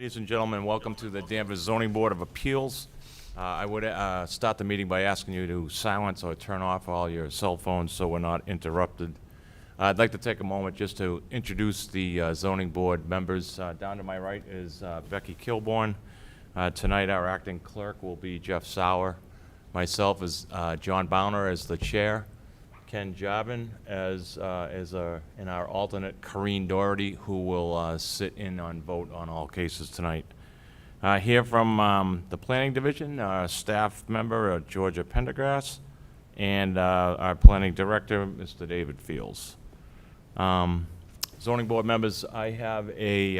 Ladies and gentlemen, welcome to the Danvers Zoning Board of Appeals. I would start the meeting by asking you to silence or turn off all your cell phones so we're not interrupted. I'd like to take a moment just to introduce the zoning board members. Down to my right is Becky Kilborn. Tonight our acting clerk will be Jeff Sauer. Myself is John Bowner as the chair. Ken Jobin as and our alternate Corrine Doherty, who will sit in on vote on all cases tonight. Here from the Planning Division, staff member Georgia Pendergrass, and our Planning Director, Mr. David Fields. Zoning Board members, I have a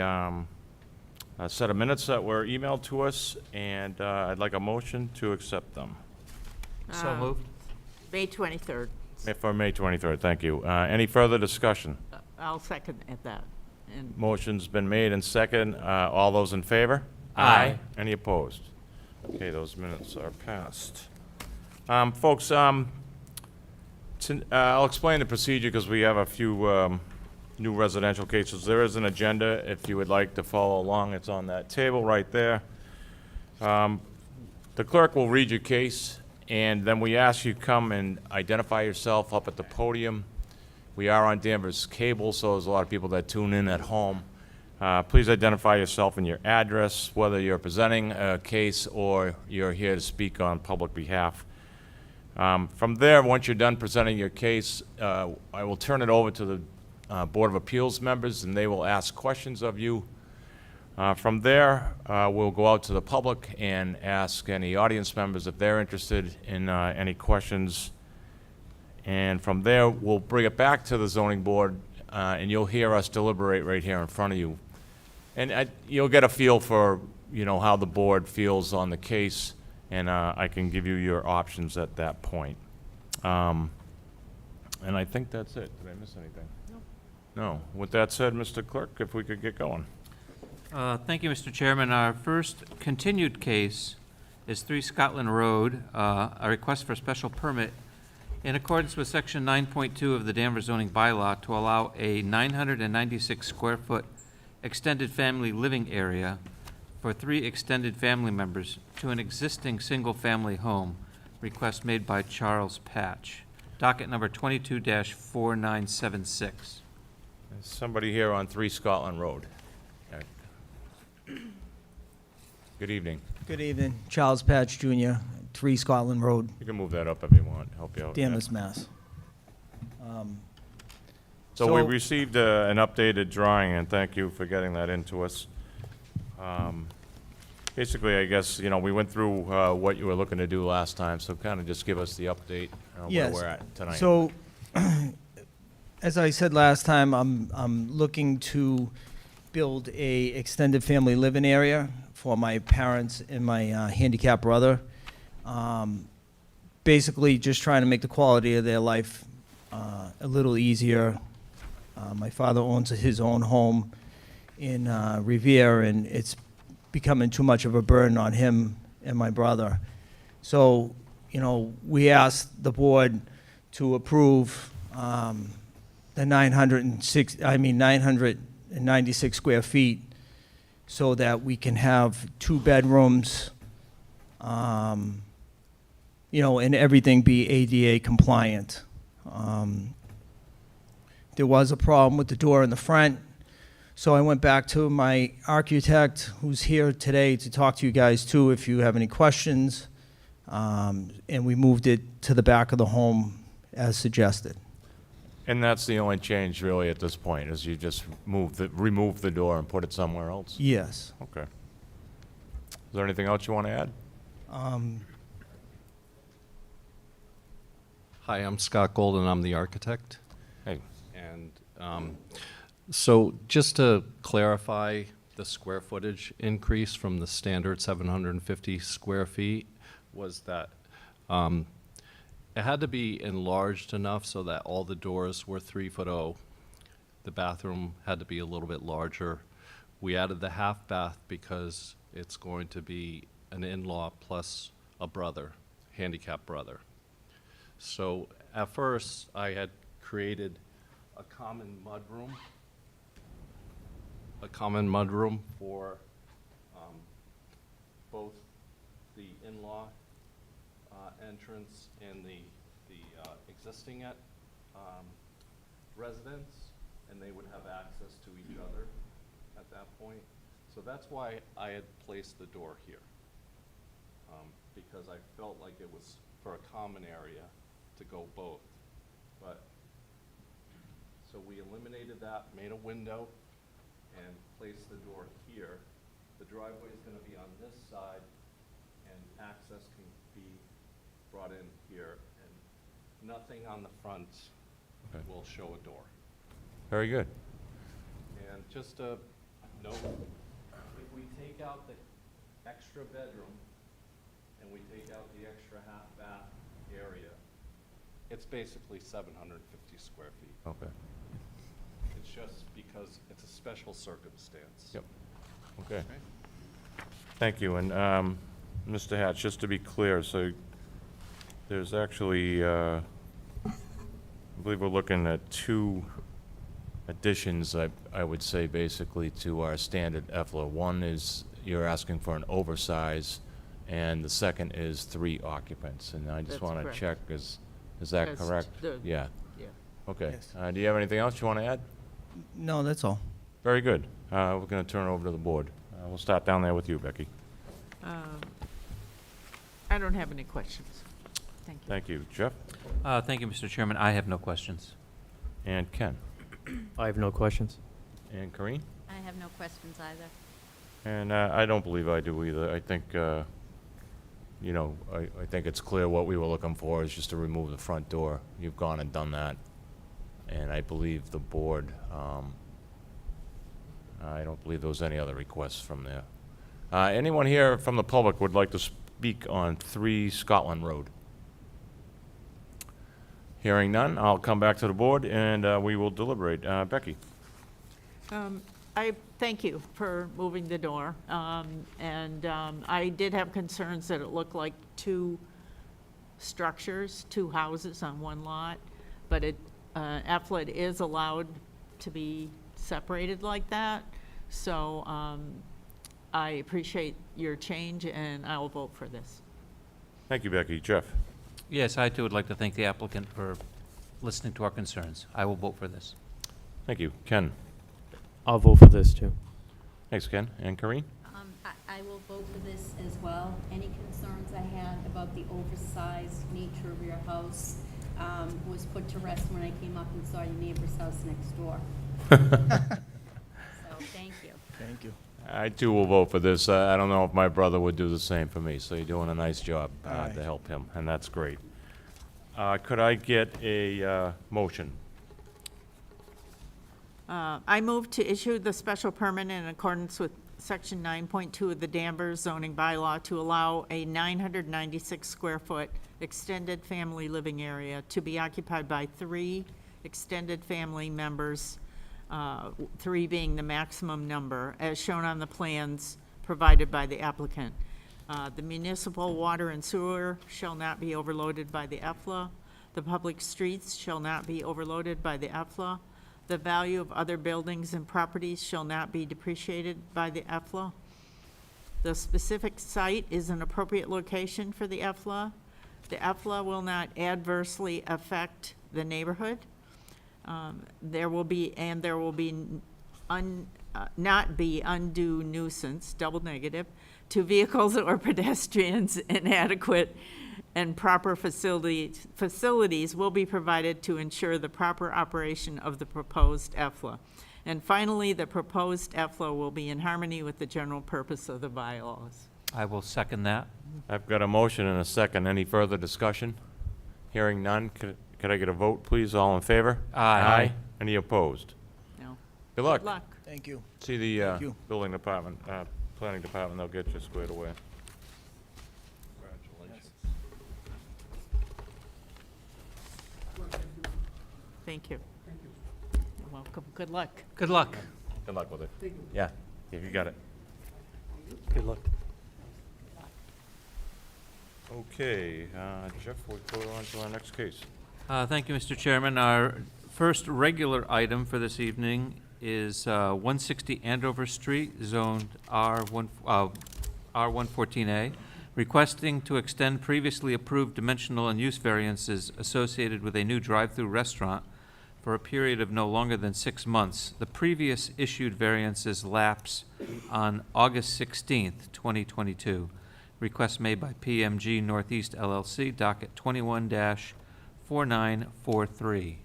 set of minutes that were emailed to us, and I'd like a motion to accept them. So moved. May 23rd. For May 23rd, thank you. Any further discussion? I'll second at that. And Motion's been made and second. All those in favor? Aye. Any opposed? Okay, those minutes are passed. Folks, I'll explain the procedure because we have a few new residential cases. There is an agenda if you would like to follow along. It's on that table right there. The clerk will read your case, and then we ask you come and identify yourself up at the podium. We are on Danvers Cable, so there's a lot of people that tune in at home. Please identify yourself and your address, whether you're presenting a case or you're here to speak on public behalf. From there, once you're done presenting your case, I will turn it over to the Board of Appeals members, and they will ask questions of you. From there, we'll go out to the public and ask any audience members if they're interested in any questions. And from there, we'll bring it back to the zoning board, and you'll hear us deliberate right here in front of you. And you'll get a feel for, how the board feels on the case, and I can give you your options at that point. And I think that's it. Did I miss anything? No. With that said, Mr. Clerk, if we could get going. Thank you, Mr. Chairman. Our first continued case is 3 Scotland Road, a request for a special permit in accordance with Section 9.2 of the Danvers Zoning Bylaw to allow a 996 square foot extended family living area for 3 extended family members to an existing single-family home, request made by Charles Patch. Docket number 22-4976. There's somebody here on 3 Scotland Road. Good evening. Good evening. Charles Patch Jr., 3 Scotland Road, You can move that up if you want, help you out. Danvers, Mass. So we received an updated drawing, and thank you for getting that into us. Basically, I guess, we went through what you were looking to do last time, so kind of just give us the update on where Yes. we're at tonight. So, as I said last time, I'm looking to build a extended family living area for my parents and my handicapped brother. Basically, just trying to make the quality of their life a little easier. My father owns his own home in Revere, and it's becoming too much of a burden on him and my brother. So, we asked the board to approve the 996 square feet so that we can have 2 bedrooms, and everything be ADA compliant. There was a problem with the door in the front, so I went back to my architect, who's here today to talk to you guys too if you have any questions, and we moved it to the back of the home as suggested. And that's the only change really at this point, is you just remove the door and put it somewhere else? Yes. Okay. Is there anything else you want to add? Hi, I'm Scott Golden. I'm the architect. Hey. And so just to clarify the square footage increase from the standard 750 square feet was that it had to be enlarged enough so that all the doors were 3'0". The bathroom had to be a little bit larger. We added the half bath because it's going to be an in-law plus a brother, handicapped brother. So at first I had created a common mudroom for both the in-law entrance and the existing residence, and they would have access to each other at that point. So that's why I had placed the door here, because I felt like it was for a common area to go both. But, so we eliminated that, made a window, and placed the door here. The driveway is gonna be on this side, and access can be brought in here, and nothing on the front Okay. will show a door. Very good. And just a note, if we take out the extra bedroom and we take out the extra half bath area, it's basically 750 square feet. Okay. It's just because it's a special circumstance. Yep. Okay. Thank you. And Mr. Hatch, just to be clear, so there's actually, I believe we're looking at two additions, I would say, basically, to our standard EFLA. One is you're asking for an oversize, and the second is 3 occupants. And I just That's want to correct. check, is that That's correct? the- Yeah. Yeah. Okay. Yes. Do you have anything else you want to add? No, that's all. Very good. We're going to turn it over to the board. We'll start down there with you, Becky. I don't have any questions. Thank you. Thank you. Jeff Thank you, Mr. Chairman. I have no questions. and Ken I have no questions. and Corinne. I have no questions either. And I don't believe I do either. I think, you know, I think it's clear what we were looking for is just to remove the front door. You've gone and done that. And I believe the board, I don't believe there was any other requests from there. Anyone here from the public would like to speak on 3 Scotland Road? Hearing none, I'll come back to the board and we will deliberate. Becky? I thank you for moving the door. I did have concerns that it looked like 2 structures, 2 houses on one lot, but EFLA is allowed to be separated like that. So I appreciate your change, and I will vote for this. Thank you, Becky. Jeff? Yes, I too would like to thank the applicant for listening to our concerns. I will vote for this. Thank you. Ken? I'll vote for this too. Thanks, Ken. And Corinne? I will vote for this as well. Any concerns I had about the oversized nature of your house was put to rest when I came up and saw your neighbor's house next door. So, thank you. Thank you. I too will vote for this. I don't know if my brother would do the same for me, so you're doing a nice job Aye. to help him, and that's great. Could I get a motion? I move to issue the special permit in accordance with Section 9.2 of the Danvers Zoning Bylaw to allow a 996-square-foot extended family living area to be occupied by 3 extended family members, 3 being the maximum number, as shown on the plans provided by the applicant. The municipal water and sewer shall not be overloaded by the EFLA. The public streets shall not be overloaded by the EFLA. The value of other buildings and properties shall not be depreciated by the EFLA. The specific site is an appropriate location for the EFLA. The EFLA will not adversely affect the neighborhood. There will not be undue nuisance, double negative, to vehicles or pedestrians. Inadequate and proper facilities will be provided to ensure the proper operation of the proposed EFLA. And finally, the proposed EFLA will be in harmony with the general purpose of the bylaws. I will second that. I've got a motion and a second. Any further discussion? Hearing none, could I get a vote, please? All in favor? Aye. Any opposed? No. Good luck. Good luck. Thank you. See the Thank you. building department, planning department, they'll get you squared away. Congratulations. Thank you. You're welcome. Good luck. Good luck. Good luck with it. Yeah, if you got it. Good luck. Okay, Jeff, we'll go on to our next case. Thank you, Mr. Chairman. Our first regular item for this evening is 160 Andover Street, zoned R1, R114A, requesting to extend previously approved dimensional and use variances associated with a new drive-through restaurant for a period of no longer than 6 months. The previous issued variances lapse on August 16th, 2022. Request made by PMG Northeast LLC, docket 21-4943.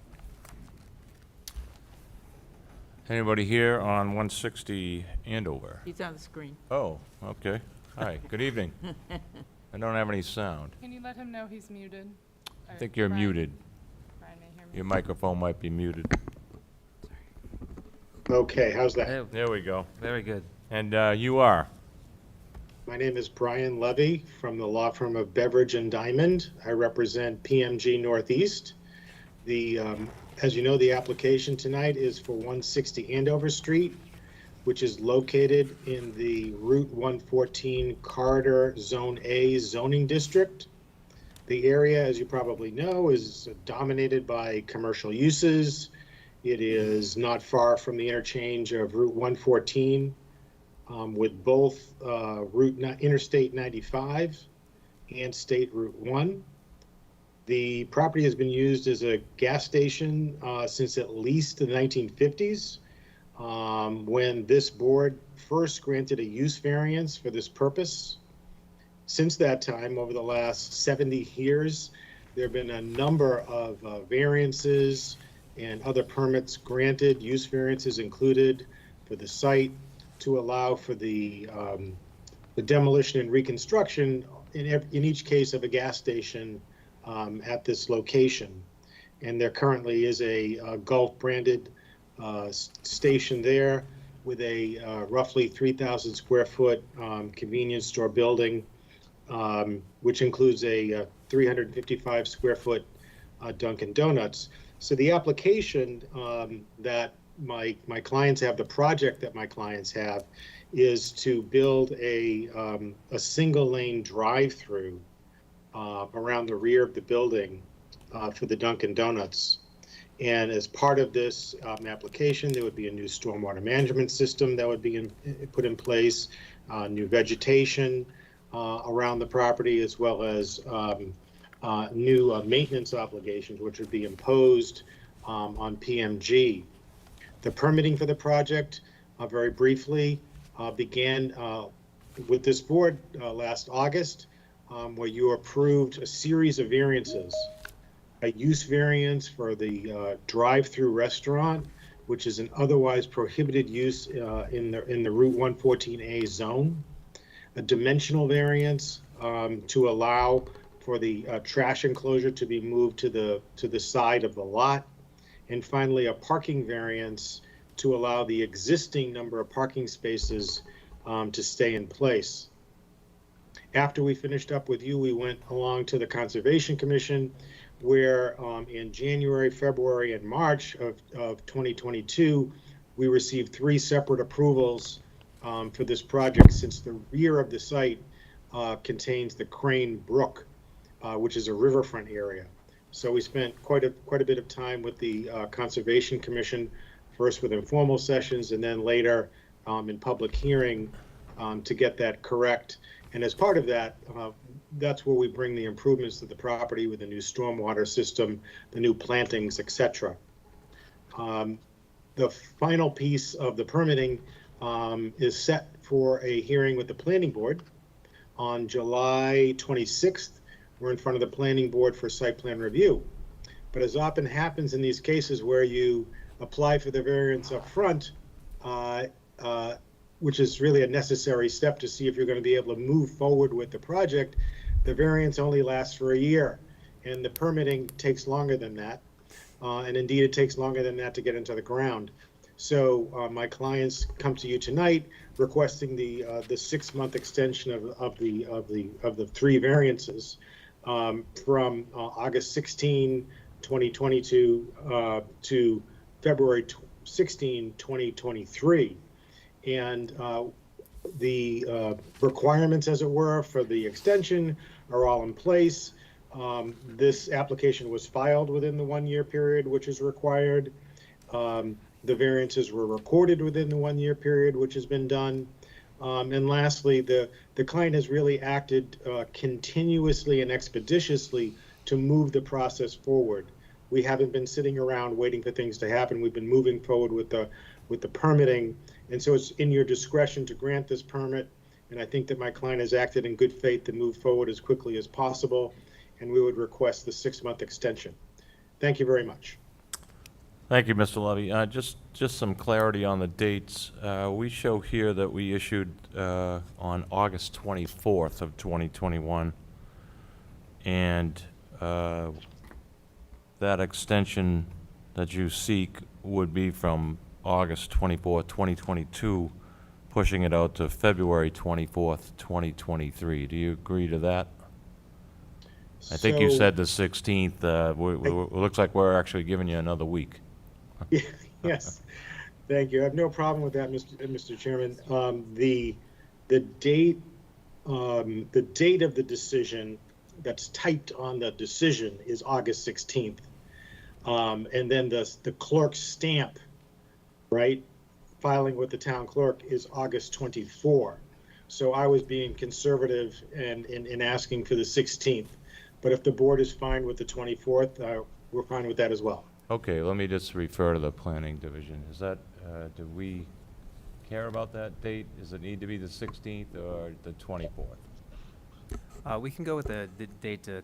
Anybody here on 160 Andover? He's on the screen. Oh, okay. Hi, good evening. I don't have any sound. Can you let him know he's muted? I think you're muted. Brian may hear me. Your microphone might be muted. Okay, how's that? There- There we go. Very good. And you are? My name is Brian Levy from the law firm of Beveridge and Diamond. I represent PMG Northeast. As you know, the application tonight is for 160 Andover Street, which is located in the Route 114 Corridor Zone A zoning district. The area, as you probably know, is dominated by commercial uses. It is not far from the interchange of Route 114 with both Interstate 95 and State Route 1. The property has been used as a gas station since at least the 1950s, when this board first granted a use variance for this purpose. Since that time, over the last 70 years, there have been a number of variances and other permits granted, use variances included, for the site to allow for the demolition and reconstruction in each case of a gas station at this location. And there currently is a Gulf branded station there with a roughly 3,000 square foot convenience store building, which includes a 355 square foot Dunkin' Donuts. So the application that my clients have, the project that my clients have, is to build a single lane drive-through around the rear of the building for the Dunkin' Donuts. And as part of this application, there would be a new stormwater management system that would be put in place, new vegetation around the property, as well as new maintenance obligations, which would be imposed on PMG. The permitting for the project, very briefly, began with this board last August, where you approved a series of variances. A use variance for the drive-through restaurant, which is an otherwise prohibited use in the Route 114A zone. A dimensional variance to allow for the trash enclosure to be moved to the side of the lot. And finally, a parking variance to allow the existing number of parking spaces to stay in place. After we finished up with you, we went along to the Conservation Commission, where in January, February, and March of 2022, we received 3 separate approvals for this project, since the rear of the site contains the Crane Brook, which is a riverfront area. So we spent quite a bit of time with the Conservation Commission, first with informal sessions and then later in public hearing to get that correct. And as part of that, that's where we bring the improvements to the property with the new stormwater system, the new plantings, etc. The final piece of the permitting is set for a hearing with the Planning Board on July 26th. We're in front of the Planning Board for site plan review. But as often happens in these cases where you apply for the variance up front, which is really a necessary step to see if you're going to be able to move forward with the project, the variance only lasts for a year, and the permitting takes longer than that. And indeed, it takes longer than that to get into the ground. So my clients come to you tonight requesting the 6-month extension of the 3 variances from August 16, 2022 to February 16, 2023. And the requirements, as it were, for the extension are all in place. This application was filed within the 1-year period, which is required. The variances were recorded within the 1-year period, which has been done. And lastly, the client has really acted continuously and expeditiously to move the process forward. We haven't been sitting around waiting for things to happen. We've been moving forward with the permitting. And so it's in your discretion to grant this permit. And I think that my client has acted in good faith to move forward as quickly as possible. And we would request the 6-month extension. Thank you very much. Thank you, Mr. Levy. Just some clarity on the dates. We show here that we issued on August 24th of 2021. And that extension that you seek would be from August 24th, 2022, pushing it out to February 24th, 2023. Do you agree to that? I think you So- said the 16th. It looks like we're actually giving you another week. Yes, thank you. I have no problem with that, Mr. Chairman. The date of the decision that's typed on the decision is August 16th. And then the clerk's stamp, right, filing with the town clerk is August 24. So I was being conservative and in asking for the 16th. But if the board is fine with the 24th, we're fine with that as well. Okay, let me just refer to the planning division. Is that, do we care about that date? Does it need to be the 16th or the 24th? We can go with the date the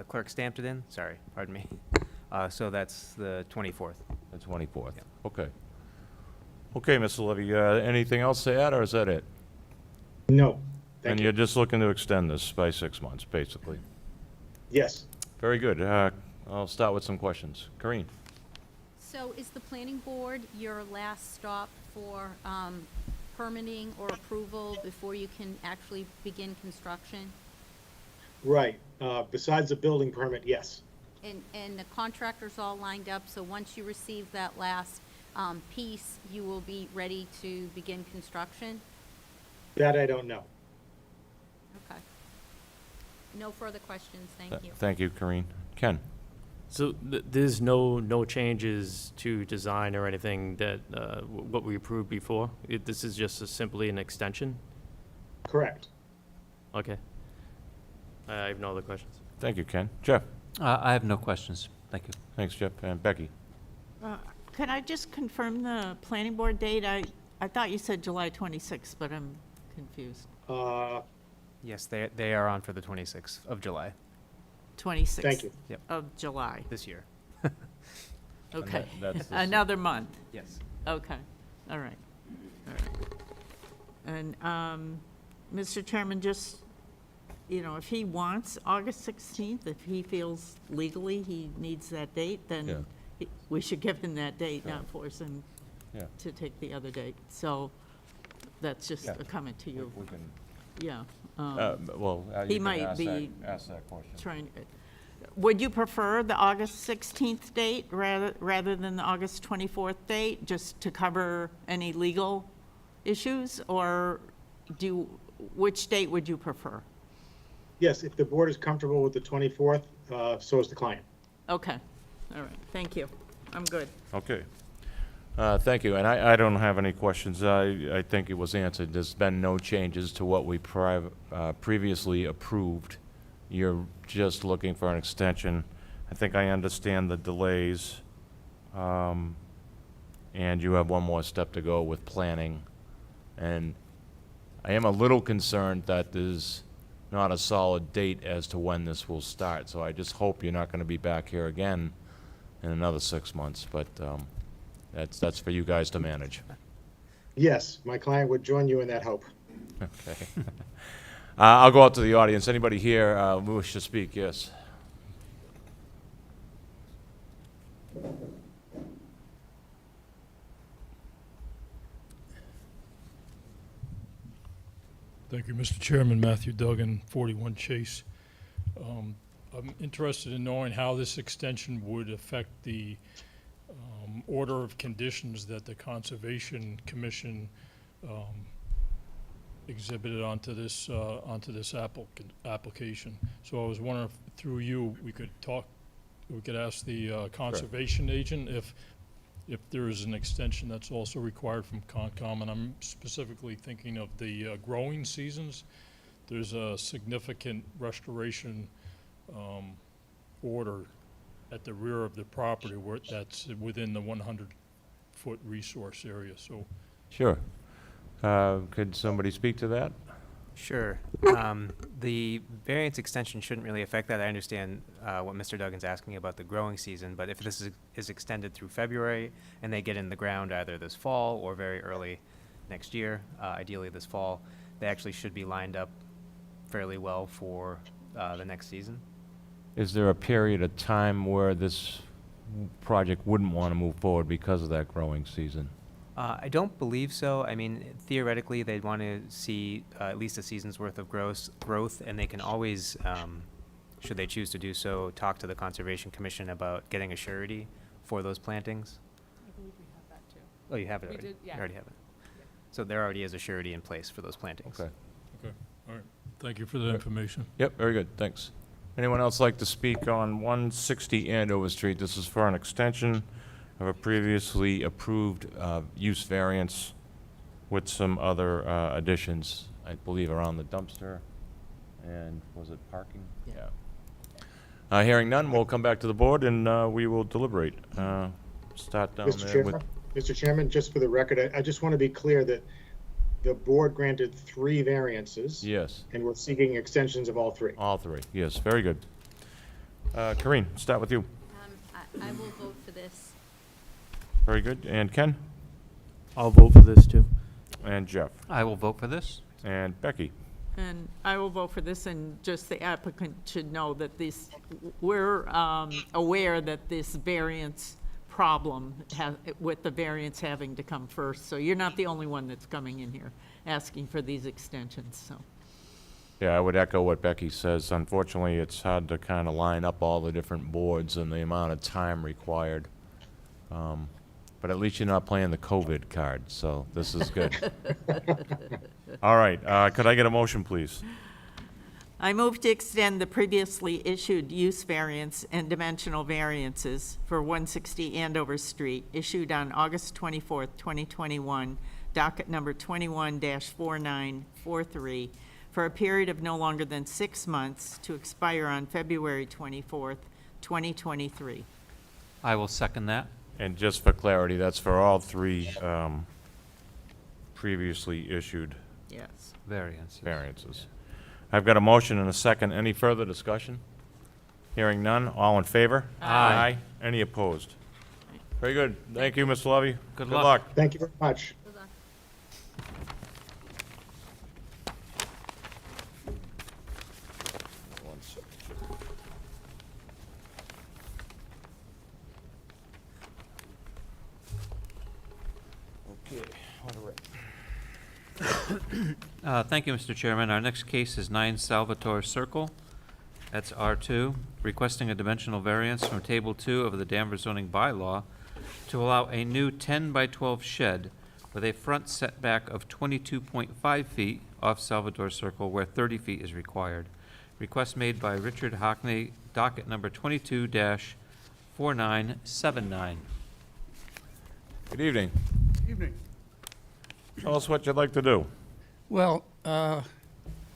clerk stamped it in. Sorry, pardon me. So that's the 24th. The 24th? Yeah. Okay. Okay, Mr. Levy, anything else to add, or is that it? No, And thank you're you. just looking to extend this by 6 months, basically? Yes. Very good. I'll start with some questions. Karine? So is the planning board your last stop for permitting or approval before you can actually begin construction? Right. Besides the building permit, yes. And the contractor's all lined up, so once you receive that last piece, you will be ready to begin construction? That I don't know. Okay. No further questions, thank you. Thank you, Karine. Ken? So there's no changes to design or anything that, what we approved before? This is just simply an extension? Correct. Okay. I have no other questions. Thank you, Ken. Jeff? I have no questions. Thank you. Thanks, Jeff. And Becky? Could I just confirm the planning board date? I thought you said July 26th, but I'm confused. Yes, they are on for the 26th of July 26th. Thank you. Of July. this year. Okay. that's the- Another month. Yes. Okay. All right. All right. And, Mr. Chairman, just, if he wants August 16th, if he feels legally he needs that date, Yeah. then we should give him that date, not force him Yeah. to take the other date. So that's just Yeah. a comment to you. We can, Yeah. well, He you can might ask be that question. trying, would you prefer the August 16th date rather than the August 24th date, just to cover any legal issues? Or which date would you prefer? Yes, if the board is comfortable with the 24th, so is the client. Okay, all right, thank you. I'm good. Okay. Thank you, and I don't have any questions. I think it was answered. There's been no changes to what we previously approved. You're just looking for an extension. I think I understand the delays. And you have one more step to go with planning. And I am a little concerned that there's not a solid date as to when this will start. So I just hope you're not going to be back here again in another 6 months. But that's for you guys to manage. Yes, my client would join you in that hope. Okay. I'll go out to the audience. Anybody here who wish to speak? Yes. Thank you, Mr. Chairman. Matthew Duggan, 41 Chase. I'm interested in knowing how this extension would affect the order of conditions that the Conservation Commission exhibited onto this application. So I was wondering if through you we could ask the conservation agent if there is an extension that's also required from Concom, and I'm specifically thinking of the growing seasons. There's a significant restoration order at the rear of the property where that's within the 100-foot resource area, so. Sure. Could somebody speak to that? Sure. The variance extension shouldn't really affect that. I understand what Mr. Duggan's asking about the growing season, but if this is extended through February and they get in the ground either this fall or very early next year, ideally this fall, they actually should be lined up fairly well for the next season. Is there a period of time where this project wouldn't want to move forward because of that growing season? I don't believe so. I mean, theoretically, they'd want to see at least a season's worth of growth, and they can always, should they choose to do so, talk to the Conservation Commission about getting a surety for those plantings. I believe we have that too. Oh, you have it We already? did, yeah. You already have it. So there already is a surety in place for those plantings. Okay. Okay, all right. Thank you for the information. Yep, very good, thanks. Anyone else like to speak on 160 Andover Street? This is for an extension of a previously approved use variance with some other additions, I believe, around the dumpster and, was it parking? Yeah. Hearing none, we'll come back to the board and we will deliberate. Start down Mr. there with, Chairman, Mr. Chairman, just for the record, I just want to be clear that the board granted 3 variances. yes, And we're seeking extensions of all 3. all 3, yes, very good. Corinne, start with you. I will vote for this. Very good, and Ken? I'll vote for this too. And Jeff? I will vote for this. And Becky? And I will vote for this, and just the applicant should know that this, we're aware that this variance problem with the variance having to come first. So you're not the only one that's coming in here asking for these extensions, so. Yeah, I would echo what Becky says. Unfortunately, it's hard to kind of line up all the different boards and the amount of time required. But at least you're not playing the COVID card, so this is good. All right, could I get a motion, please? I move to extend the previously issued use variance and dimensional variances for 160 Andover Street, issued on August 24th, 2021, docket number 21-4943, for a period of no longer than 6 months to expire on February 24th, 2023. I will second that. And just for clarity, that's for all 3 previously issued Yes. Variances. variances. I've got a motion and a second. Any further discussion? Hearing none, all in favor? Aye. Any opposed? Very good. Thank you, Mr. Levy. Good luck. Thank you very much. Good luck. One second. Okay, what a wreck. Thank you, Mr. Chairman. Our next case is 9 Salvatore Circle. That's R2, requesting a dimensional variance from Table 2 of the Danvers Zoning Bylaw to allow a new 10 by 12 shed with a front setback of 22.5 feet off Salvatore Circle where 30 feet is required. Request made by Richard Hockney, docket number 22-4979. Good evening. Evening. Tell us what you'd like to do. Well,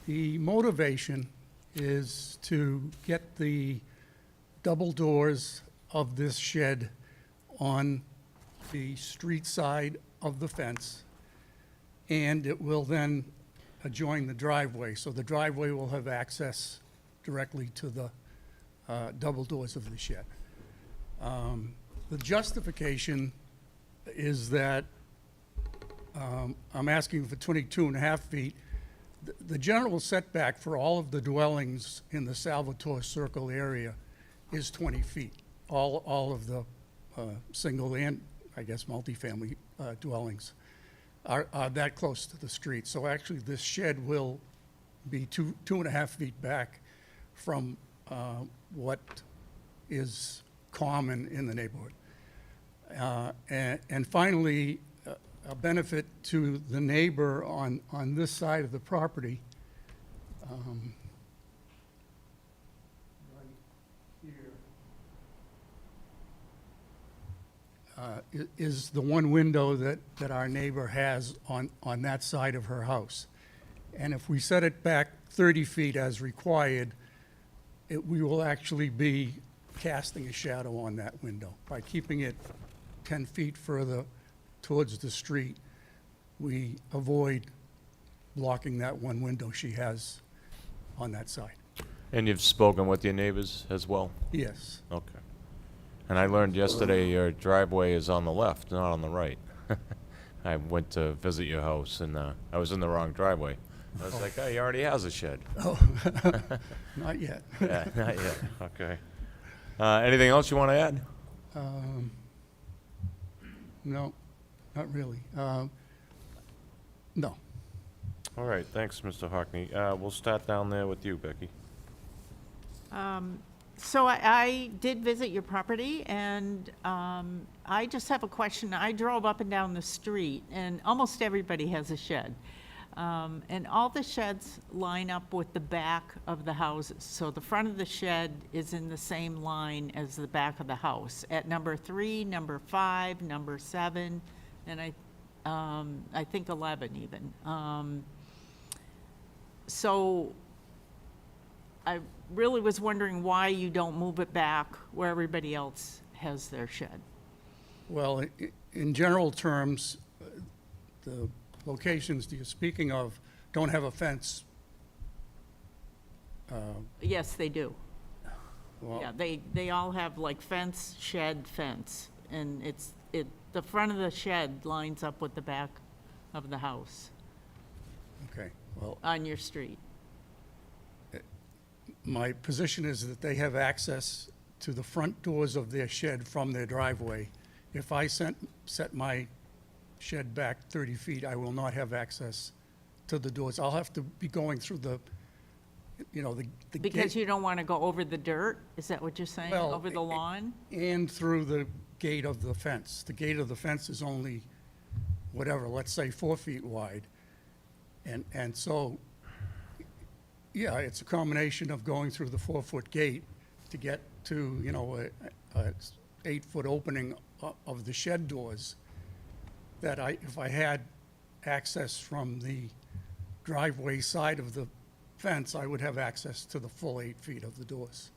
the motivation is to get the double doors of this shed on the street side of the fence, and it will then adjoin the driveway. So the driveway will have access directly to the double doors of the shed. The justification is that I'm asking for 22.5 feet. The general setback for all of the dwellings in the Salvatore Circle area is 20 feet. All of the single and, I guess, multifamily dwellings are that close to the street. So actually, this shed will be 2.5 feet back from what is common in the neighborhood. And finally, a benefit to the neighbor on this side of the property. Right here. is the one window that our neighbor has on that side of her house. And if we set it back 30 feet as required, we will actually be casting a shadow on that window. By keeping it 10 feet further towards the street, we avoid blocking that one window she has on that side. And you've spoken with your neighbors as well? Yes. Okay. And I learned yesterday your driveway is on the left, not on the right. I went to visit your house, and I was in the wrong driveway. I was like, oh, he already has a shed. Oh, not yet. Yeah, not yet. Okay. Anything else you want to add? No, not really. No. All right, thanks, Mr. Hockney. We'll start down there with you, Becky. So I did visit your property, and I just have a question. I drove up and down the street, and almost everybody has a shed. And all the sheds line up with the back of the houses. So the front of the shed is in the same line as the back of the house, at number 3, number 5, number 7, and I think 11 even. So I really was wondering why you don't move it back where everybody else has their shed. Well, in general terms, the locations you're speaking of don't have a fence. Yes, they do. Well, Yeah, they all have like fence, shed, fence, and the front of the shed lines up with the back of the house okay, well, on your street. my position is that they have access to the front doors of their shed from their driveway. If I set my shed back 30 feet, I will not have access to the doors. I'll have to be going through the Because gate you don't want to go over the dirt? Is that what you're saying? Well, Over the lawn? and through the gate of the fence. The gate of the fence is only, whatever, let's say 4 feet wide. And so, yeah, it's a combination of going through the 4-foot gate to get to, a 8-foot opening of the shed doors, that if I had access from the driveway side of the fence, I would have access to the full 8 feet of the doors.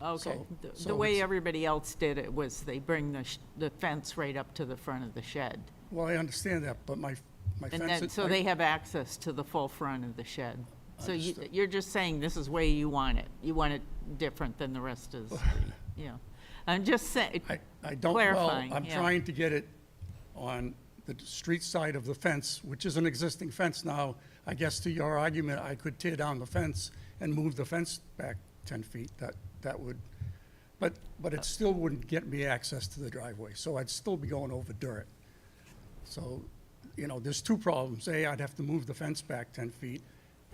Okay. So- The so way it's- everybody else did it was they bring the fence right up to the front of the shed. Well, I understand that, but my fence. And then, so they have access to the full front of the shed. So Understood. you're just saying this is where you want it. You want it different than the rest of the street. Yeah. I'm just saying, I don't, well, clarifying, I'm yeah. trying to get it on the street side of the fence, which is an existing fence now. I guess to your argument, I could tear down the fence and move the fence back 10 feet. That would, but it still wouldn't get me access to the driveway, so I'd still be going over dirt. So, there's two problems. A, I'd have to move the fence back 10 feet,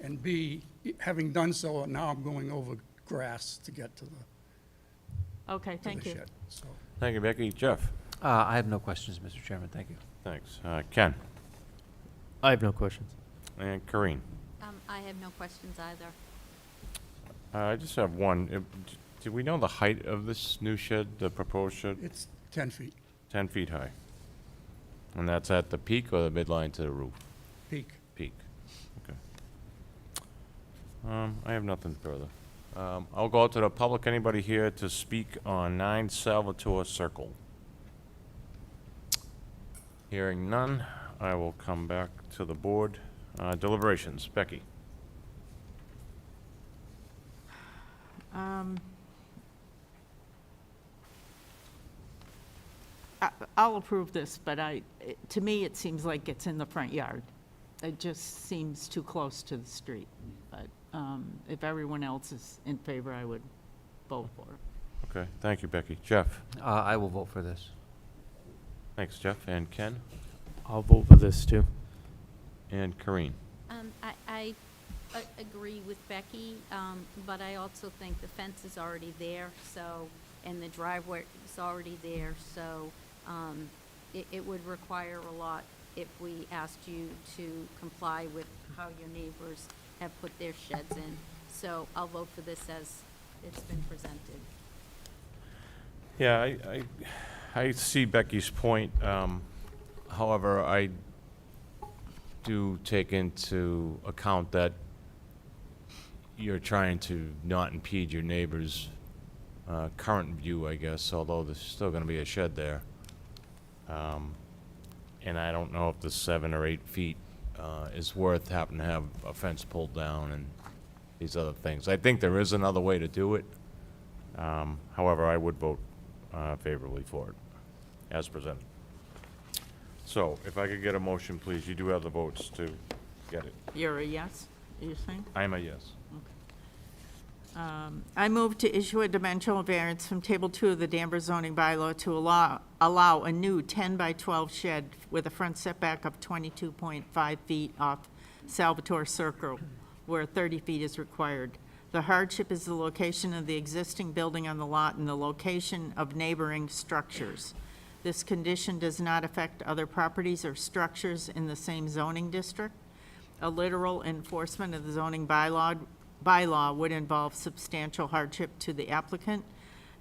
and B, having done so, now I'm going over grass to get to the okay, thank you. shed, so. Thank you, Becky. Jeff? I have no questions, Mr. Chairman, thank you. Thanks. Ken? I have no questions. And Corinne? I have no questions either. I just have one. Do we know the height of this new shed, the proposed shed? It's 10 feet 10 feet high. And that's at the peak or the midline to the roof? peak. Peak. Okay. I have nothing further. I'll go out to the public. Anybody here to speak on 9 Salvatore Circle? Hearing none, I will come back to the board. Deliberations. Becky? I'll approve this, but to me, it seems like it's in the front yard. It just seems too close to the street. But if everyone else is in favor, I would vote for it. Okay, thank you, Becky. Jeff? I will vote for this. Thanks, Jeff. And Ken? I'll vote for this too. And Corinne? I agree with Becky, but I also think the fence is already there, and the driveway is already there, so it would require a lot if we asked you to comply with how your neighbors have put their sheds in. So I'll vote for this as it's been presented. Yeah, I see Becky's point. However, I do take into account that you're trying to not impede your neighbor's current view, I guess, although there's still gonna be a shed there. And I don't know if the 7 or 8 feet is worth having to have a fence pulled down and these other things. I think there is another way to do it. However, I would vote favorably for it, as presented. So, if I could get a motion, please. You do have the votes to get it. You're a yes, you're saying? I'm a yes. I move to issue a dimensional variance from Table 2 of the Danvers zoning bylaw to allow a new 10 by 12 shed with a front setback of 22.5 feet off Salvatore Circle, where 30 feet is required. The hardship is the location of the existing building on the lot and the location of neighboring structures. This condition does not affect other properties or structures in the same zoning district. A literal enforcement of the zoning bylaw would involve substantial hardship to the applicant,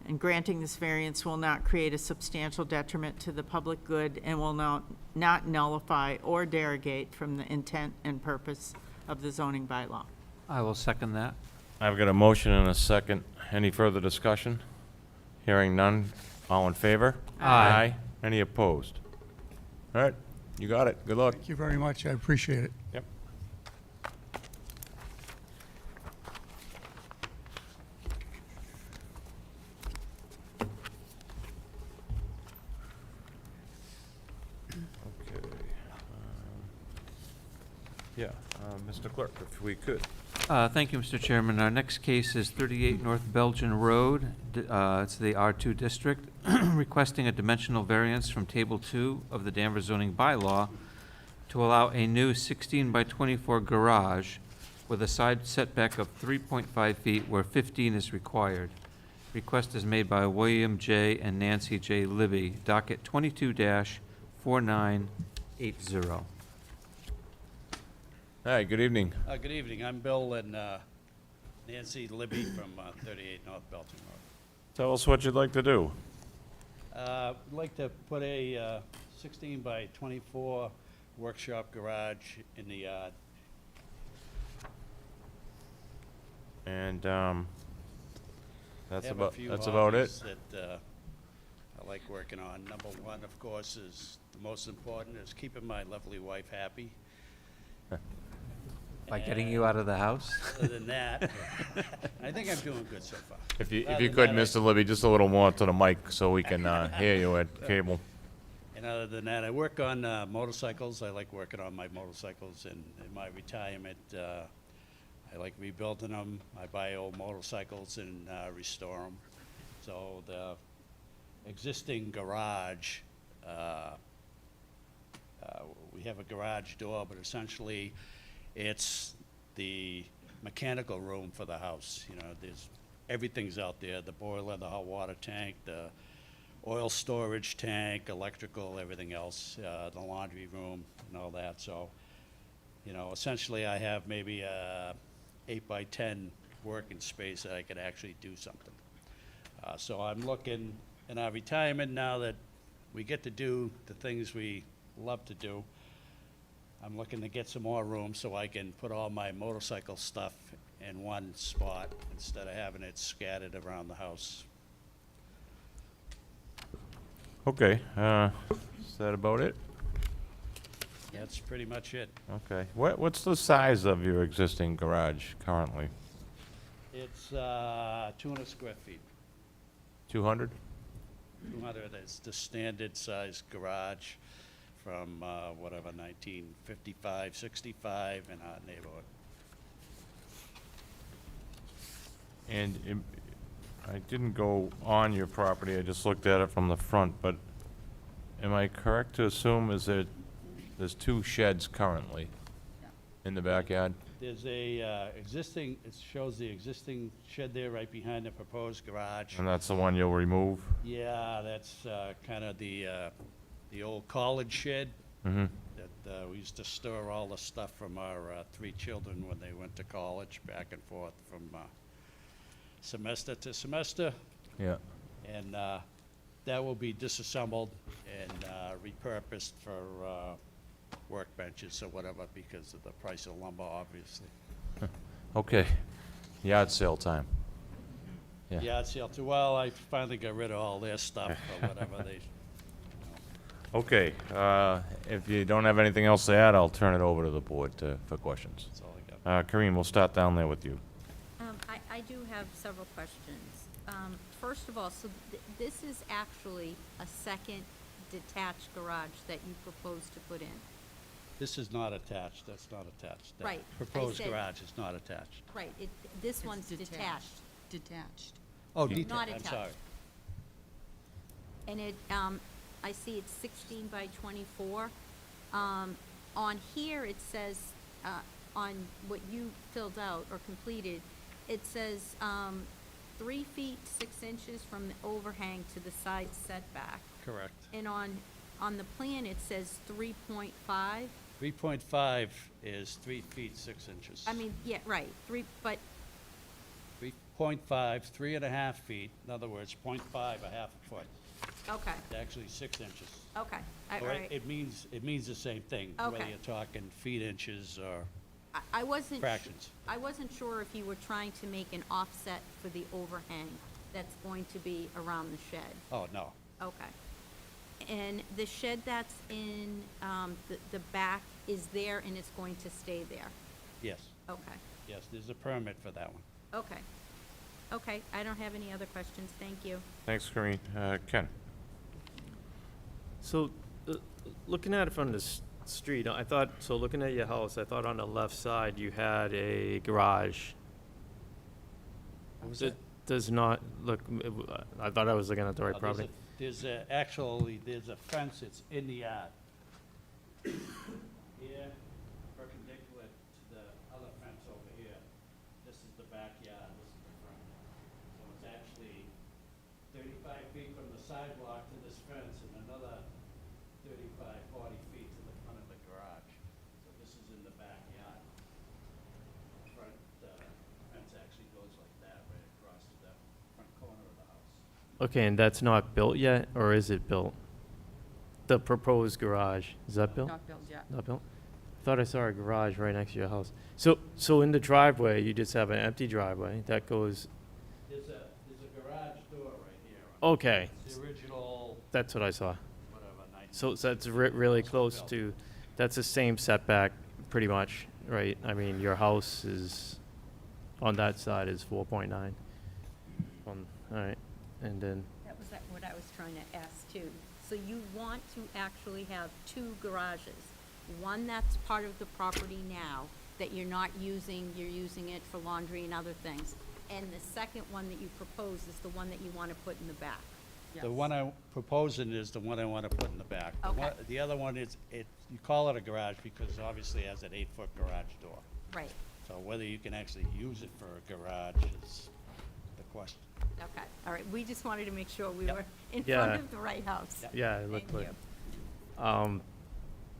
and granting this variance will not create a substantial detriment to the public good and will not nullify or derogate from the intent and purpose of the zoning bylaw. I will second that. I've got a motion and a second. Any further discussion? Hearing none. All in favor? Aye. Any opposed? All right, you got it. Good luck. Thank you very much, I appreciate it. Yep. Okay. Mr. Clerk, if we could. Thank you, Mr. Chairman. Our next case is 38 North Belgian Road. It's the R2 district, requesting a dimensional variance from Table 2 of the Danvers zoning bylaw to allow a new 16 by 24 garage with a side setback of 3.5 feet where 15 is required. Request is made by William J. and Nancy J. Libby, docket 22-4980. Hi, good evening. Good evening. I'm Bill and Nancy Libby from 38 North Belgian Road. Tell us what you'd like to do. I'd like to put a 16 by 24 workshop garage in the yard. And I that's have a about few that's about it. hobbies that I like working on. Number one, of course, is the most important, is keeping my lovely wife happy. By getting you out of the house? Other than that, I think I'm doing good so far. If you Other could, than that, Mr. Libby, just a little more to the mic so we can hear you at cable. And other than that, I work on motorcycles. I like working on my motorcycles. And in my retirement, I like rebuilding them. I buy old motorcycles and restore them. So the existing garage, we have a garage door, but essentially it's the mechanical room for the house. You know, everything's out there, the boiler, the hot water tank, the oil storage tank, electrical, everything else, the laundry room and all that. So, you know, essentially I have maybe a 8 by 10 working space that I could actually do something. So I'm looking in our retirement now that we get to do the things we love to do. I'm looking to get some more room so I can put all my motorcycle stuff in one spot instead of having it scattered around the house. Okay, is that about it? That's pretty much it. Okay. What's the size of your existing garage currently? It's 200 square feet. 200? 200 is the standard size garage from whatever, 1955, 65 in our neighborhood. And I didn't go on your property, I just looked at it from the front, but am I correct to assume there's 2 sheds currently in the backyard? There's a existing, it shows the existing shed there right behind the proposed garage. And that's the one you'll remove? Yeah, that's kind of the old college shed Mm-hmm. that we used to store all the stuff from our 3 children when they went to college, back and forth from semester to semester. Yeah. And that will be disassembled and repurposed for workbenches or whatever because of the price of lumber, obviously. Okay, yard sale time. Yeah. Yeah, it's too. Well, I finally got rid of all their stuff or whatever they. Okay, if you don't have anything else to add, I'll turn it over to the board for questions. That's all I got. Kareem, we'll start down there with you. I do have several questions. First of all, so this is actually a second detached garage that you propose to put in? This is not attached. That's not attached. That Right, I Proposed said- garage is not attached. Right, this one's detached. Detached. Oh, Not detached. I'm attached. sorry. And I see it's 16 by 24. On here, it says, on what you filled out or completed, it says 3 feet 6 inches from the overhang to the side setback. Correct. And on the plan, it says 3.5. 3.5 is 3 feet 6 inches. I mean, yeah, right, but 3.5, 3.5 feet. In other words, 0.5, a half a foot. okay, It's actually 6 inches. okay, all Or right. it means the same thing, whether Okay. you're talking feet, inches, or I wasn't. fractions. I wasn't sure if you were trying to make an offset for the overhang that's going to be around the shed. Oh, no. Okay. And the shed that's in the back is there and it's going to stay there? Yes, Okay, yes, there's a permit for that one. okay. Okay, I don't have any other questions, thank you. Thanks, Kareem. Ken? So, looking at it from the street, looking at your house, I thought on the left side you had a garage. What was It that? does not look, I thought I was looking at the right Oh, property. There's a fence, it's in the yard. Here, perpendicular to the other fence over here. This is the backyard, this is the front. So it's actually 35 feet from the sidewalk to this fence and another 35, 40 feet to the front of the garage. So this is in the backyard. The front fence actually goes like that, right across to the front corner of the house. Okay, and that's not built yet, or is it built? The proposed garage, is that built? Not built yet. Not built? I thought I saw a garage right next to your house. So in the driveway, you just have an empty driveway that goes, There's a garage door right here. okay, It's the original, that's what I saw. whatever, 19. So that's really close to, that's the same setback, pretty much, right? I mean, your house is, on that side is 4.9. All right, and then, That was what I was trying to ask too. So you want to actually have 2 garages, one that's part of the property now that you're not using, you're using it for laundry and other things, and the second one that you propose is the one that you want to put in the back. The one I'm proposing is the one I want to put in the back. Okay. The other one is, you call it a garage because obviously it has an 8-foot garage door. Right, So whether you can actually use it for a garage is the question. okay, all right, we just wanted to make sure we Yep. were in Yeah. front of the right house. yeah, it looked Thank like. you.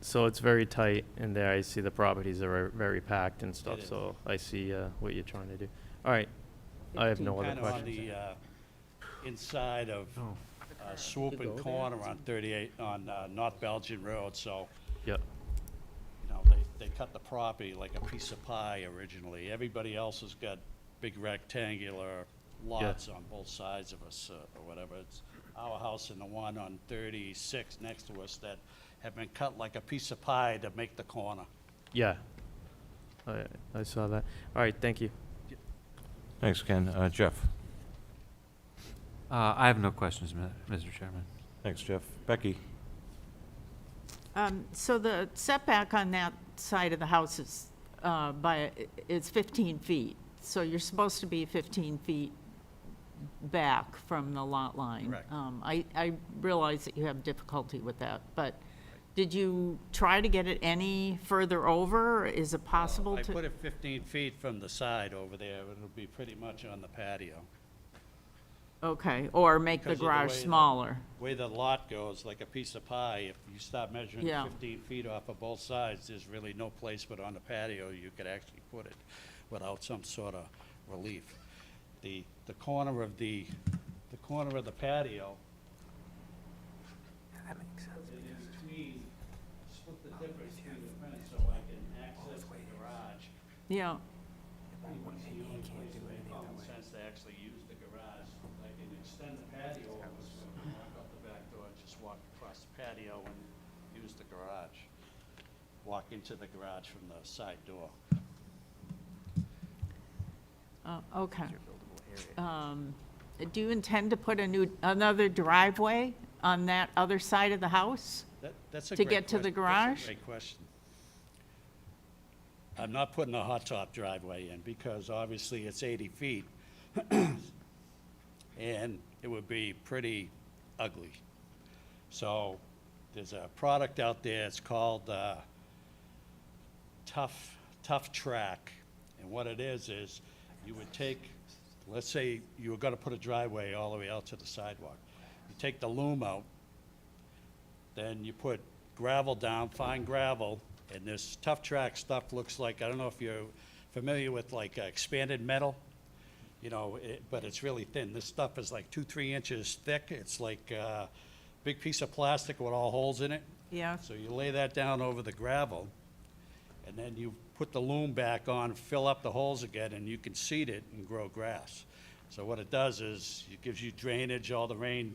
So it's very tight in there. I see the properties are very packed and It stuff, is. so I see what you're trying to do. All right, I have no other Kind of on questions. the inside of Oh. Swooping Corner on 38, on North Belgian Road, so, Yep, you know, they cut the property like a piece of pie originally. Everybody else has got big rectangular lots on both sides of us, or whatever. It's our house and the one on 36 next to us that have been cut like a piece of pie to make the corner. yeah. I saw that. All right, thank you. Thanks, Ken. Jeff? I have no questions, Mr. Chairman. Thanks, Jeff. Becky? So the setback on that side of the house is 15 feet. So you're supposed to be 15 feet back from the lot line. Correct. I realize that you have difficulty with that, but did you try to get it any further over? Is it possible I to? put it 15 feet from the side over there. It'll be pretty much on the patio. Okay, or make the Because of the garage way the- smaller? Way the lot goes, like a piece of pie, if you start measuring Yeah. 15 feet off of both sides, there's really no place but on the patio you could actually put it without some sort of relief. The corner of the patio in between, split the difference between the fence so I can access the garage. Yeah, Once the only place that makes common sense to actually use the garage, I can extend the patio over, so I can walk out the back door, just walk across the patio and use the garage. Walk into the garage from the side door. okay. Do you intend to put another driveway on that other side of the house? That's a To great get to the question. garage? That's a great question. I'm not putting a hot top driveway in because obviously it's 80 feet. And it would be pretty ugly. So there's a product out there, it's called Tough Track. And what it is you would take, let's say you were gonna put a driveway all the way out to the sidewalk. You take the loom out, then you put gravel down, fine gravel, and this Tough Track stuff looks like, I don't know if you're familiar with like expanded metal, you know, but it's really thin. This stuff is like 2-3 inches thick. It's like a big piece of plastic with all holes in it. Yeah, So you lay that down over the gravel, and then you put the loom back on, fill up the holes again, and you can seed it and grow grass. So what it does is, it gives you drainage, all the rain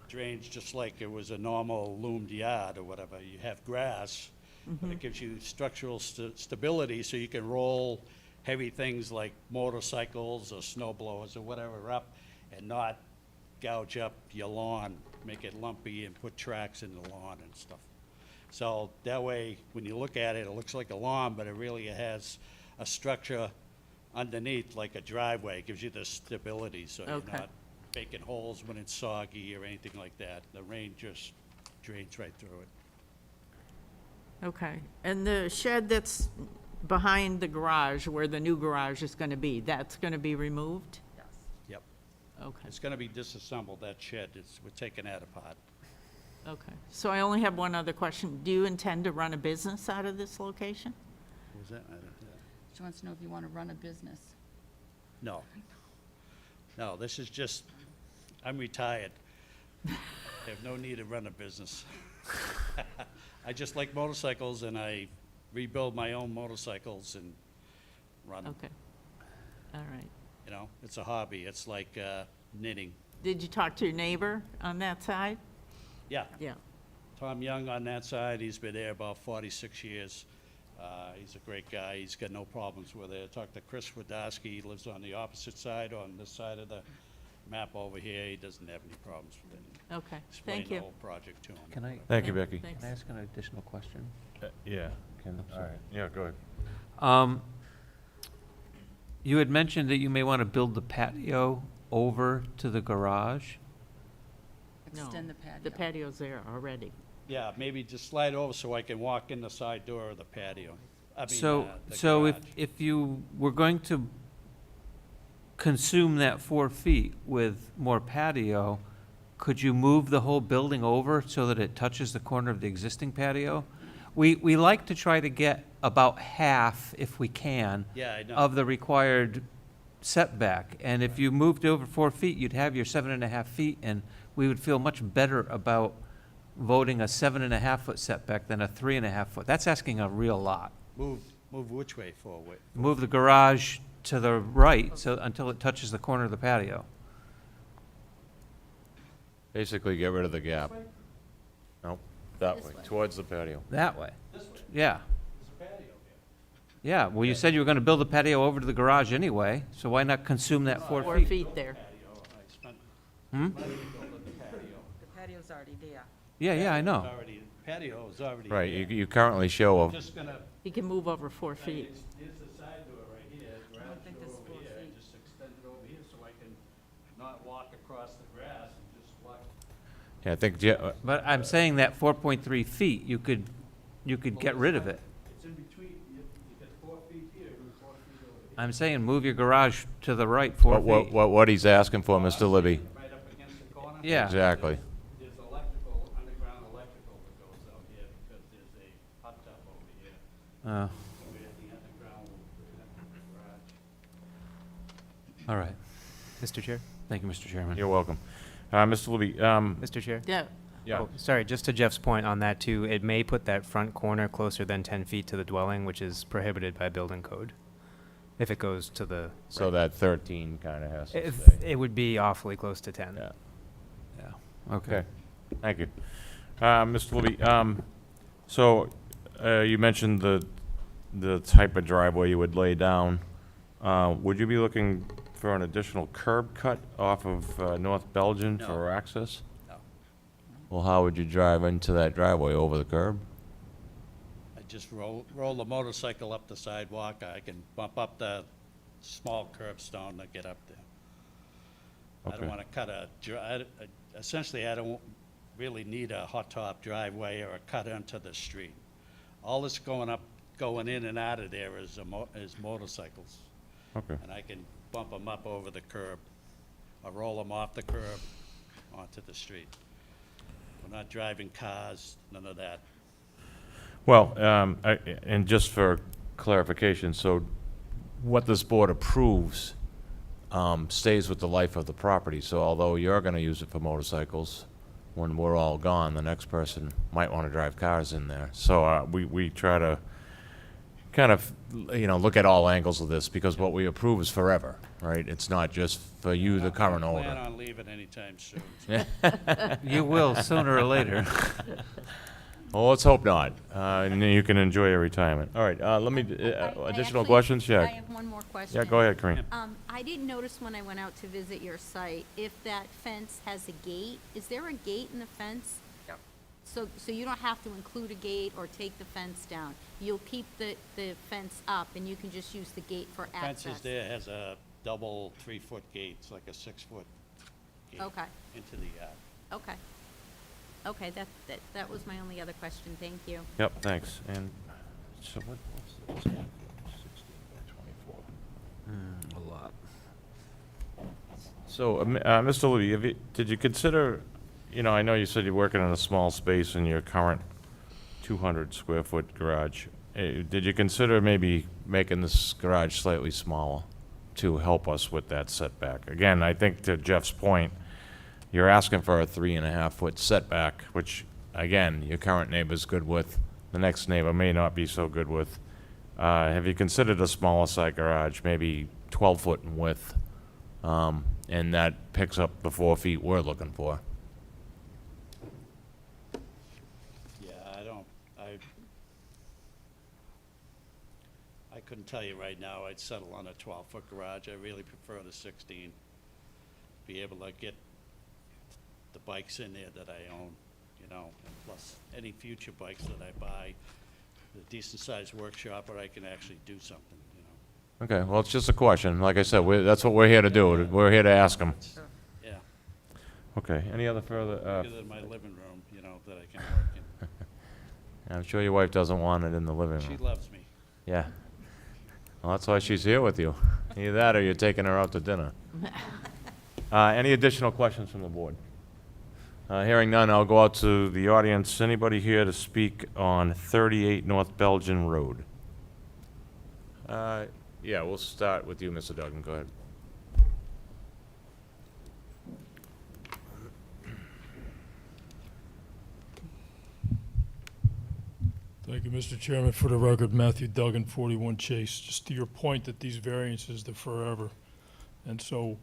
drains just like it was a normal loomed yard or whatever. You have grass, but it gives you structural stability so you can roll heavy things like motorcycles or snow blowers or whatever up and not gouge up your lawn, make it lumpy and put tracks in the lawn and stuff. So that way, when you look at it, it looks like a lawn, but it really has a structure underneath like a driveway. It gives you the stability, so you're Okay. not making holes when it's soggy or anything like that. The rain just drains right through it. okay. And the shed that's behind the garage, where the new garage is gonna be, that's gonna be removed? Yep. Okay, It's gonna be disassembled, that shed. We're taking that apart. okay. So I only have one other question. Do you intend to run a business out of this location? What was that? She wants to know if you want to run a business. No. No, this is just, I'm retired. I have no need to run a business. I just like motorcycles and I rebuild my own motorcycles and run them. Okay, all right. You know, it's a hobby. It's like knitting. Did you talk to your neighbor on that side? Yeah, Yeah, Tom Young on that side, he's been there about 46 years. He's a great guy. He's got no problems with it. I talked to Chris Wadowski. He lives on the opposite side, on this side of the map over here. He doesn't have any problems with it. okay, Explained thank the you. whole project to him. Can I, Thank you, Becky. Thanks. can I ask an additional question? Yeah, all right, yeah, go ahead. You had mentioned that you may want to build the patio over to the garage. No, Extend the patio. The patio's there already. Yeah, maybe just slide over so I can walk in the side door of the patio. I mean, So, the so garage. if you were going to consume that 4 feet with more patio, could you move the whole building over so that it touches the corner of the existing patio? We like to try to get about half, if we can, Yeah, I know. of the required setback. And if you moved over 4 feet, you'd have your 7.5 feet, and we would feel much better about voting a 7.5 foot setback than a 3.5 foot. That's asking a real lot. Move which way forward? Move the garage to the right, so, until it touches the corner of the patio. Basically, get rid of the gap. No, that This way, way. towards the patio. That way. This way. Yeah. There's a patio here. Yeah, well, you said you were gonna build the patio over to the garage anyway, so why not consume that 4 4 feet? feet there. Patio, I spent Hmm? money building the patio. The patio's already there. Yeah, yeah, I know. Patio is already Right, there. you currently show I'm a, just gonna, He can move over 4 feet. here's the side door right here, garage think door this is over 4 here, feet. just extend it over here so I can not walk across the grass and just walk. yeah, I think, But I'm saying that 4.3 feet, you could get rid of it. It's in between, you get 4 feet here and 4 feet over here. I'm saying move your garage to the right 4 feet. what he's asking for, Mr. Libby. Right up against the corner. Yeah. Exactly. There's electrical, underground electrical that goes out here because there's a hot tub over here. Uh, We have the underground garage. All right. Mr. Chair? Thank you, Mr. Chairman. You're welcome. Mr. Libby, Mr. Chair? Yeah, Yeah. Oh, sorry, just to Jeff's point on that too, it may put that front corner closer than 10 feet to the dwelling, which is prohibited by building code, if it goes to the. So right. that 13 kind of has to If stay. it would be awfully close to 10. Yeah. Yeah, Okay, thank you. Mr. Libby, so you mentioned the type of driveway you would lay down. Would you be looking for an additional curb cut off of North Belgian No. for access? No. Well, how would you drive into that driveway, over the curb? I just roll the motorcycle up the sidewalk. I can bump up the small curbstone to get up there. I Okay. don't want to cut essentially, I don't really need a hot top driveway or a cut into the street. All that's going in and out of there is motorcycles. Okay, And I can bump them up over the curb or roll them off the curb onto the street. We're not driving cars, none of that. well, and just for clarification, so what this board approves stays with the life of the property. So although you're gonna use it for motorcycles, when we're all gone, the next person might wanna drive cars in there. So we try to kind of, look at all angles of this, because what we approve is forever, right? It's not just for you, the current I don't plan owner. on leaving anytime soon. You will, sooner or later. Well, let's hope not, and then you can enjoy your retirement. All right, let me, I additional actually- questions? I Yeah, have one more question. yeah, go ahead, Kareem. I didn't notice when I went out to visit your site, if that fence has a gate, is there a gate in the fence? Yep. So you don't have to include a gate or take the fence down? You'll keep the fence up and you can just use the gate for access? Fence is there, has a double 3-foot gate, it's like a 6-foot gate Okay, into the yard. okay. Okay, that was my only other question, thank you. Yep, thanks. And so what's this? 16 by 24. A lot. So, Mr. Libby, did you consider, I know you said you're working in a small space in your current 200-square-foot garage. Did you consider maybe making this garage slightly smaller to help us with that setback? Again, I think to Jeff's point, you're asking for a 3.5-foot setback, which, again, your current neighbor's good with. The next neighbor may not be so good with. Have you considered a smaller side garage, maybe 12-foot in width? And that picks up the 4 feet we're looking for. Yeah, I couldn't tell you right now, I'd settle on a 12-foot garage. I really prefer the 16. Be able to get the bikes in there that I own, and plus any future bikes that I buy, a decent-sized workshop where I can actually do something, Okay, well, it's just a question. Like I said, that's what we're here to do. We're here to ask them. Yeah, Okay, any other further? bigger than my living room, that I can work in. I'm sure your wife doesn't want it in the living She room. loves me. Yeah. Well, that's why she's here with you. Either that or you're taking her out to dinner. Any additional questions from the board? Hearing none, I'll go out to the audience. Anybody here to speak on 38 North Belgian Road? Yeah, we'll start with you, Mr. Duggan. Go ahead. Thank you, Mr. Chairman. For the record, Matthew Duggan, 41 Chase. Just to your point that these variances, they're forever. And so,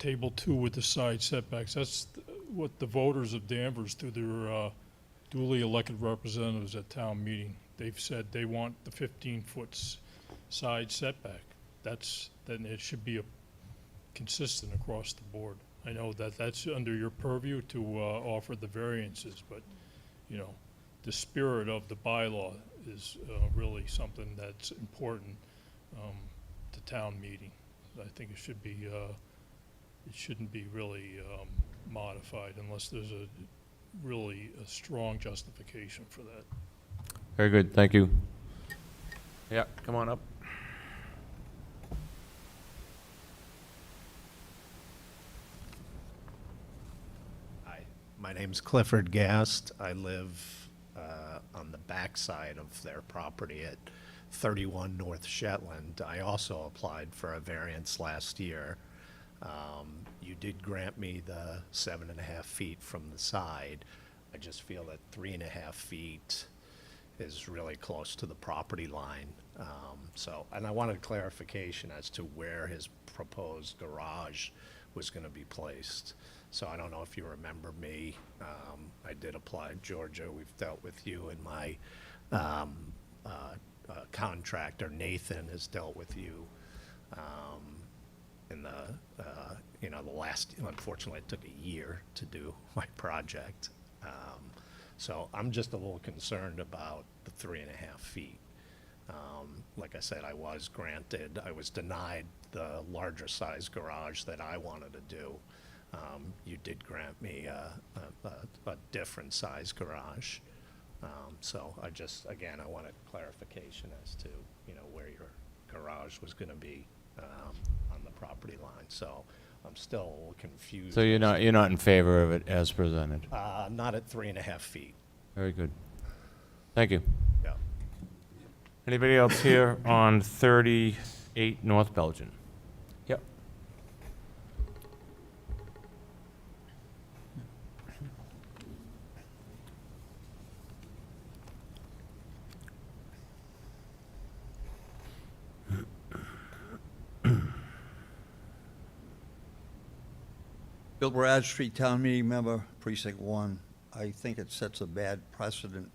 Table 2 with the side setbacks, that's what the voters of Danvers, through their duly elected representatives at town meeting, they've said they want the 15-foot side setback. Then it should be consistent across the board. I know that that's under your purview to offer the variances, but, the spirit of the bylaw is really something that's important to town meeting. I think it should be, it shouldn't be really modified unless there's a strong justification for that. Very good, thank you. Yeah, come on up. Hi, my name's Clifford Gast. I live on the backside of their property at 31 North Shetland. I also applied for a variance last year. You did grant me the 7.5 feet from the side. I just feel that 3.5 feet is really close to the property line. So, and I wanted clarification as to where his proposed garage was gonna be placed. So I don't know if you remember me. I did apply, Georgia, we've dealt with you, and my contractor, Nathan, has dealt with you in the, the last, unfortunately, it took a year to do my project. So I'm just a little concerned about the 3.5 feet. Like I said, I was denied the larger size garage that I wanted to do. You did grant me a different size garage. So I wanted clarification as to, where your garage was gonna be, on the property line. So I'm still a little confused. So you're not in favor of it as presented? Not at 3.5 feet. Very good. Thank you. Yeah. Anybody else here on 38 North Belgian? Yep. Bill Bradstreet, Town Meeting Member, Precinct 1. I think it sets a bad precedent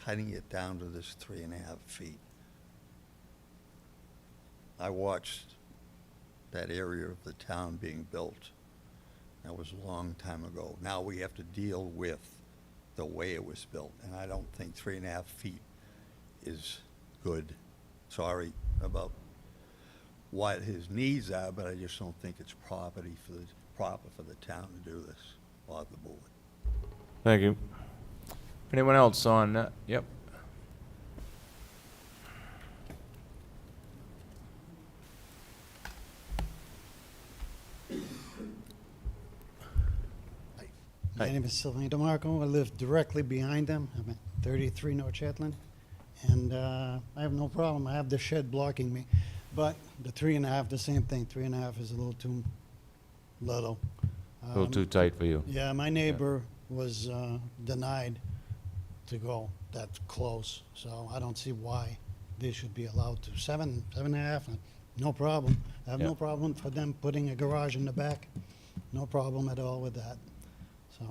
cutting it down to this 3.5 feet. I watched that area of the town being built. That was a long time ago. Now we have to deal with the way it was built, and I don't think 3.5 feet is good. Sorry about what his needs are, but I just don't think it's proper for the town to do this, or the board. Thank you. Anyone else on that? Yep. My name is Sylvan DeMarco. I live directly behind them. I'm at 33 North Shetland. And I have no problem. I have the shed blocking me. But the 3.5, the same thing. 3.5 is a little too little. A little too tight for you. Yeah, my neighbor was denied to go that close. So I don't see why they should be allowed to. 7.5, no problem. I have no problem for them putting a garage in the back. No problem at all with that. So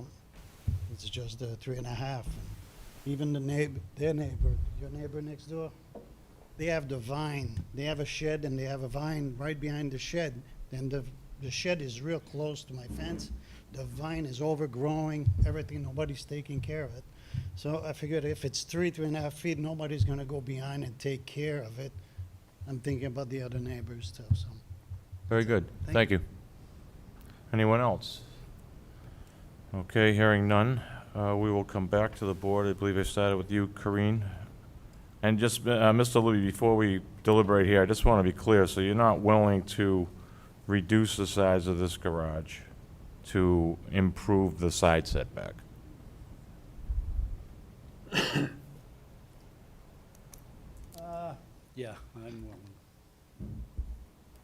it's just the 3.5. Even their neighbor, your neighbor next door, they have the vine. They have a shed and they have a vine right behind the shed. And the shed is real close to my fence. The vine is overgrowing, everything, nobody's taking care of it. So I figured if it's 3.5 feet, nobody's gonna go behind and take care of it. I'm thinking about the other neighbors too, so. Very good. Thank you. Anyone else? Okay, hearing none, we will come back to the board. I believe I started with you, Corrine. And just, Mr. Louis, before we deliberate here, I just want to be clear, so you're not willing to reduce the size of this garage to improve the side setback? Yeah, I'm willing.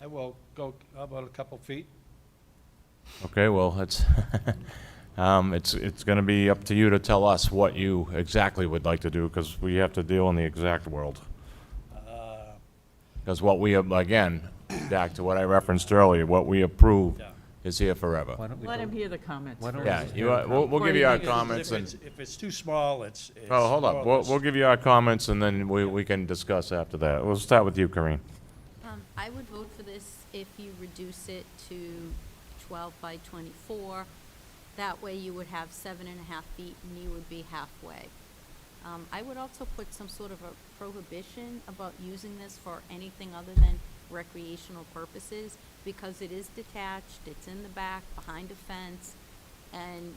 I will go about a couple feet. Okay, well, it's going to be up to you to tell us what you exactly would like to do, because we have to deal in the exact world. Because what we, again, back to what I referenced earlier, what we approve is here forever. Let him hear the comments. Yeah, we'll give you our comments. If it's too small, it's. Oh, hold up, we'll give you our comments, and then we can discuss after that. We'll start with you, Corrine. I would vote for this if you reduce it to 12 by 24. That way you would have 7.5 feet and you would be halfway. I would also put some sort of a prohibition about using this for anything other than recreational purposes, because it is detached, it's in the back, behind a fence, and,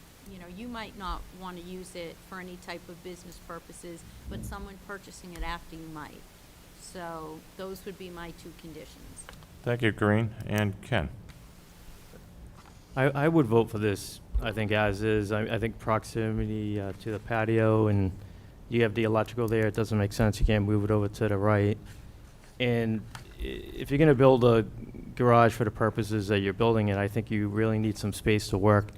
you might not want to use it for any type of business purposes, but someone purchasing it after you might. So those would be my 2 conditions. Thank you, Corrine. And Ken? I would vote for this, I think, as is. I think proximity to the patio, and you have the electrical there, it doesn't make sense. You can't move it over to the right. And if you're going to build a garage for the purposes that you're building it. I think you really need some space to work,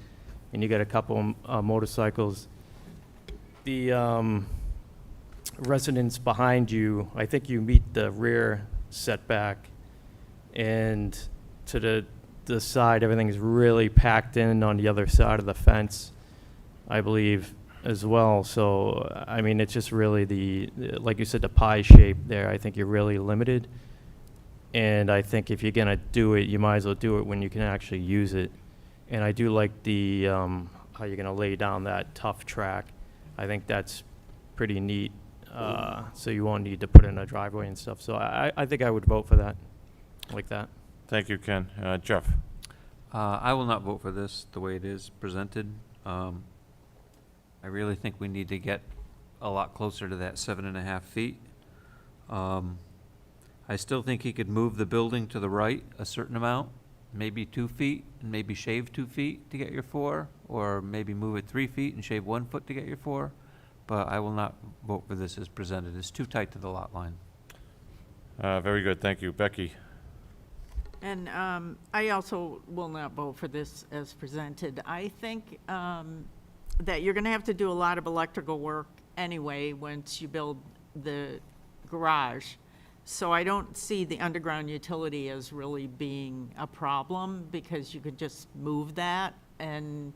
and you got a couple motorcycles. The residence behind you, I think you meet the rear setback, and to the side, everything is really packed in on the other side of the fence, I believe, as well. So, I mean, it's just really like you said, the pie shape there. I think you're really limited. And I think if you're gonna do it, you might as well do it when you can actually use it. And I do like the, how you're gonna lay down that tough track. I think that's pretty neat. So you won't need to put in a driveway and stuff. So I think I would vote for that, like that. Thank you, Ken. Jeff? I will not vote for this the way it is presented. I really think we need to get a lot closer to that 7.5 feet. I still think he could move the building to the right a certain amount, maybe 2 feet, and maybe shave 2 feet to get your 4, or maybe move it 3 feet and shave 1 foot to get your 4. But I will not vote for this as presented. It's too tight to the lot line. Very good, thank you. Becky? And I also will not vote for this as presented. I think that you're going to have to do a lot of electrical work anyway once you build the garage. So I don't see the underground utility as really being a problem, because you could just move that and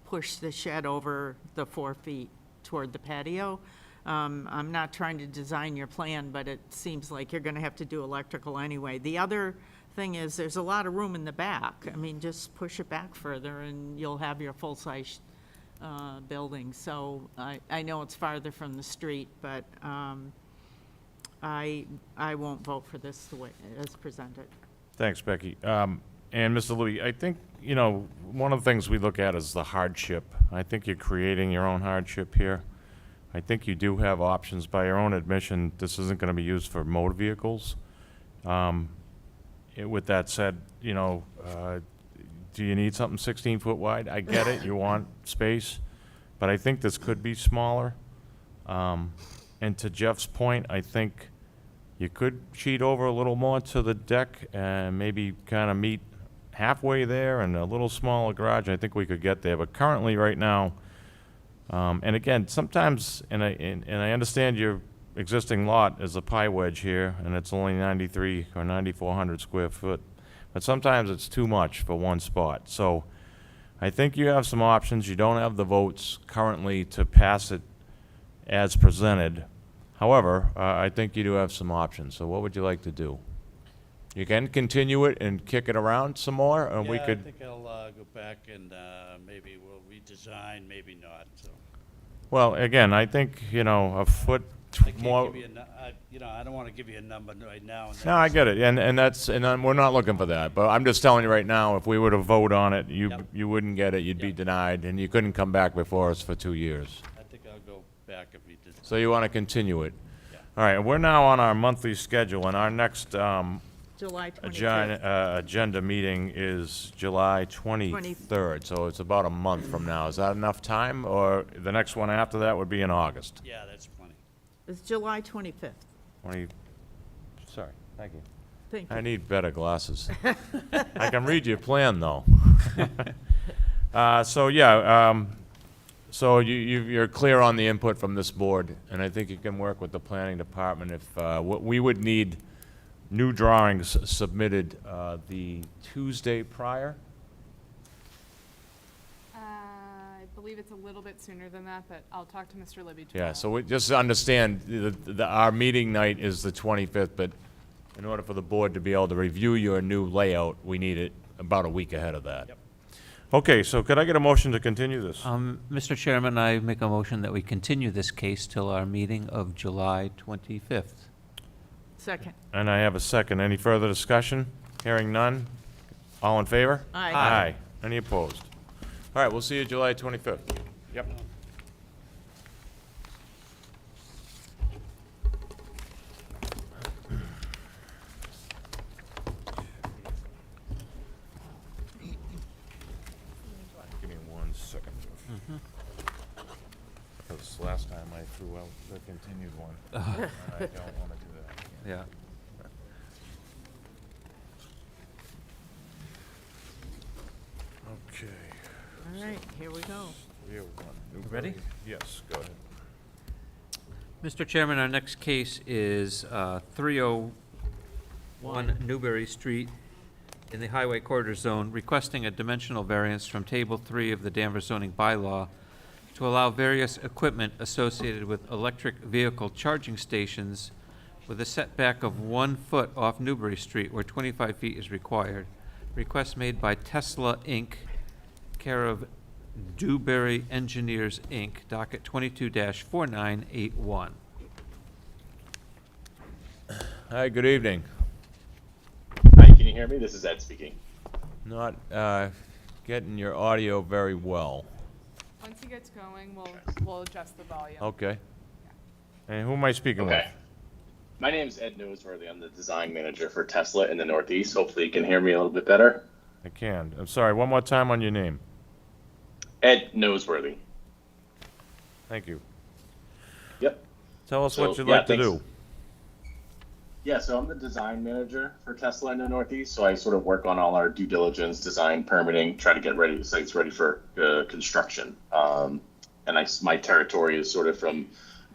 push the shed over the 4 feet toward the patio. I'm not trying to design your plan, but it seems like you're going to have to do electrical anyway. The other thing is there's a lot of room in the back. I mean, just push it back further and you'll have your full-size building. So I know it's farther from the street, but I won't vote for this the way as presented. Thanks, Becky. And Mr. Louis, I think, you know, one of the things we look at is the hardship. I think you're creating your own hardship here. I think you do have options. By your own admission, this isn't going to be used for motor vehicles. With that said, you know, do you need something 16 foot wide? I get it, you want space, but I think this could be smaller. And to Jeff's point, I think you could sheet over a little more to the deck and maybe kind of meet halfway there, and a little smaller garage. I think we could get there, but currently, right now, and again, sometimes, and I understand your existing lot is a pie wedge here, and it's only 93 or 9,400 square foot, but sometimes it's too much for one spot. So I think you have some options. You don't have the votes currently to pass it as presented. However, I think you do have some options. So what would you like to do? You can continue it and kick it around some more, and we could. I think I'll go back and maybe we'll redesign, maybe not. So. Well, again, I think, you know, a foot I can't more. give you you know, I don't want to give you a number right now. No, I get it, and we're not looking for that. But I'm just telling you right now, if we were to vote on it, you wouldn't get it. You'd be denied, and you couldn't come back before us for 2 years. I think I'll go back if we did. So you want to continue it? Yeah. All right, we're now on our monthly schedule, and our next July 25th. agenda meeting is July 23rd, so it's about a month from now. Is that enough time, or the next one after that would be in August? Yeah, that's plenty. It's July 25th. Sorry, thank you. Thank I you. need better glasses. I can read your plan, though. So you're clear on the input from this board, and I think you can work with the planning department if, we would need new drawings submitted the Tuesday prior. I believe it's a little bit sooner than that, but I'll talk to Mr. Libby tomorrow. Yeah, so we just understand, our meeting night is the 25th, but in order for the board to be able to review your new layout, we need it about a week ahead of that. Yep. Okay, so could I get a motion to continue this? Mr. Chairman, I make a motion that we continue this case till our meeting of July 25th. Second. And I have a second. Any further discussion? Hearing none? All in favor? Aye. Aye. Any opposed? All right, we'll see you July 25th. Yep. Give me 1 second. Because last time I threw out the continued one. And I don't want to do that. Yeah. Okay. All right, here we go. Ready? Yes, go ahead. Mr. Chairman, our next case is 301 Newbury Street in the Highway Corridor Zone, requesting a dimensional variance from Table 3 of the Danvers Zoning Bylaw to allow various equipment associated with electric vehicle charging stations with a setback of 1 foot off Newbury Street where 25 feet is required. Request made by Tesla, Inc., care of Dewberry Engineers, Inc., docket 22-4981. Hi, good evening. Hi, can you hear me? This is Ed speaking. Not getting your audio very well. Once he gets going, we'll adjust the volume. Okay. And who am I speaking with? Okay. My name is Ed Noseworthy. I'm the design manager for Tesla in the Northeast. Hopefully you can hear me a little bit better. I can. I'm sorry, one more time on your name. Ed Noseworthy. Thank you. Yep. Tell us what So, you'd yeah, like to thanks. do. Yeah, so I'm the design manager for Tesla in the Northeast. So I sort of work on all our due diligence, design, permitting, try to get the sites ready for construction. And my territory is sort of from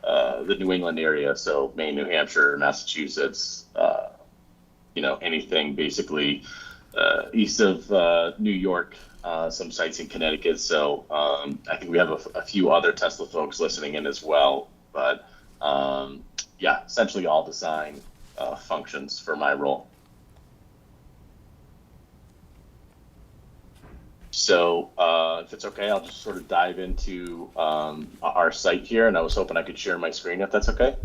the New England area, so Maine, New Hampshire, Massachusetts, anything basically east of New York, some sites in Connecticut. So I think we have a few other Tesla folks listening in as well. But essentially all design functions for my role. So if it's okay, I'll just sort of dive into our site here, and I was hoping I could share my screen if that's okay.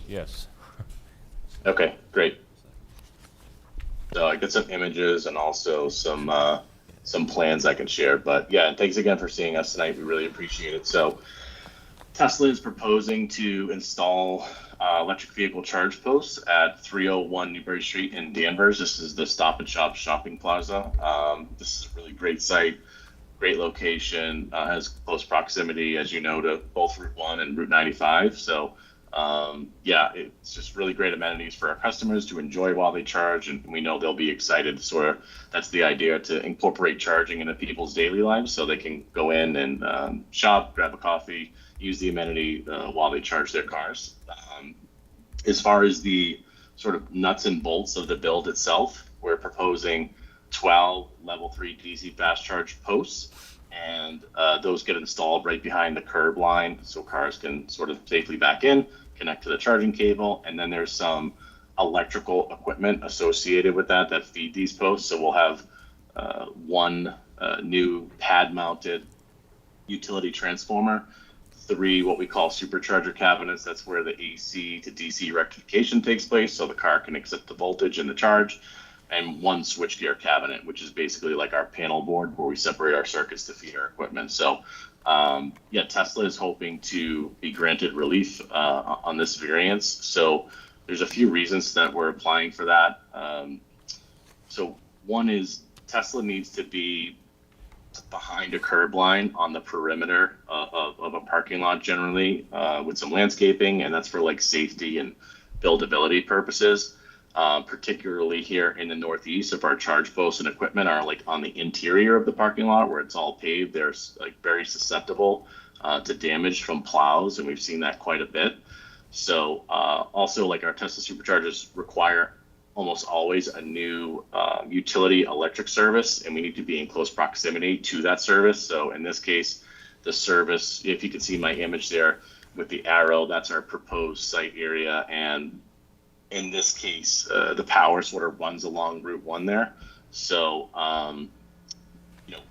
Yes. Okay, great. So I get some images and also some plans I can share. But yeah, and thanks again for seeing us tonight. We really appreciate it. So Tesla is proposing to install electric vehicle charge posts at 301 Newbury Street in Danvers. This is the Stop and Shop shopping plaza. This is a really great site, great location, has close proximity, as you know, to both Route 1 and Route 95. So it's just really great amenities for our customers to enjoy while they charge, and we know they'll be excited. That's the idea, to incorporate charging into people's daily lives so they can go in and shop, grab a coffee, use the amenity while they charge their cars. As far as the sort of nuts and bolts of the build itself, we're proposing 12 level 3 DC fast charge posts, and those get installed right behind the curb line so cars can sort of safely back in, connect to the charging cable, and then there's some electrical equipment associated with that feed these posts. So we'll have one new pad mounted utility transformer, 3 what we call supercharger cabinets. That's where the AC to DC rectification takes place, so the car can accept the voltage and the charge, and 1 switchgear cabinet, which is basically like our panel board where we separate our circuits to feed our equipment. So Tesla is hoping to be granted relief on this variance. So there's a few reasons that we're applying for that. So one is Tesla needs to be behind a curb line on the perimeter of a parking lot generally, with some landscaping, and that's for like safety and buildability purposes. Particularly here in the Northeast, if our charge posts and equipment are like on the interior of the parking lot where it's all paved, they're like very susceptible to damage from plows, and we've seen that quite a bit. So also, like, our Tesla superchargers require almost always a new utility electric service, and we need to be in close proximity to that service. So in this case, the service, if you can see my image there with the arrow, that's our proposed site area. And in this case, the power sort of runs along Route 1 there. So,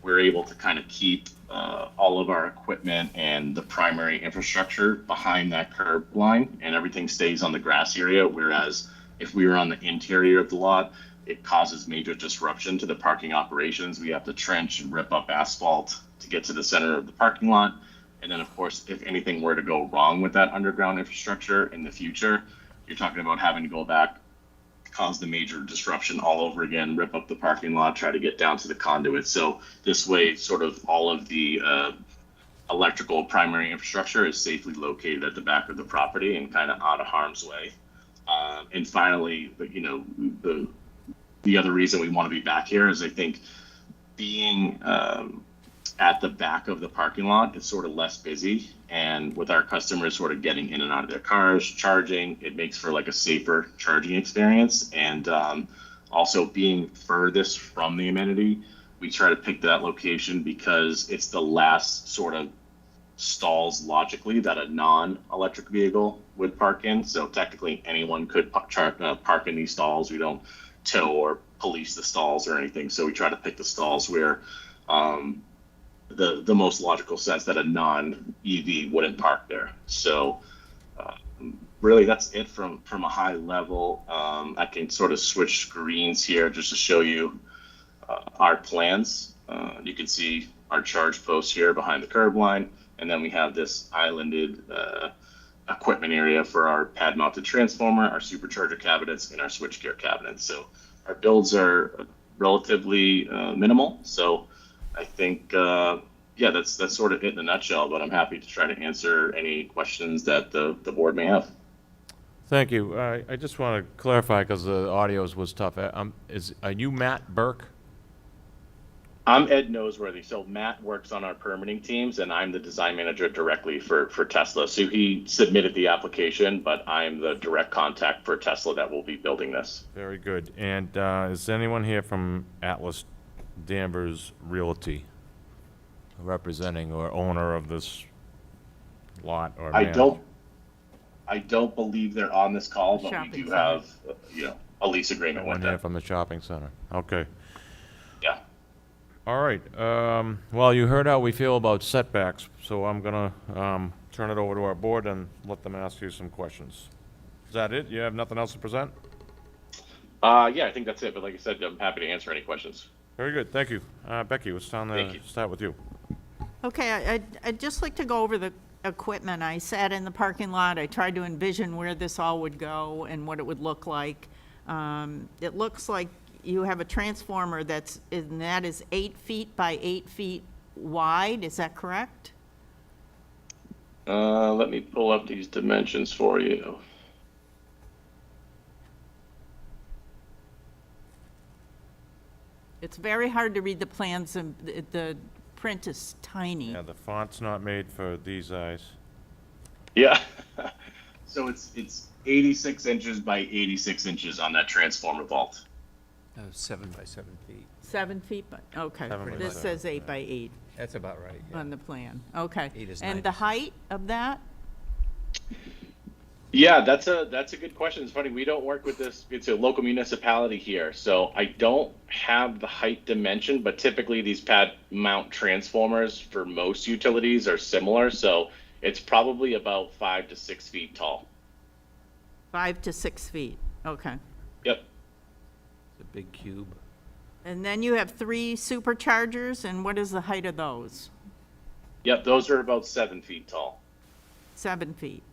we're able to kind of keep all of our equipment and the primary infrastructure behind that curb line, and everything stays on the grass area. Whereas if we were on the interior of the lot, it causes major disruption to the parking operations. We have to trench and rip up asphalt to get to the center of the parking lot. And then, of course, if anything were to go wrong with that underground infrastructure in the future, you're talking about having to go back, cause the major disruption all over again, rip up the parking lot, try to get down to the conduit. So this way, sort of all of the electrical primary infrastructure is safely located at the back of the property and kind of out of harm's way. And finally, the other reason we want to be back here is I think being at the back of the parking lot, it's sort of less busy. And with our customers sort of getting in and out of their cars, charging, it makes for like a safer charging experience. And also being furthest from the amenity, we try to pick that location because it's the last sort of stalls logically that a non-electric vehicle would park in. So technically anyone could park in these stalls. We don't tow or police the stalls or anything. So we try to pick the stalls where the most logical sense that a non-EV wouldn't park there. So really that's it from a high level. I can sort of switch screens here just to show you our plans. You can see our charge post here behind the curb line. And then we have this islanded equipment area for our pad mounted transformer, our supercharger cabinets, and our switchgear cabinets. So our builds are relatively minimal. So I think, yeah, that's sort of it in a nutshell, but I'm happy to try to answer any questions that the board may have. Thank you. I just want to clarify, because the audio was tough. Are you Matt Burke? I'm Ed Noseworthy. So Matt works on our permitting teams, and I'm the design manager directly for Tesla. So he submitted the application, but I'm the direct contact for Tesla that will be building this. Very good. And is anyone here from Atlas Danvers Realty, representing or owner of this lot or I manager? don't believe they're on this call, but we do have, a lease agreement with One here them. from the shopping center. Okay. Yeah. All right. Well, you heard how we feel about setbacks, so I'm gonna turn it over to our board and let them ask you some questions. Is that it? You have nothing else to present? Yeah, I think that's it. But like I said, I'm happy to answer any questions. Very good. Thank you. Becky, let's Thank you. start with you. Okay, I'd just like to go over the equipment. I sat in the parking lot. I tried to envision where this all would go and what it would look like. It looks like you have a transformer that is 8 feet by 8 feet wide. Is that correct? Let me pull up these dimensions for you. It's very hard to read the plans, and the print is tiny. Yeah, the font's not made for these eyes. Yeah. So it's 86 inches by 86 inches on that transformer vault. 7 by 7 feet. 7 feet, but, okay. 7 by This 7, says 8 by 8 That's about right, yeah. on the plan. Okay. 8 is And the 96. height of that? Yeah, that's a good question. It's funny, we don't work with this. It's a local municipality here, so I don't have the height dimension, but typically these pad mount transformers for most utilities are similar, so it's probably about 5 to 6 feet tall. 5 to 6 feet, okay. Yep. It's a big cube. And then you have 3 superchargers, and what is the height of those? Yep, those are about 7 feet tall. 7 feet.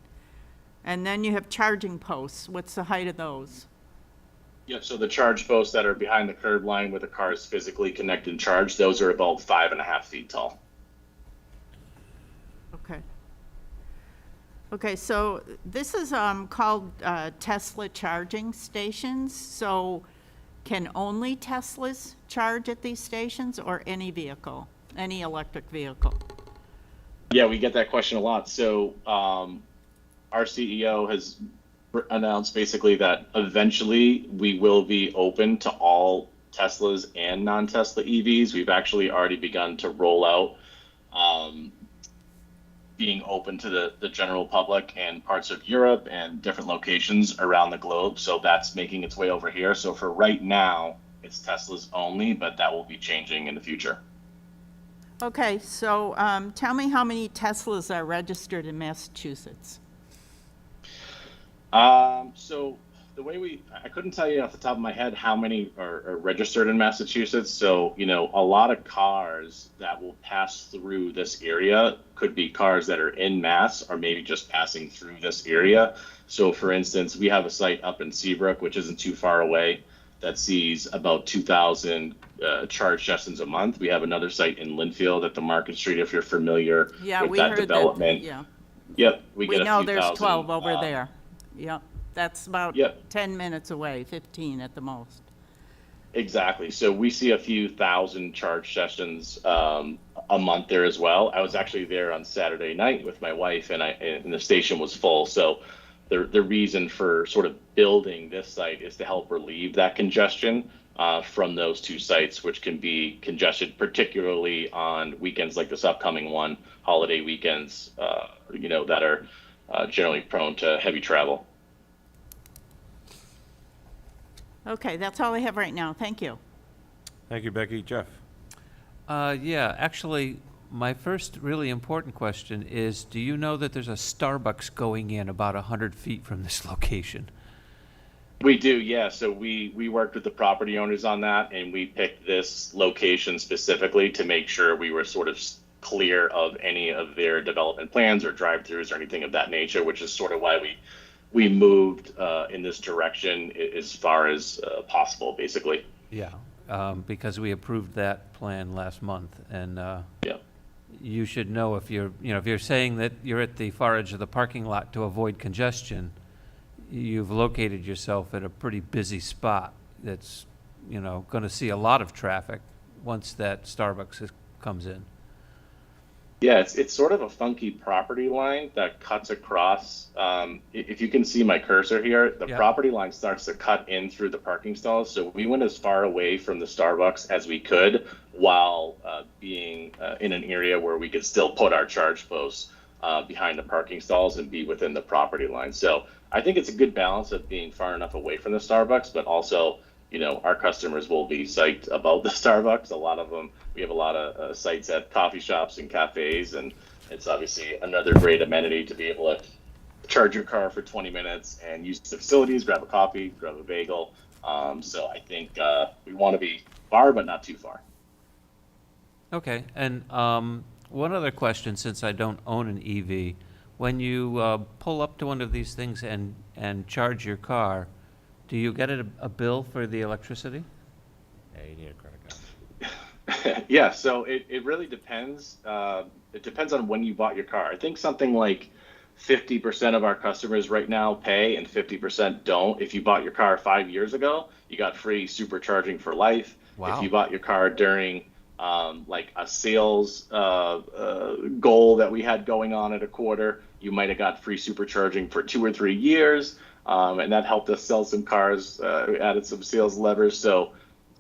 And then you have charging posts. What's the height of those? Yep, so the charge posts that are behind the curb line where the car is physically connected and charged, those are about 5.5 feet tall. Okay. Okay, so this is called Tesla charging stations. So can only Teslas charge at these stations, or any vehicle, any electric vehicle? Yeah, we get that question a lot. So our CEO has announced basically that eventually we will be open to all Teslas and non-Tesla EVs. We've actually already begun to roll out being open to the general public in parts of Europe and different locations around the globe. So that's making its way over here. So for right now, it's Teslas only, but that will be changing in the future. Okay, so tell me how many Teslas are registered in Massachusetts? So the way I couldn't tell you off the top of my head how many are registered in Massachusetts. So, a lot of cars that will pass through this area could be cars that are in Mass or maybe just passing through this area. So for instance, we have a site up in Seabrook, which isn't too far away, that sees about 2,000 charge sessions a month. We have another site in Linfield at the Market Street, if you're familiar with that development. Yeah. Yep, We get a know few there's thousand, 12 over there. Yep, that's about Yep. 10 minutes away, 15 at the most. Exactly. So we see a few thousand charge sessions a month there as well. I was actually there on Saturday night with my wife, and the station was full. So the reason for sort of building this site is to help relieve that congestion from those two sites, which can be congested, particularly on weekends like this upcoming one, holiday weekends, that are generally prone to heavy travel. Okay, that's all I have right now. Thank you. Thank you, Becky. Jeff? Yeah, actually, my first really important question is, do you know that there's a Starbucks going in about 100 feet from this location? We do, yeah. So we worked with the property owners on that, and we picked this location specifically to make sure we were sort of clear of any of their development plans or drive-throughs or anything of that nature, which is sort of why we moved in this direction as far as possible, basically. Yeah, because we approved that plan last month, and yeah. You should know if you're saying that you're at the far edge of the parking lot to avoid congestion, you've located yourself at a pretty busy spot that's, going to see a lot of traffic once that Starbucks comes in. Yeah, it's sort of a funky property line that cuts across. If you can see my cursor here, the property line starts to cut in through the parking stalls. So we went as far away from the Starbucks as we could while being in an area where we could still put our charge posts behind the parking stalls and be within the property line. So I think it's a good balance of being far enough away from the Starbucks, but also, our customers will be psyched about the Starbucks. A lot of them, we have a lot of sites at coffee shops and cafes, and it's obviously another great amenity to be able to charge your car for 20 minutes and use the facilities, grab a coffee, grab a bagel. So I think we want to be far, but not too far. Okay, and one other question, since I don't own an EV. When you pull up to one of these things and charge your car, do you get a bill for the electricity? Yeah, you need a credit card. Yeah, so it really depends. It depends on when you bought your car. I think something like 50% of our customers right now pay and 50% don't. If you bought your car 5 years ago, you got free supercharging for life. Wow. If you bought your car during like a sales goal that we had going on at a quarter, you might have got free supercharging for 2 or 3 years. And that helped us sell some cars, added some sales levers. So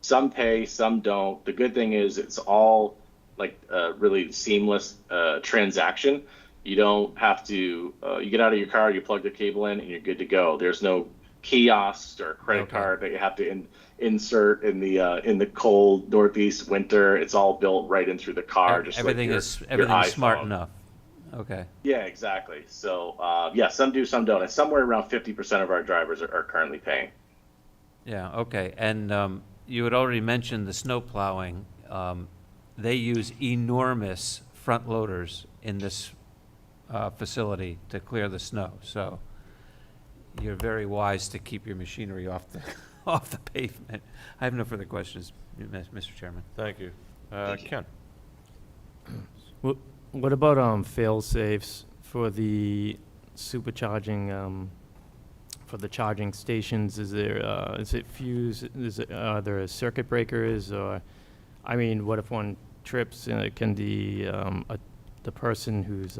some pay, some don't. The good thing is it's all like really seamless transaction. You don't have to, you get out of your car, you plug the cable in, and you're good to go. There's no kiosk or credit card that you have to insert in the cold Northeast winter. It's all built right in through the car. Just everything like is your smart iPhone. enough. Okay. Yeah, exactly. So, yeah, some do, some don't. And somewhere around 50% of our drivers are currently paying. Yeah, okay. And you had already mentioned the snow plowing. They use enormous front loaders in this facility to clear the snow. So you're very wise to keep your machinery off the pavement. I have no further questions, Mr. Chairman. Thank you. Ken? What about fail-safes for the supercharging, for the charging stations? Is it fused? Are there circuit breakers? Or, I mean, what if one trips? Can the person who's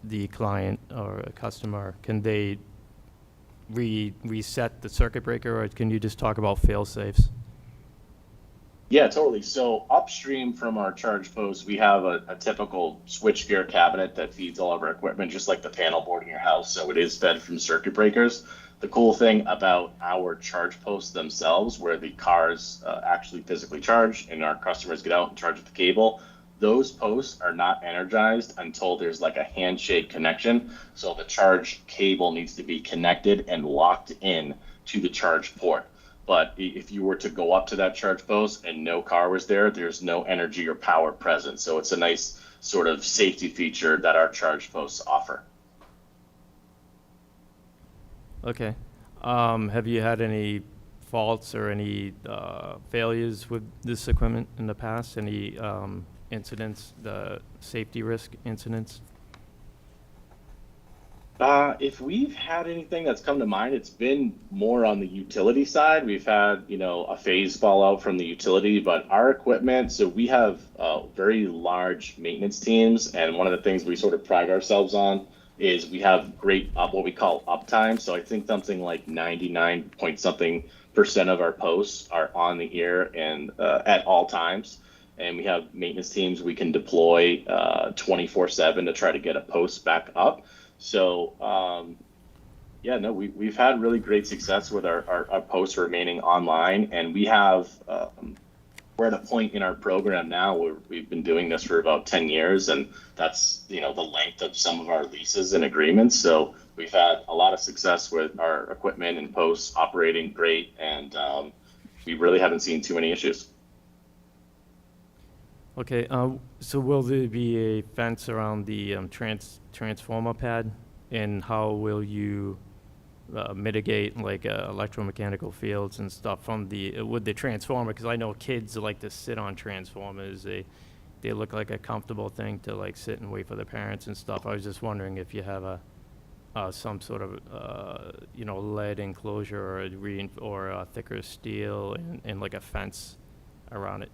the client or a customer, can they reset the circuit breaker, or can you just talk about fail-safes? Yeah, totally. So upstream from our charge post, we have a typical switchgear cabinet that feeds all of our equipment, just like the panel board in your house. So it is fed from circuit breakers. The cool thing about our charge posts themselves, where the cars actually physically charge and our customers get out and charge with the cable, those posts are not energized until there's like a handshake connection. So the charge cable needs to be connected and locked in to the charge port. But if you were to go up to that charge post and no car was there, there's no energy or power present. So it's a nice sort of safety feature that our charge posts offer. Okay. Have you had any faults or any failures with this equipment in the past? Any incidents, the safety risk incidents? If we've had anything that's come to mind, it's been more on the utility side. We've had, a phase fallout from the utility, but our equipment, so we have very large maintenance teams, and one of the things we sort of pride ourselves on is we have great what we call uptime. So I think something like 99 point something% of our posts are on the air and at all times. And we have maintenance teams we can deploy 24/7 to try to get a post back up. So, we've had really great success with our posts remaining online, and we have, we're at a point in our program now where we've been doing this for about 10 years, and that's, the length of some of our leases and agreements. So we've had a lot of success with our equipment and posts operating great, and we really haven't seen too many issues. Okay, so will there be a fence around the transformer pad? And how will you mitigate like electromechanical fields and stuff from with the transformer? Because I know kids like to sit on transformers. They look like a comfortable thing to like sit and wait for their parents and stuff. I was just wondering if you have some sort of lead enclosure or a thicker steel and like a fence around it.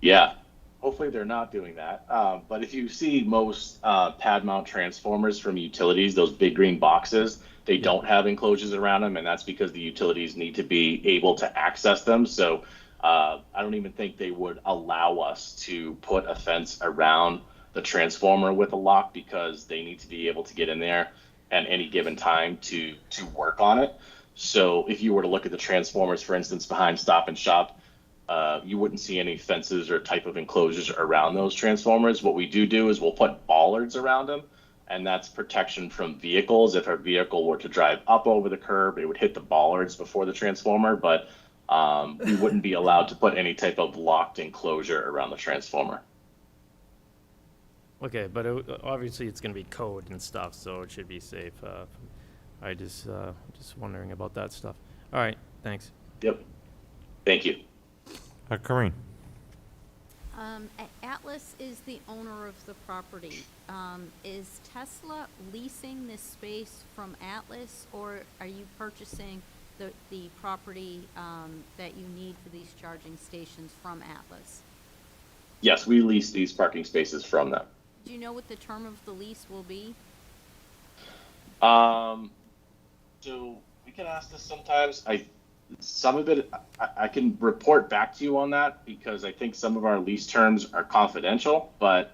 Yeah, hopefully they're not doing that. But if you see most pad mount transformers from utilities, those big green boxes, they don't have enclosures around them, and that's because the utilities need to be able to access them. So I don't even think they would allow us to put a fence around the transformer with a lock, because they need to be able to get in there at any given time to work on it. So if you were to look at the transformers, for instance, behind Stop and Shop, you wouldn't see any fences or type of enclosures around those transformers. What we do is we'll put bollards around them, and that's protection from vehicles. If our vehicle were to drive up over the curb, it would hit the bollards before the transformer, but we wouldn't be allowed to put any type of locked enclosure around the transformer. Okay, but obviously it's going to be code and stuff, so it should be safe. I just wondering about that stuff. All right, thanks. Yep. Thank you. Corinne. Atlas is the owner of the property. Is Tesla leasing this space from Atlas, or are you purchasing the property that you need for these charging stations from Atlas? Yes, we lease these parking spaces from them. Do you know what the term of the lease will be? So we can ask this sometimes. Some of it, I can report back to you on that, because I think some of our lease terms are confidential. But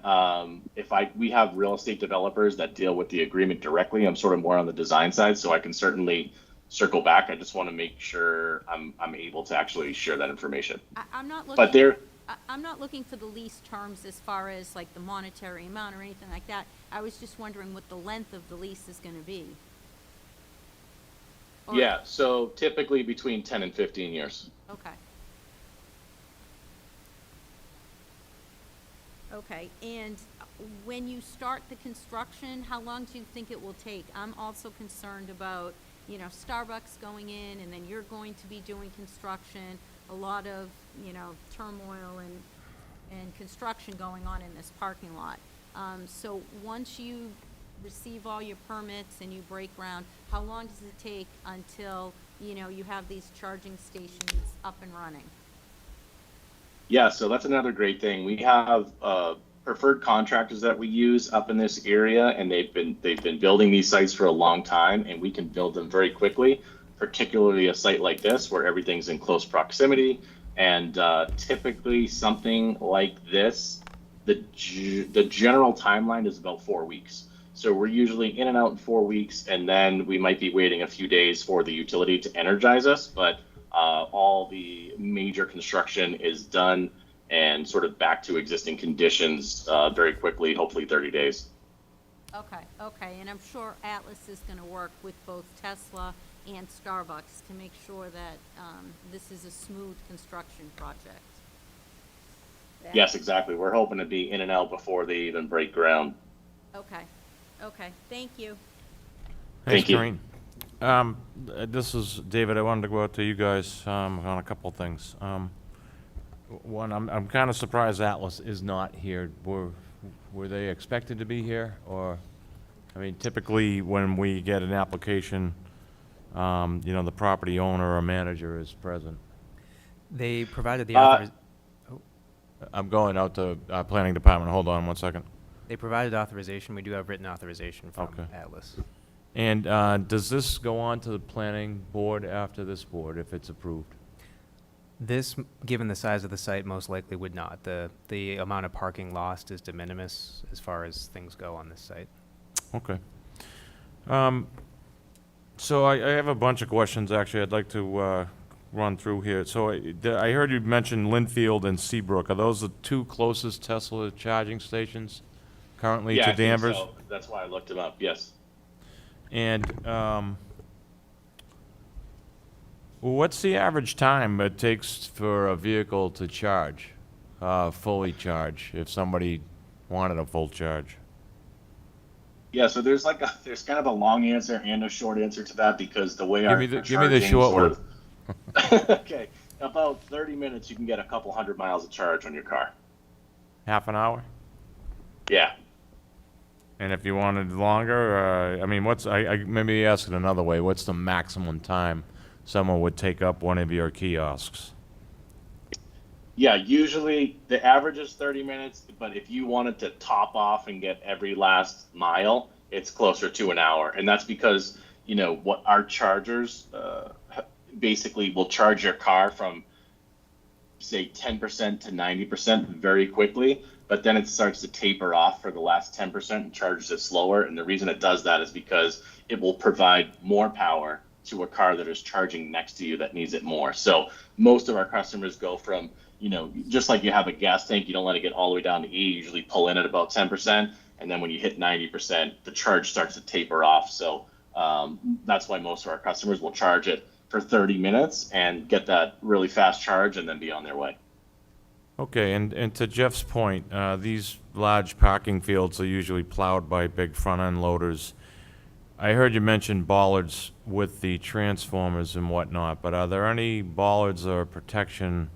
we have real estate developers that deal with the agreement directly. I'm sort of more on the design side, so I can certainly circle back. I just want to make sure I'm able to actually share that information. I'm not looking. But there. I'm not looking for the lease terms as far as like the monetary amount or anything like that. I was just wondering what the length of the lease is going to be. Yeah, so typically between 10 and 15 years. Okay. Okay, and when you start the construction, how long do you think it will take? I'm also concerned about, Starbucks going in, and then you're going to be doing construction, a lot of, turmoil and construction going on in this parking lot. So once you receive all your permits and you break ground, how long does it take until, you have these charging stations up and running? Yeah, so that's another great thing. We have preferred contractors that we use up in this area, and they've been building these sites for a long time, and we can build them very quickly, particularly a site like this where everything's in close proximity. And typically something like this, the general timeline is about 4 weeks. So we're usually in and out in 4 weeks, and then we might be waiting a few days for the utility to energize us. But all the major construction is done and sort of back to existing conditions very quickly, hopefully 30 days. Okay, and I'm sure Atlas is going to work with both Tesla and Starbucks to make sure that this is a smooth construction project. Yes, exactly. We're hoping to be in and out before they even break ground. Okay, thank you. Thank you. Corinne. This is David. I wanted to go out to you guys on a couple of things. One, I'm kind of surprised Atlas is not here. Were they expected to be here, or? I mean, typically, when we get an application, you know, the property owner or manager is present. They provided the author. I'm going out to planning department. Hold on one second. They provided authorization. We do have written authorization from Okay. Atlas. And does this go on to the planning board after this board if it's approved? This, given the size of the site, most likely would not. The amount of parking lost is de minimis as far as things go on this site. Okay. So I have a bunch of questions, actually, I'd like to run through here. So I heard you mention Linfield and Seabrook. Are those the two closest Tesla charging stations currently Yeah, to I think Danvers? so. That's why I looked them up, yes. And what's the average time it takes for a vehicle to charge, fully charge, if somebody wanted a full charge? Yeah, so there's there's kind of a long answer and a short answer to that because the way Give our me the charging short sort one. of- Okay, about 30 minutes you can get a couple hundred miles of charge on your car. Half an hour? Yeah. And if you wanted longer, I mean, maybe ask it another way. What's the maximum time someone would take up one of your kiosks? Yeah, usually the average is 30 minutes, but if you wanted to top off and get every last mile, it's closer to an hour. And that's because, you know, what our chargers basically will charge your car from, say, 10% to 90% very quickly, but then it starts to taper off for the last 10% and charges it slower. And the reason it does that is because it will provide more power to a car that is charging next to you that needs it more. So most of our customers go from, you know, just like you have a gas tank, you don't let it get all the way down to E, you usually pull in at about 10%. And then when you hit 90%, the charge starts to taper off. So that's why most of our customers will charge it for 30 minutes and get that really fast charge and then be on their way. Okay, and to Jeff's point, these large parking fields are usually plowed by big front-end loaders. I heard you mention bollards with the transformers and whatnot, but are there any bollards or protection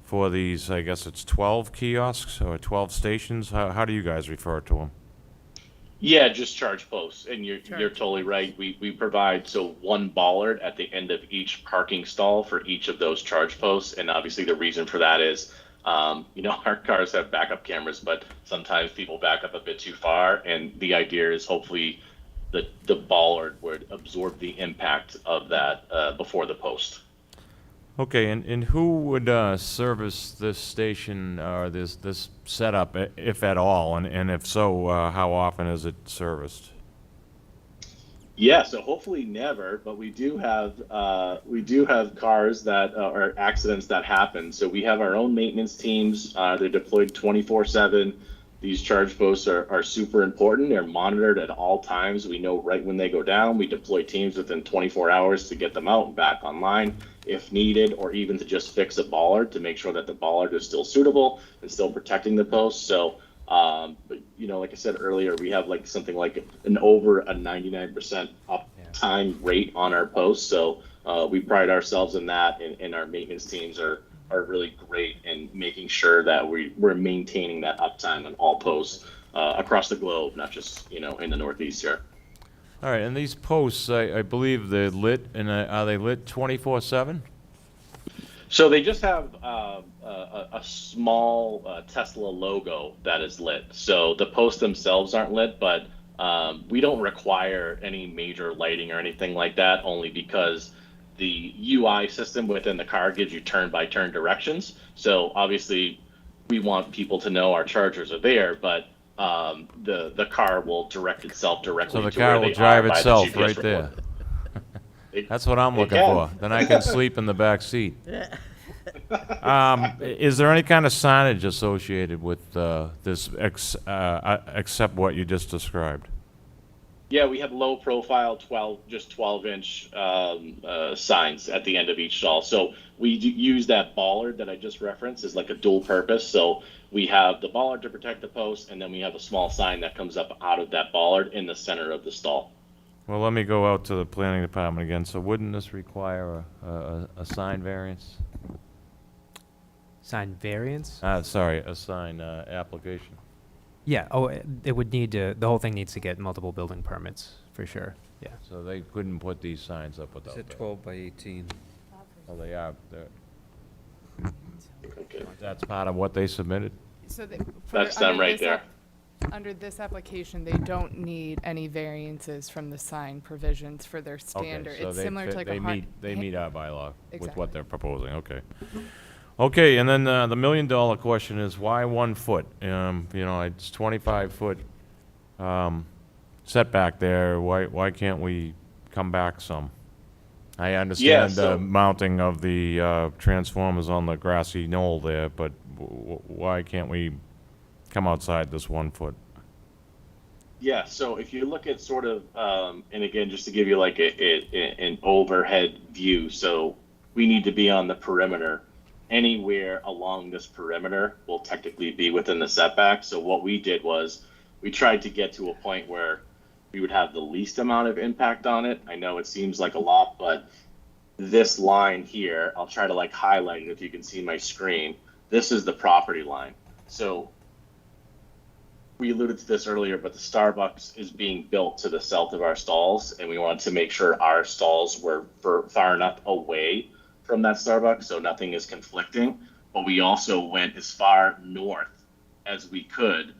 for these, I guess it's 12 kiosks or 12 stations? How do you guys refer to them? Yeah, just charge posts, and you're totally right. We provide one bollard at the end of each parking stall for each of those charge posts, and obviously the reason for that is, you know, our cars have backup cameras, but sometimes people back up a bit too far, and the idea is hopefully the bollard would absorb the impact of that before the post. Okay, and who would service this station or this setup, if at all, and if so, how often is it serviced? Yeah, so hopefully never, but we do have cars that are accidents that happen. So we have our own maintenance teams. They're deployed 24/7. These charge posts are super important. They're monitored at all times. We know right when they go down. We deploy teams within 24 hours to get them out and back online if needed, or even to just fix a bollard to make sure that the bollard is still suitable and still protecting the post. So, but you know, like I said earlier, we have like something like an over a 99% uptime rate on our posts. So we pride ourselves in that, and our maintenance teams are really great in making sure that we're maintaining that uptime on all posts across the globe, not just, you know, in the Northeast here. All right, and these posts, I believe they're lit, and are they lit 24/7? So they just have a small Tesla logo that is lit. So the posts themselves aren't lit, but we don't require any major lighting or anything like that, only because the UI system within the car gives you turn-by-turn directions. So obviously we want people to know our chargers are there, but the car will direct itself directly So the to car where will they drive are by the itself GPS right there. report. That's what I'm It looking can. for. Then I can sleep in the back seat. Is there any kind of signage associated with this, except what you just described? Yeah, we have low profile 12-inch signs at the end of each stall. So we use that bollard that I just referenced as like a dual purpose. So we have the bollard to protect the post, and then we have a small sign that comes up out of that bollard in the center of the stall. Well, let me go out to the planning department again. So wouldn't this require a sign variance? Sign variance? Sorry, a sign application. Yeah, it would need to, the whole thing needs to get multiple building permits, for sure, yeah. So they couldn't put these signs up without Is it that. 12 by 18? Oh, they are, Okay. that's part of what they submitted? So That's them right there. Under this application, they don't need any variances from the sign provisions for their standard. Okay, so It's they similar fit- to like they a hard. meet, they meet our bylaw with what Exactly. they're proposing, okay. Okay, and then the $1 million question is why 1 foot? It's 25-foot setback there, why can't we come back some? I understand the so- mounting of the transformers on the grassy knoll there, but why can't we come outside this 1 foot? Yeah, so if you look at sort of, and again, just to give you like an overhead view, so we need to be on the perimeter. Anywhere along this perimeter will technically be within the setback. So what we did was we tried to get to a point where we would have the least amount of impact on it. I know it seems like a lot, but this line here, I'll try to like highlight it if you can see my screen. This is the property line. So we alluded to this earlier, but the Starbucks is being built to the south of our stalls, and we wanted to make sure our stalls were far enough away from that Starbucks so nothing is conflicting. But we also went as far north as we could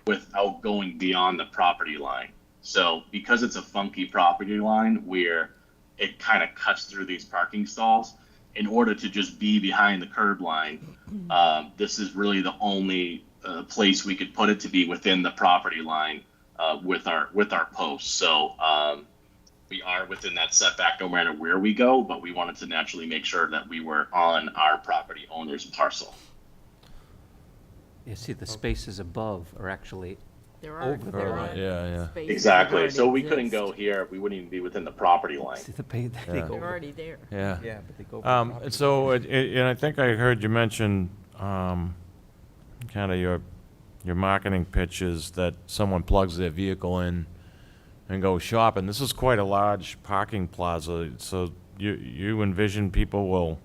without going beyond the property line. So because it's a funky property line where it kind of cuts through these parking stalls, in order to just be behind the curb line, this is really the only place we could put it to be within the property line with our posts. So we are within that setback no matter where we go, but we wanted to naturally make sure that we were on our property owner's parcel. Yeah, see, the spaces above are actually There are, over the there line. are Yeah. spaces that Exactly. already So we couldn't exist. go here. We wouldn't even be within the property line. See, they Yeah. go They're over. already there. Yeah. Yeah, but they go over the property. So, and I think I heard you mention, kind of your marketing pitch is that someone plugs their vehicle in and goes shopping. This is quite a large parking plaza, so you envision people will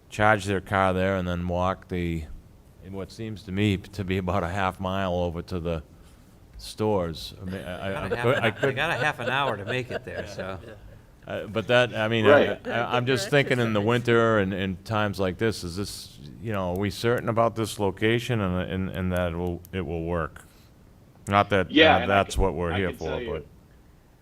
charge their car there and then walk in what seems to me to be about a half mile over to the stores. I mean, I They could, got a half an hour to make it there, so. but that, I mean, Right. I'm just thinking in the winter and times like this, is this, are we certain about this location and that it will work? Not that Yeah, and that's what we're I here can for, tell you, but.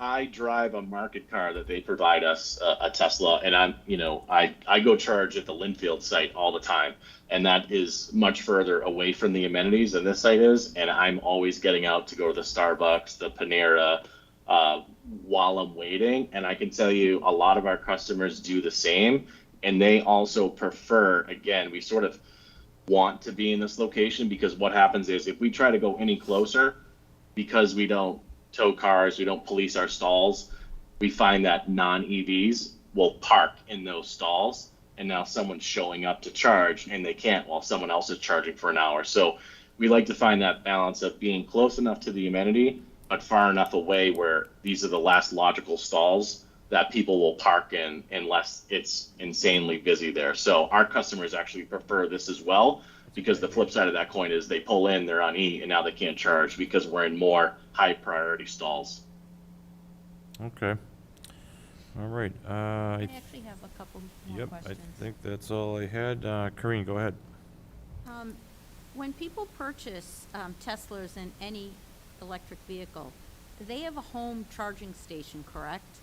I drive a market car that they provide us, a Tesla, and I go charge at the Linfield site all the time, and that is much further away from the amenities than this site is, and I'm always getting out to go to the Starbucks, the Panera, while I'm waiting, and I can tell you a lot of our customers do the same, and they also prefer, again, we sort of want to be in this location because what happens is if we try to go any closer, because we don't tow cars, we don't police our stalls, we find that non-EVs will park in those stalls, and now someone's showing up to charge and they can't while someone else is charging for an hour. So we like to find that balance of being close enough to the amenity but far enough away where these are the last logical stalls that people will park in unless it's insanely busy there. So our customers actually prefer this as well, because the flip side of that coin is they pull in, they're on E, and now they can't charge because we're in more high priority stalls. Okay. All right. I actually have a couple more Yep, questions. I think that's all I had. Corinne, go ahead. When people purchase Teslas and any electric vehicle, they have a home charging station, correct?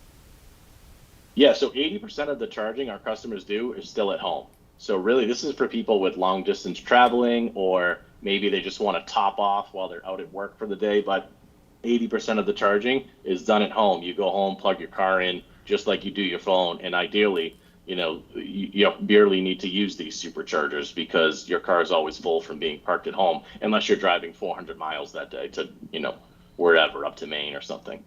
Yeah, so 80% of the charging our customers do is still at home. So really, this is for people with long distance traveling, or maybe they just want to top off while they're out at work for the day. But 80% of the charging is done at home. You go home, plug your car in, just like you do your phone. And ideally, you barely need to use these superchargers because your car is always full from being parked at home, unless you're driving 400 miles that day to, wherever, up to Maine or something.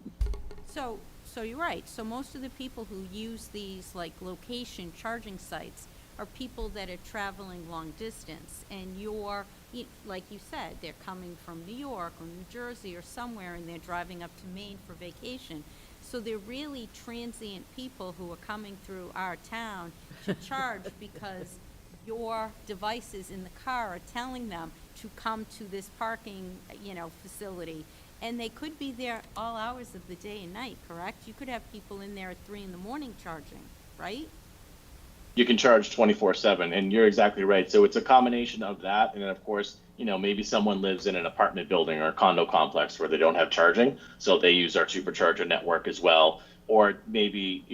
So you're right. So most of the people who use these like location charging sites are people that are traveling long distance, and like you said, they're coming from New York or New Jersey or somewhere, and they're driving up to Maine for vacation. So they're really transient people who are coming through our town to charge because your devices in the car are telling them to come to this parking, facility. And they could be there all hours of the day and night, correct? You could have people in there at 3 in the morning charging, right? You can charge 24/7, and you're exactly right. So it's a combination of that, and then of course, maybe someone lives in an apartment building or a condo complex where they don't have charging, so they use our supercharger network as well. Or maybe,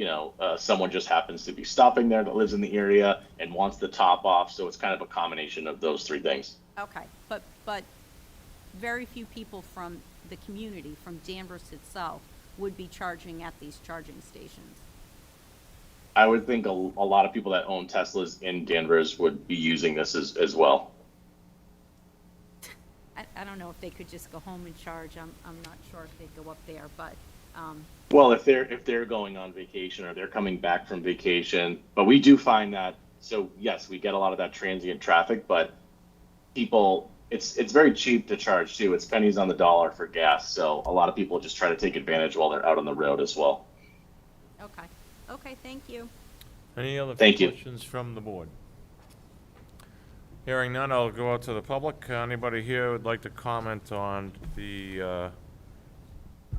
someone just happens to be stopping there that lives in the area and wants to top off. So it's kind of a combination of those three things. Okay, but very few people from the community, from Danvers itself, would be charging at these charging stations. I would think a lot of people that own Teslas in Danvers would be using this as well. I don't know if they could just go home and charge. I'm not sure if they'd go up there, but, Well, if they're going on vacation or they're coming back from vacation, but we do find that, so yes, we get a lot of that transient traffic, but people, it's very cheap to charge too. It's pennies on the dollar for gas. So a lot of people just try to take advantage while they're out on the road as well. okay, thank you. Any other Thank you. questions from the board? Hearing none, I'll go out to the public. Anybody here would like to comment on the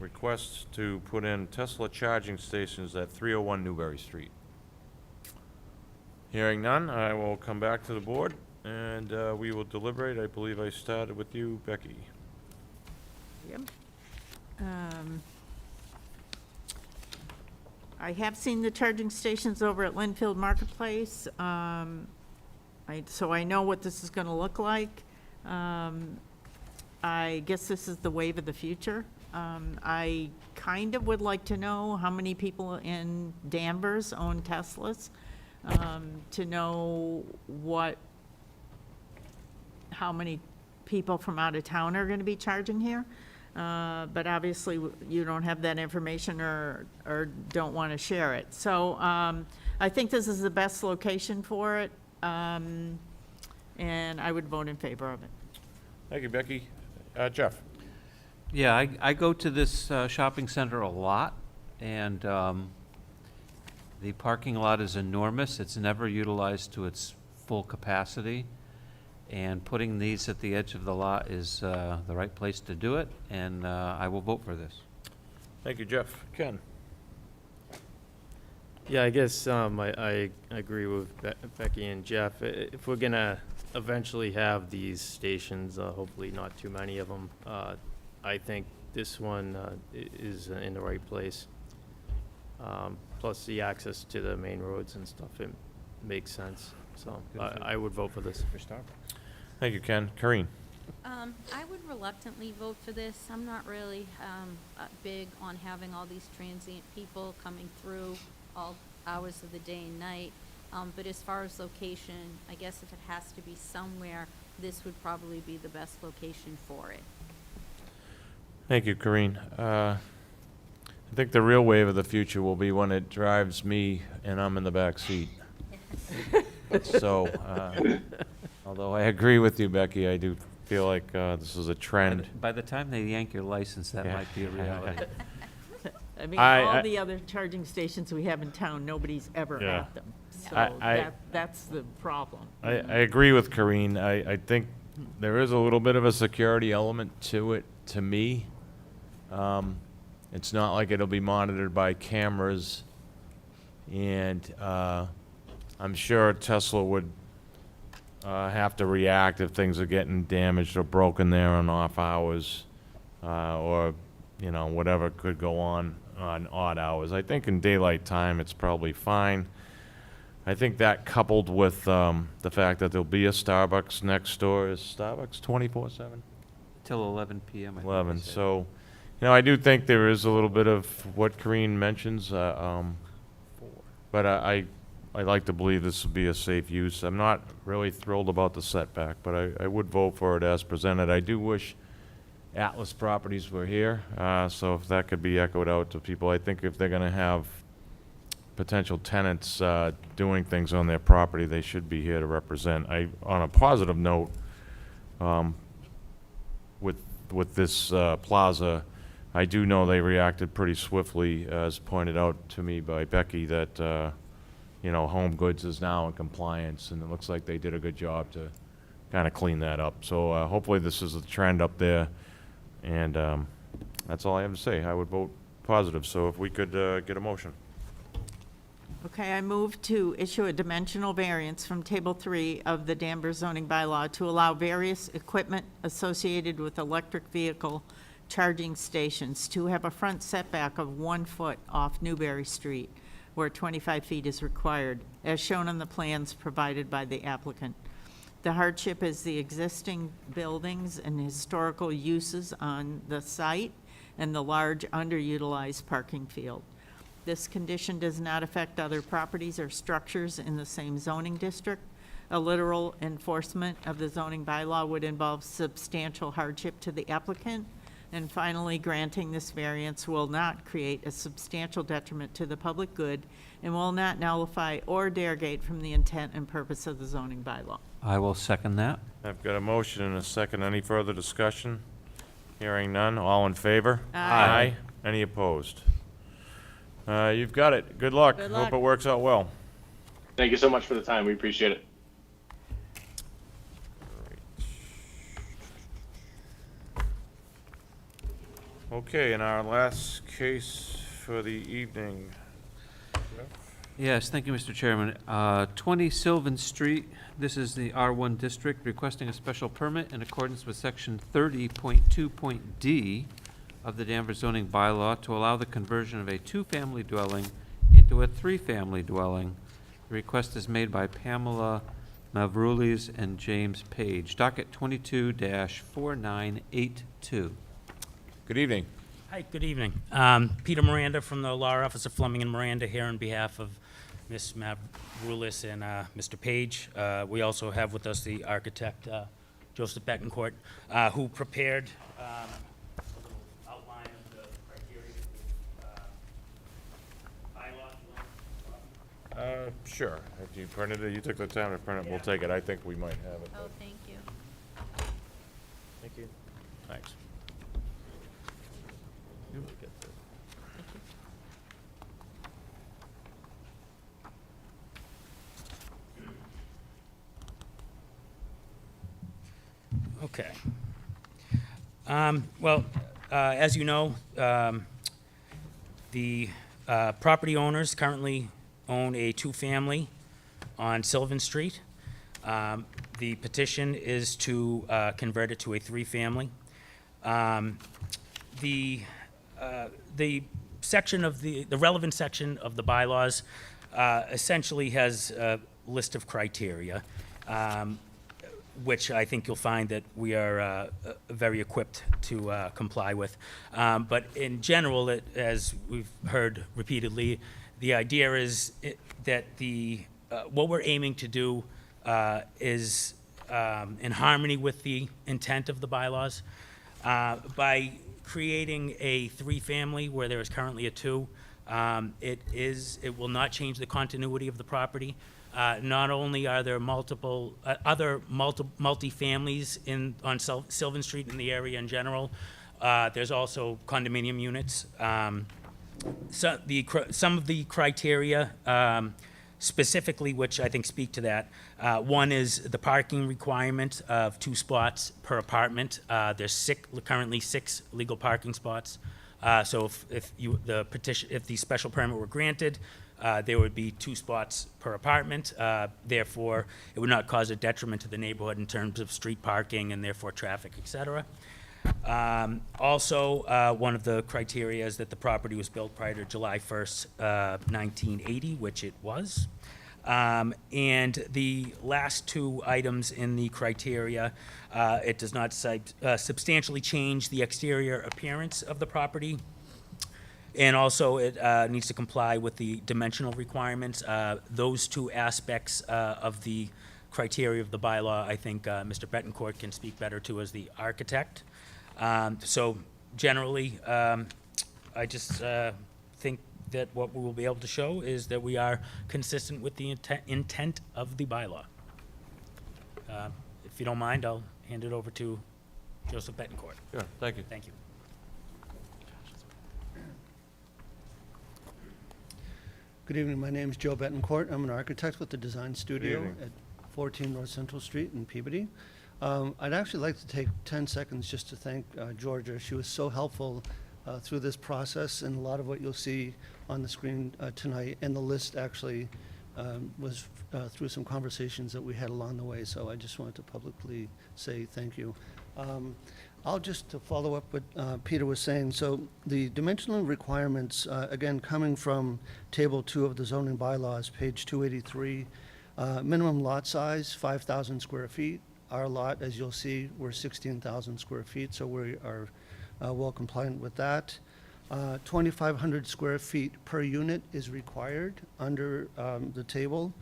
request to put in Tesla charging stations at 301 Newbury Street? Hearing none, I will come back to the board, and we will deliberate. I believe I started with you, Becky. Yep. I have seen the charging stations over at Linfield Marketplace. So I know what this is going to look like. I guess this is the wave of the future. I kind of would like to know how many people in Danvers own Teslas, to know how many people from out of town are going to be charging here. But obviously, you don't have that information or don't want to share it. So I think this is the best location for it, and I would vote in favor of it. Thank you, Becky. Jeff? Yeah, I go to this shopping center a lot, and the parking lot is enormous. It's never utilized to its full capacity. And putting these at the edge of the lot is the right place to do it, and I will vote for this. Thank you, Jeff. Ken? Yeah, I guess I agree with Becky and Jeff. If we're gonna eventually have these stations, hopefully not too many of them, I think this one is in the right place. Plus the access to the main roads and stuff, it makes sense. So I would vote for this. Thank you, Ken. Karine? I would reluctantly vote for this. I'm not really big on having all these transient people coming through all hours of the day and night. But as far as location, I guess if it has to be somewhere, this would probably be the best location for it. Thank you, Karine. I think the real wave of the future will be when it drives me and I'm in the back seat. So, although I agree with you, Becky, I do feel like this is a trend. By the time they yank your license, that Yeah. might be a reality. I mean, I- all the other charging stations we have in town, nobody's ever Yeah. at them. So I- that's the problem. I agree with Karine. I think there is a little bit of a security element to it, to me. It's not like it'll be monitored by cameras, and I'm sure Tesla would have to react if things are getting damaged or broken there on off hours, or, whatever could go on odd hours. I think in daylight time, it's probably fine. I think that coupled with the fact that there'll be a Starbucks next door, is Starbucks 24/7? Till 11 p.m. I think they 11, said. so, I do think there is a little bit of what Karine mentions, but I like to believe this will be a safe use. I'm not really thrilled about the setback, but I would vote for it as presented. I do wish Atlas Properties were here, so if that could be echoed out to people. I think if they're gonna have potential tenants doing things on their property, they should be here to represent. On a positive note, with this plaza, I do know they reacted pretty swiftly, as pointed out to me by Becky, that Home Goods is now in compliance, and it looks like they did a good job to kind of clean that up. So hopefully this is a trend up there, and that's all I have to say. I would vote positive, so if we could get a motion. Okay, I move to issue a dimensional variance from Table 3 of the Danvers zoning bylaw to allow various equipment associated with electric vehicle charging stations to have a front setback of 1 foot off Newbury Street, where 25 feet is required, as shown on the plans provided by the applicant. The hardship is the existing buildings and historical uses on the site and the large underutilized parking field. This condition does not affect other properties or structures in the same zoning district. A literal enforcement of the zoning bylaw would involve substantial hardship to the applicant. And finally, granting this variance will not create a substantial detriment to the public good and will not nullify or derogate from the intent and purpose of the zoning bylaw. I will second that. I've got a motion and a second. Any further discussion? Hearing none. All in favor? Aye. Any opposed? You've got it. Good luck. Good Hope luck. it works out well. Thank you so much for the time. We appreciate it. Okay, and our last case for the evening. Yes, thank you, Mr. Chairman. 20 Sylvan Street, this is the R1 district, requesting a special permit in accordance with section 30.2.d of the Danvers zoning bylaw to allow the conversion of a two-family dwelling into a three-family dwelling. The request is made by Pamela Mavroulis and James Page. Docket 22-4982. Good evening. Hi, good evening. Peter Miranda from the Law Office of Fleming and Miranda here on behalf of Ms. Mavroulis and Mr. Page. We also have with us the architect, Joseph Betancourt, who prepared a little outline of the criteria for bylaws. Sure. If you printed it, you took the time to print it, we'll take it. I think we might have it. Oh, thank you. Thank you. Thanks. Okay. Well, as you know, the property owners currently own a two-family on Sylvan Street. The petition is to convert it to a three-family. The section of the relevant section of the bylaws essentially has a list of criteria, which I think you'll find that we are very equipped to comply with. But in general, as we've heard repeatedly, the idea is that what we're aiming to do is in harmony with the intent of the bylaws. By creating a three-family where there is currently a two, it will not change the continuity of the property. Not only are there multi-families on Sylvan Street in the area in general, there's also condominium units. So some of the criteria specifically, which I think speak to that, one is the parking requirement of 2 spots per apartment. There's currently 6 legal parking spots. So if the special permit were granted, there would be 2 spots per apartment. Therefore, it would not cause a detriment to the neighborhood in terms of street parking and therefore traffic, et cetera. Also, one of the criteria is that the property was built prior to July 1st, 1980, which it was. And the last 2 items in the criteria, it does not substantially change the exterior appearance of the property. And also, it needs to comply with the dimensional requirements. Those 2 aspects of the criteria of the bylaw, I think Mr. Betancourt can speak better to as the architect. So generally, I just think that what we will be able to show is that we are consistent with the intent of the bylaw. If you don't mind, I'll hand it over to Joseph Betancourt. Sure, thank you. Thank you. Good evening, my name is Joe Betancourt. I'm an architect with the Design Studio evening. at 14 North Central Street in Peabody. I'd actually like to take 10 seconds just to thank Georgia. She was so helpful through this process, and a lot of what you'll see on the screen tonight, and the list actually was through some conversations that we had along the way, so I just wanted to publicly say thank you. I'll just to follow up what Peter was saying. So the dimensional requirements, again, coming from Table 2 of the zoning bylaws, page 283, minimum lot size, 5,000 square feet. Our lot, as you'll see, we're 16,000 square feet, so we are well compliant with that. 2,500 square feet per unit is required under the table.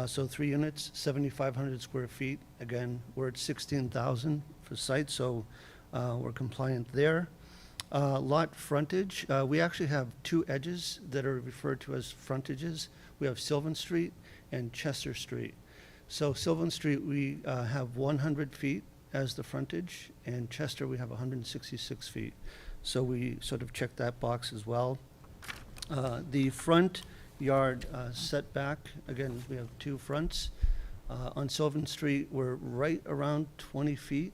So 3 units, 7,500 square feet. Again, we're at 16,000 for site, so we're compliant there. Lot frontage, we actually have 2 edges that are referred to as frontages. We have Sylvan Street and Chester Street. So Sylvan Street, we have 100 feet as the frontage, and Chester, we have 166 feet. So we sort of check that box as well. The front yard setback, again, we have 2 fronts. On Sylvan Street, we're right around 20 feet,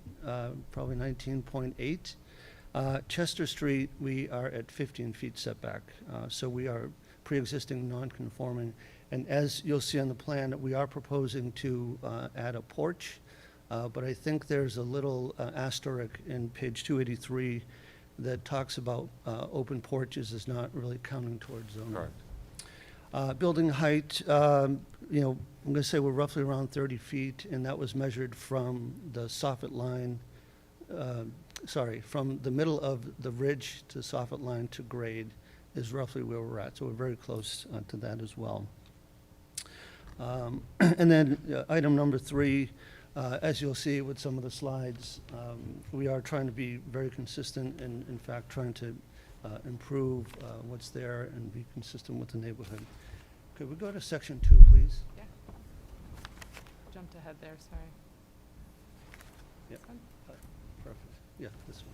probably 19.8. Chester Street, we are at 15 feet setback. So we are pre-existing non-conforming. And as you'll see on the plan, we are proposing to add a porch, but I think there's a little asterisk in page 283 that talks about open porches is not really counting towards zoning. Correct. Building height, you know, I'm going to say we're roughly around 30 feet, and that was measured from the soffit line, from the middle of the ridge to soffit line to grade is roughly where we're at. So we're very close to that as well. And then item number 3, as you'll see with some of the slides, we are trying to be very consistent and, in fact, trying to improve what's there and be consistent with the neighborhood. Could we go to section 2, please? Yeah. Jumped ahead there, sorry. Yeah. This one? Perfect. Yeah, this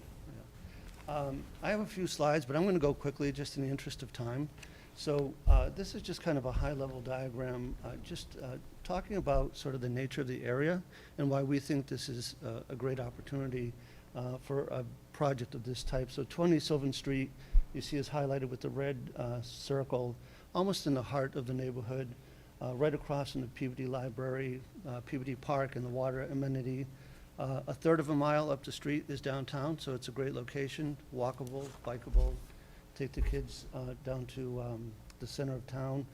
one. Yeah. I have a few slides, but I'm going to go quickly just in the interest of time. So this is just kind of a high-level diagram, just talking about sort of the nature of the area and why we think this is a great opportunity for a project of this type. So 20 Sylvan Street, you see is highlighted with the red circle, almost in the heart of the neighborhood, right across from the Peabody Library, Peabody Park, and the water amenity. A third of a mile up the street is downtown, so it's a great location, walkable, bikeable. Take the kids down to the center of town.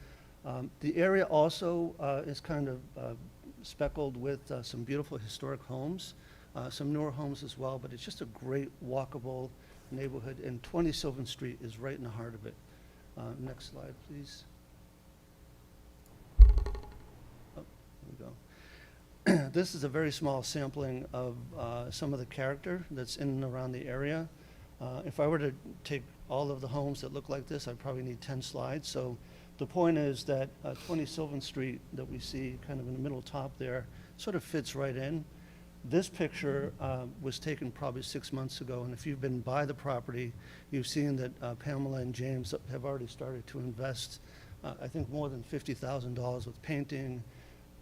The area also is kind of speckled with some beautiful historic homes, some newer homes as well, but it's just a great walkable neighborhood, and 20 Sylvan Street is right in the heart of it. Next slide, please. Oh, there we go. This is a very small sampling of some of the character that's in and around the area. If I were to take all of the homes that look like this, I'd probably need 10 slides. So the point is that 20 Sylvan Street that we see kind of in the middle top there sort of fits right in. This picture was taken probably 6 months ago, and if you've been by the property, you've seen that Pamela and James have already started to invest, I think, more than $50,000 with painting,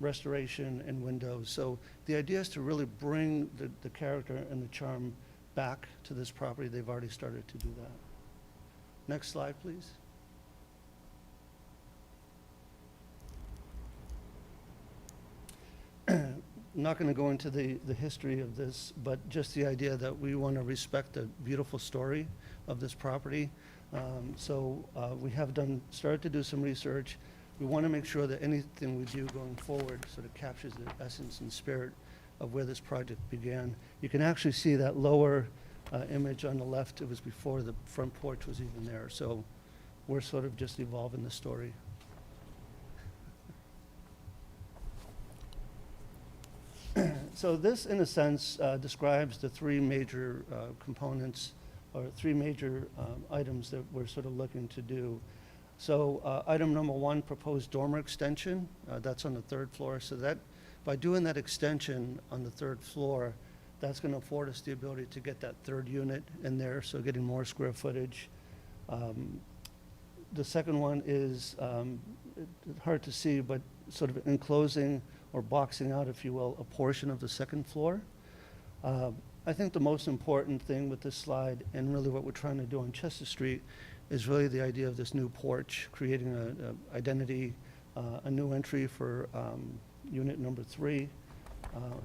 restoration, and windows. So the idea is to really bring the character and the charm back to this property. They've already started to do that. Next slide, please. I'm not going to go into the history of this, but just the idea that we want to respect the beautiful story of this property. We have started to do some research. We want to make sure that anything we do going forward sort of captures the essence and spirit of where this project began. You can actually see that lower image on the left. It was before the front porch was even there. So we're sort of just evolving the story. So this, in a sense, describes the 3 major components or 3 major items that we're sort of looking to do. So item number 1, proposed dormer extension. That's on the 3rd floor. So that by doing that extension on the 3rd floor, that's going to afford us the ability to get that 3rd unit in there, so getting more square footage. The second one is hard to see, but sort of enclosing or boxing out, if you will, a portion of the 2nd floor. I think the most important thing with this slide, and really what we're trying to do on Chester Street, is really the idea of this new porch, creating a identity, a new entry for unit number 3,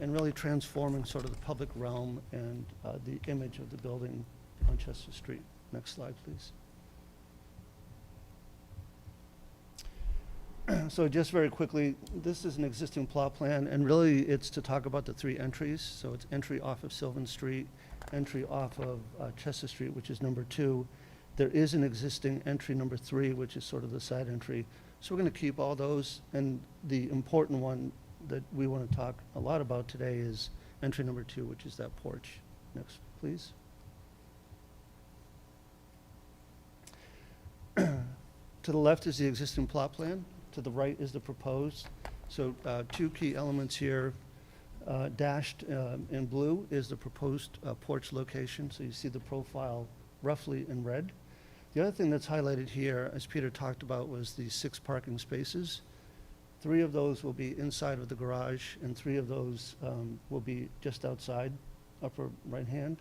and really transforming sort of the public realm and the image of the building on Chester Street. Next slide, please. So just very quickly, this is an existing plot plan, and really it's to talk about the 3 entries. So it's entry off of Sylvan Street, entry off of Chester Street, which is number 2. There is an existing entry number 3, which is sort of the side entry. So we're going to keep all those, and the important one that we want to talk a lot about today is entry number 2, which is that porch. Next, please. To the left is the existing plot plan. To the right is the proposed. So 2 key elements here. Dashed in blue is the proposed porch location. So you see the profile roughly in red. The other thing that's highlighted here, as Peter talked about, was the 6 parking spaces. 3 of those will be inside of the garage, and 3 of those will be just outside, upper right hand.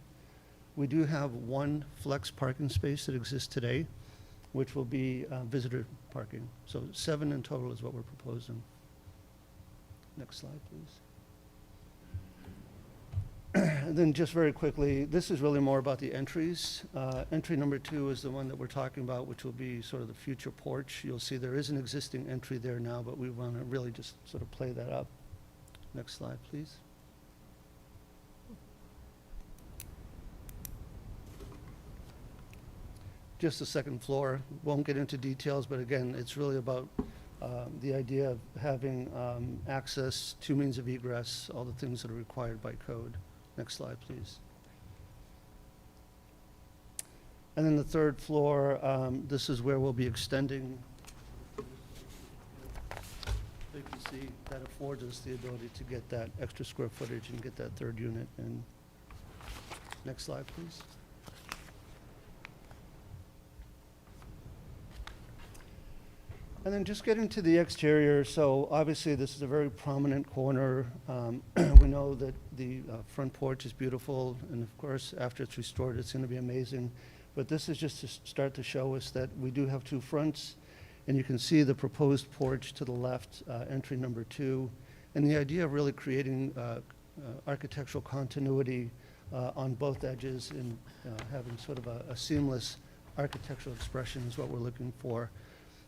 We do have 1 flex parking space that exists today, which will be visitor parking. So 7 in total is what we're proposing. Next slide, please. And then just very quickly, this is really more about the entries. Entry number 2 is the one that we're talking about, which will be sort of the future porch. You'll see there is an existing entry there now, but we want to really just sort of play that up. Next slide, please. Just the second floor. Won't get into details, but again, it's really about the idea of having access, 2 means of egress, all the things that are required by code. Next slide, please. And then the 3rd floor, this is where we'll be extending. You can see that affords us the ability to get that extra square footage and get that 3rd unit in. Next slide, please. And then just getting to the exterior, so obviously this is a very prominent corner. We know that the front porch is beautiful, and of course, after it's restored, it's going to be amazing. But this is just to start to show us that we do have 2 fronts, and you can see the proposed porch to the left, entry number 2, and the idea of really creating architectural continuity on both edges and having sort of a seamless architectural expression is what we're looking for.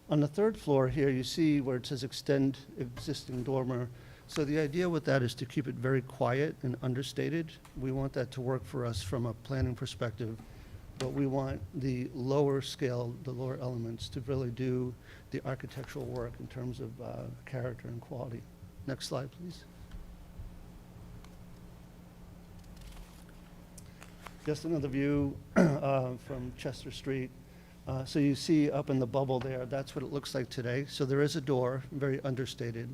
On the 3rd floor here, you see where it says extend existing dormer. So the idea with that is to keep it very quiet and understated. We want that to work for us from a planning perspective, but we want the lower scale, the lower elements to really do the architectural work in terms of character and quality. Next slide, please. Just another view from Chester Street. So you see up in the bubble there, that's what it looks like today. So there is a door, very understated,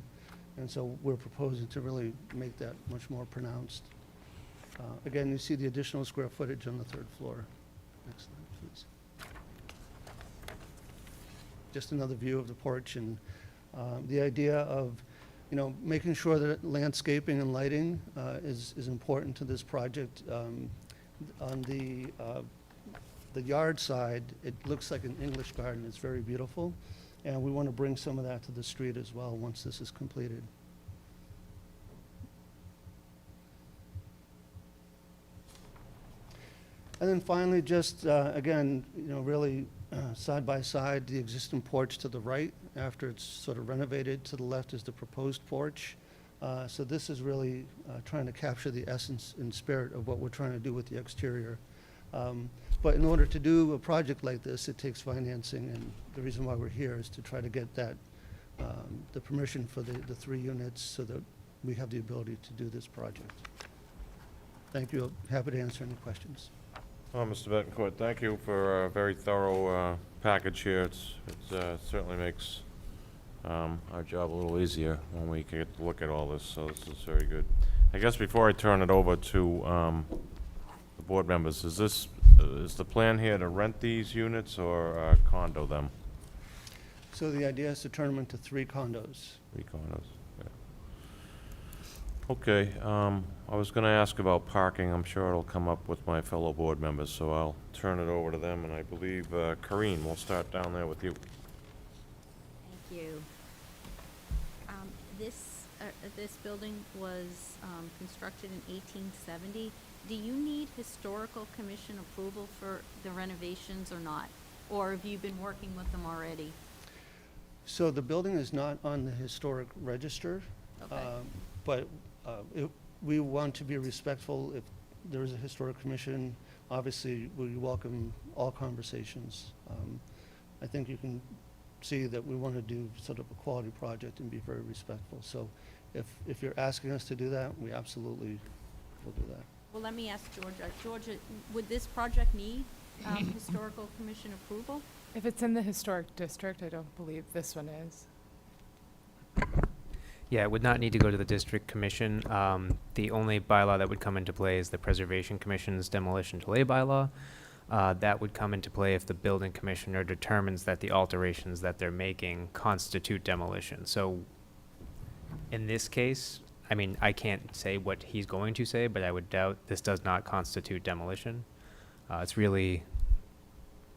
and so we're proposing to really make that much more pronounced. Again, you see the additional square footage on the 3rd floor. Next slide, please. Just another view of the porch, and the idea of, making sure that landscaping and lighting is important to this project. On the yard side, it looks like an English garden. It's very beautiful, and we want to bring some of that to the street as well once this is completed. And then finally, just again, really side by side, the existing porch to the right after it's sort of renovated. To the left is the proposed porch. So this is really trying to capture the essence and spirit of what we're trying to do with the exterior. But in order to do a project like this, it takes financing, and the reason why we're here is to try to get that, the permission for the 3 units so that we have the ability to do this project. Thank you. Happy to answer any questions. Well, Mr. Betancourt, thank you for a very thorough package here. It certainly makes our job a little easier when we get to look at all this, so this is very good. I guess before I turn it over to the board members, is the plan here to rent these units or condo them? So the idea is to turn them into 3 condos. 3 condos, Okay, I was gonna ask about parking. I'm sure it'll come up with my fellow board members, so I'll turn it over to them, and I believe, Corinne, we'll start down there with you. Thank you. This building was constructed in 1870. Do you need historical commission approval for the renovations or not? Or have you been working with them already? So the building is not on the historic register, Okay. but we want to be respectful. If there is a historic commission, obviously, we welcome all conversations. I think you can see that we want to do sort of a quality project and be very respectful. So if you're asking us to do that, we absolutely will do that. Well, let me ask Georgia. Georgia, would this project need historical commission approval? If it's in the historic district, I don't believe this one is. Yeah, it would not need to go to the district commission. The only bylaw that would come into play is the Preservation Commission's demolition delay bylaw. That would come into play if the building commissioner determines that the alterations that they're making constitute demolition. So in this case, I mean, I can't say what he's going to say, but I would doubt this does not constitute demolition. It's really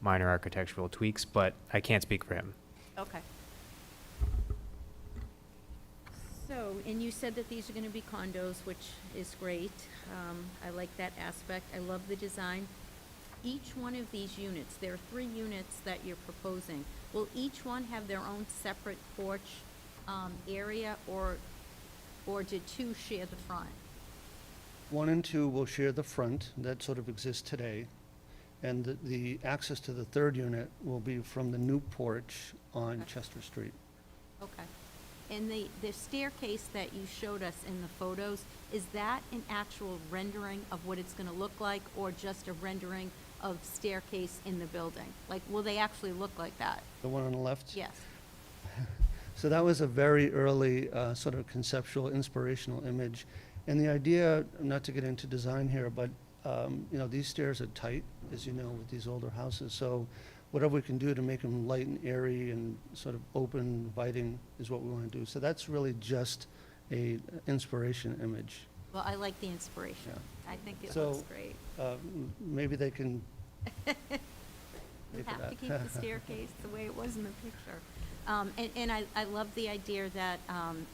minor architectural tweaks, but I can't speak for him. Okay. So, and you said that these are gonna be condos, which is great. I like that aspect. I love the design. Each one of these units, there are 3 units that you're proposing. Will each one have their own separate porch area, or do 2 share the front? 1 and 2 will share the front, that sort of exists today. And the access to the 3rd unit will be from the new porch on Okay. Chester Street. Okay. And the staircase that you showed us in the photos, is that an actual rendering of what it's gonna look like, or just a rendering of staircase in the building? Like, will they actually look like that? The one on the left? Yes. So that was a very early sort of conceptual, inspirational image. And the idea, not to get into design here, but you know, these stairs are tight, as you know, with these older houses. So whatever we can do to make them light and airy and sort of open, inviting is what we want to do. So that's really just a inspiration image. Well, I like the inspiration. Yeah. I think it So, looks great. Maybe they can. You make it have to up. keep the staircase the way it was in the picture. And I love the idea that,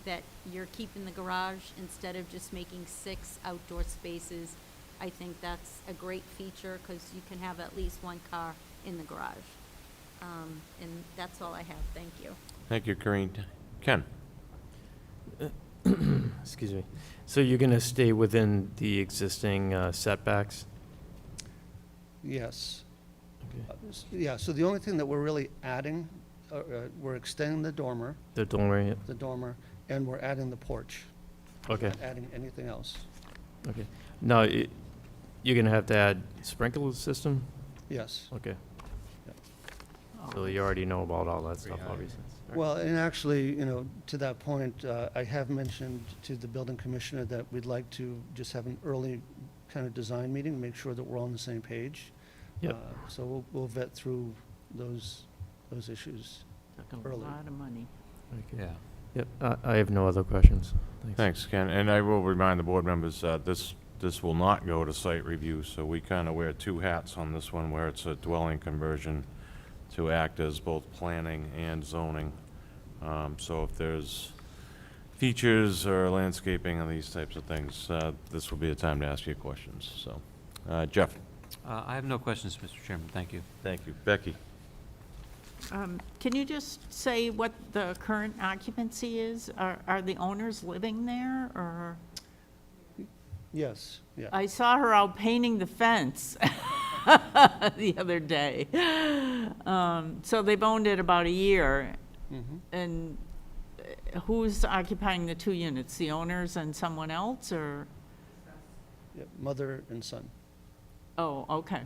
that you're keeping the garage instead of just making 6 outdoor spaces. I think that's a great feature, because you can have at least 1 car in the garage. And that's all I have. Thank you. Thank you, Corinne. Ken? Excuse me. So you're gonna stay within the existing setbacks? Yes. Okay. Yeah, so the only thing that we're really adding, we're extending the dormer, The dormer, and we're adding the porch. okay, Not adding anything else. okay. Now, you're gonna have to add sprinkler system? Yes. Okay. So you already know about all that stuff, obviously. Well, and actually, you know, to that point, I have mentioned to the building commissioner that we'd like to just have an early kind of design meeting, make sure that we're all on the same page. Yep. So we'll vet through those issues A early. lot of money. Okay. Yeah. Yep, I have no other questions. Thanks. Thanks, Ken. And I will remind the board members, this will not go to site review, so we kind of wear 2 hats on this one, where it's a dwelling conversion to act as both planning and zoning. So if there's features or landscaping and these types of things, this will be a time to ask you questions, so. Jeff? I have no questions, Mr. Chairman. Thank you. Thank you. Becky? Can you just say what the current occupancy is? Are the owners living there, or? Yes, yeah. I saw her out painting the fence the other day. So they've owned it about a year. Mhm. And who's occupying the 2 units? The owners and someone else, or? Yep, mother and son. Oh, okay.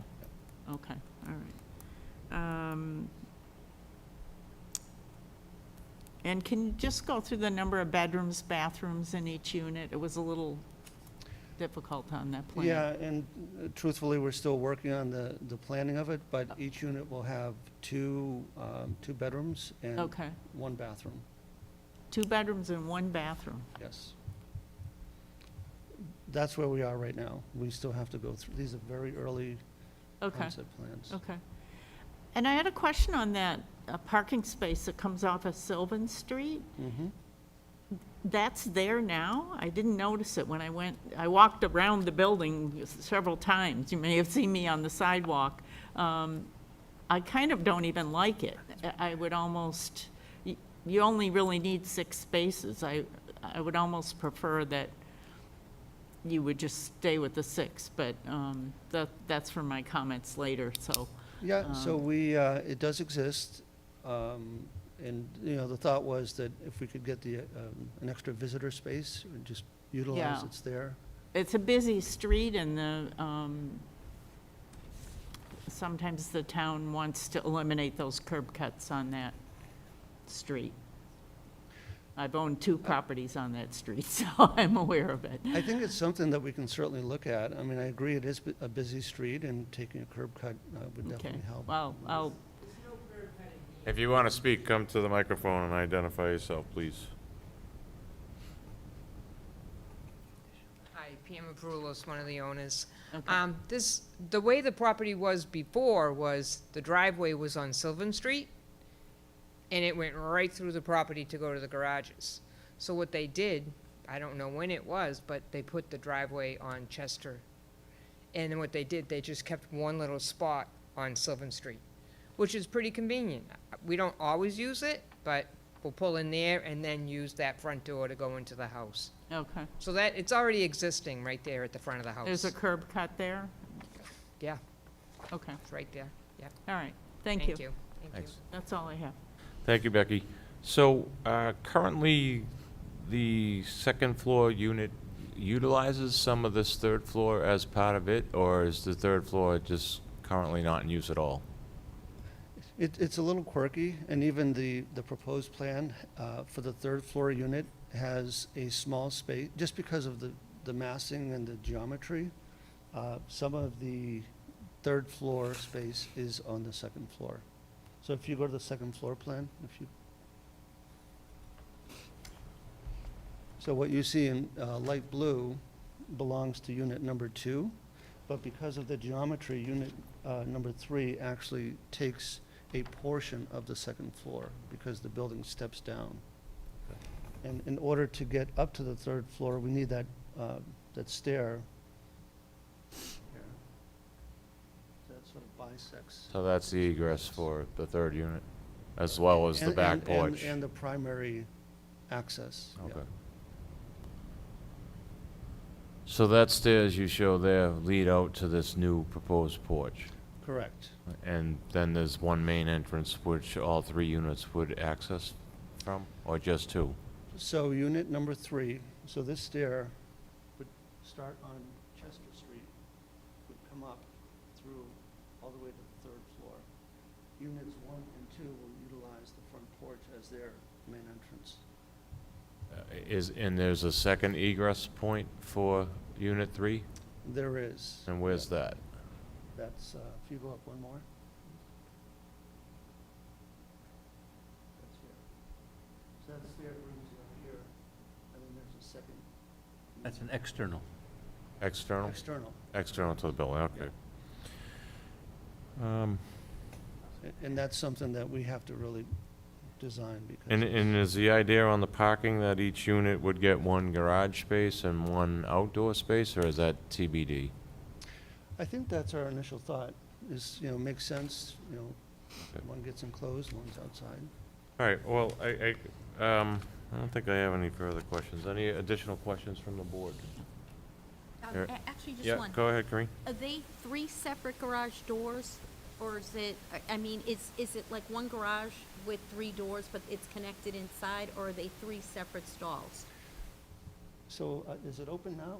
Okay, all right. And can you just go through the number of bedrooms, bathrooms in each unit? It was a little difficult on that plan. Yeah, and truthfully, we're still working on the planning of it, but each unit will have 2 bedrooms and Okay. 1 bathroom. 2 bedrooms and 1 bathroom. Yes. that's where we are right now. We still have to go through, these are very early Okay. concept plans. Okay. And I had a question on that parking space that comes off of Sylvan Street. Mhm. That's there now? I didn't notice it when I went, I walked around the building several times. You may have seen me on the sidewalk. I kind of don't even like it. I would almost, you only really need 6 spaces. I would almost prefer that you would just stay with the 6, but that's for my comments later, so. Yeah, so we, it does exist, and, you know, the thought was that if we could get the, an extra visitor space, and just utilize Yeah. it's there. It's a busy street, and sometimes the town wants to eliminate those curb cuts on that street. I've owned 2 properties on that street, so I'm aware of it. I think it's something that we can certainly look at. I mean, I agree it is a busy street, and taking a curb cut would Okay, definitely help. well, I'll, If you want to speak, come to the microphone and identify yourself, please. Hi, Pam Aprulos, one of the owners. okay. The way the property was before was the driveway was on Sylvan Street, and it went right through the property to go to the garages. So what they did, I don't know when it was, but they put the driveway on Chester. And then what they did, they just kept one little spot on Sylvan Street, which is pretty convenient. We don't always use it, but we'll pull in there and then use that front door to go into the house. Okay. So that, it's already existing right there at the front of the house. There's a curb cut there? Yeah, Okay, it's right there, yeah. all right, thank you. Thank you. Thanks. That's all I have. Thank you, Becky. So currently, the second floor unit utilizes some of this third floor as part of it, or is the third floor just currently not in use at all? It's a little quirky, and even the proposed plan for the third floor unit has a small space, just because of the massing and the geometry. Some of the third floor space is on the second floor. So if you go to the second floor plan, so what you see in light blue belongs to unit number 2, but because of the geometry, unit number 3 actually takes a portion of the second floor because the building steps down. And in order to get up to the third floor, we need that stair. That sort of bisects. So that's the egress for the third unit, as well as the back porch? And the primary access. yeah. Okay. So that stairs you show there lead out to this new proposed porch? Correct. And then there's one main entrance which all 3 units would access from, or just 2? So unit number 3, so this stair would start on Chester Street, would come up through all the way to the 3rd floor. Units 1 and 2 will utilize the front porch as their main entrance. And there's a second egress point for unit 3? There is. And where's that? That's, if you go up one more. That's here. So that stair brings you up here, and then there's a second. That's an external. External? External. External to the building, okay. And that's something that we have to really design because. And is the idea on the parking that each unit would get 1 garage space and 1 outdoor space, or is that TBD? I think that's our initial thought, is, makes sense, one gets enclosed, one's outside. All right, well, I don't think I have any further questions. Any additional questions from the board? Here. Actually, just Yeah, one. go ahead, Kareem. Are they 3 separate garage doors, or is it, I mean, is it like one garage with 3 doors, but it's connected inside, or are they 3 separate stalls? So, is it open now?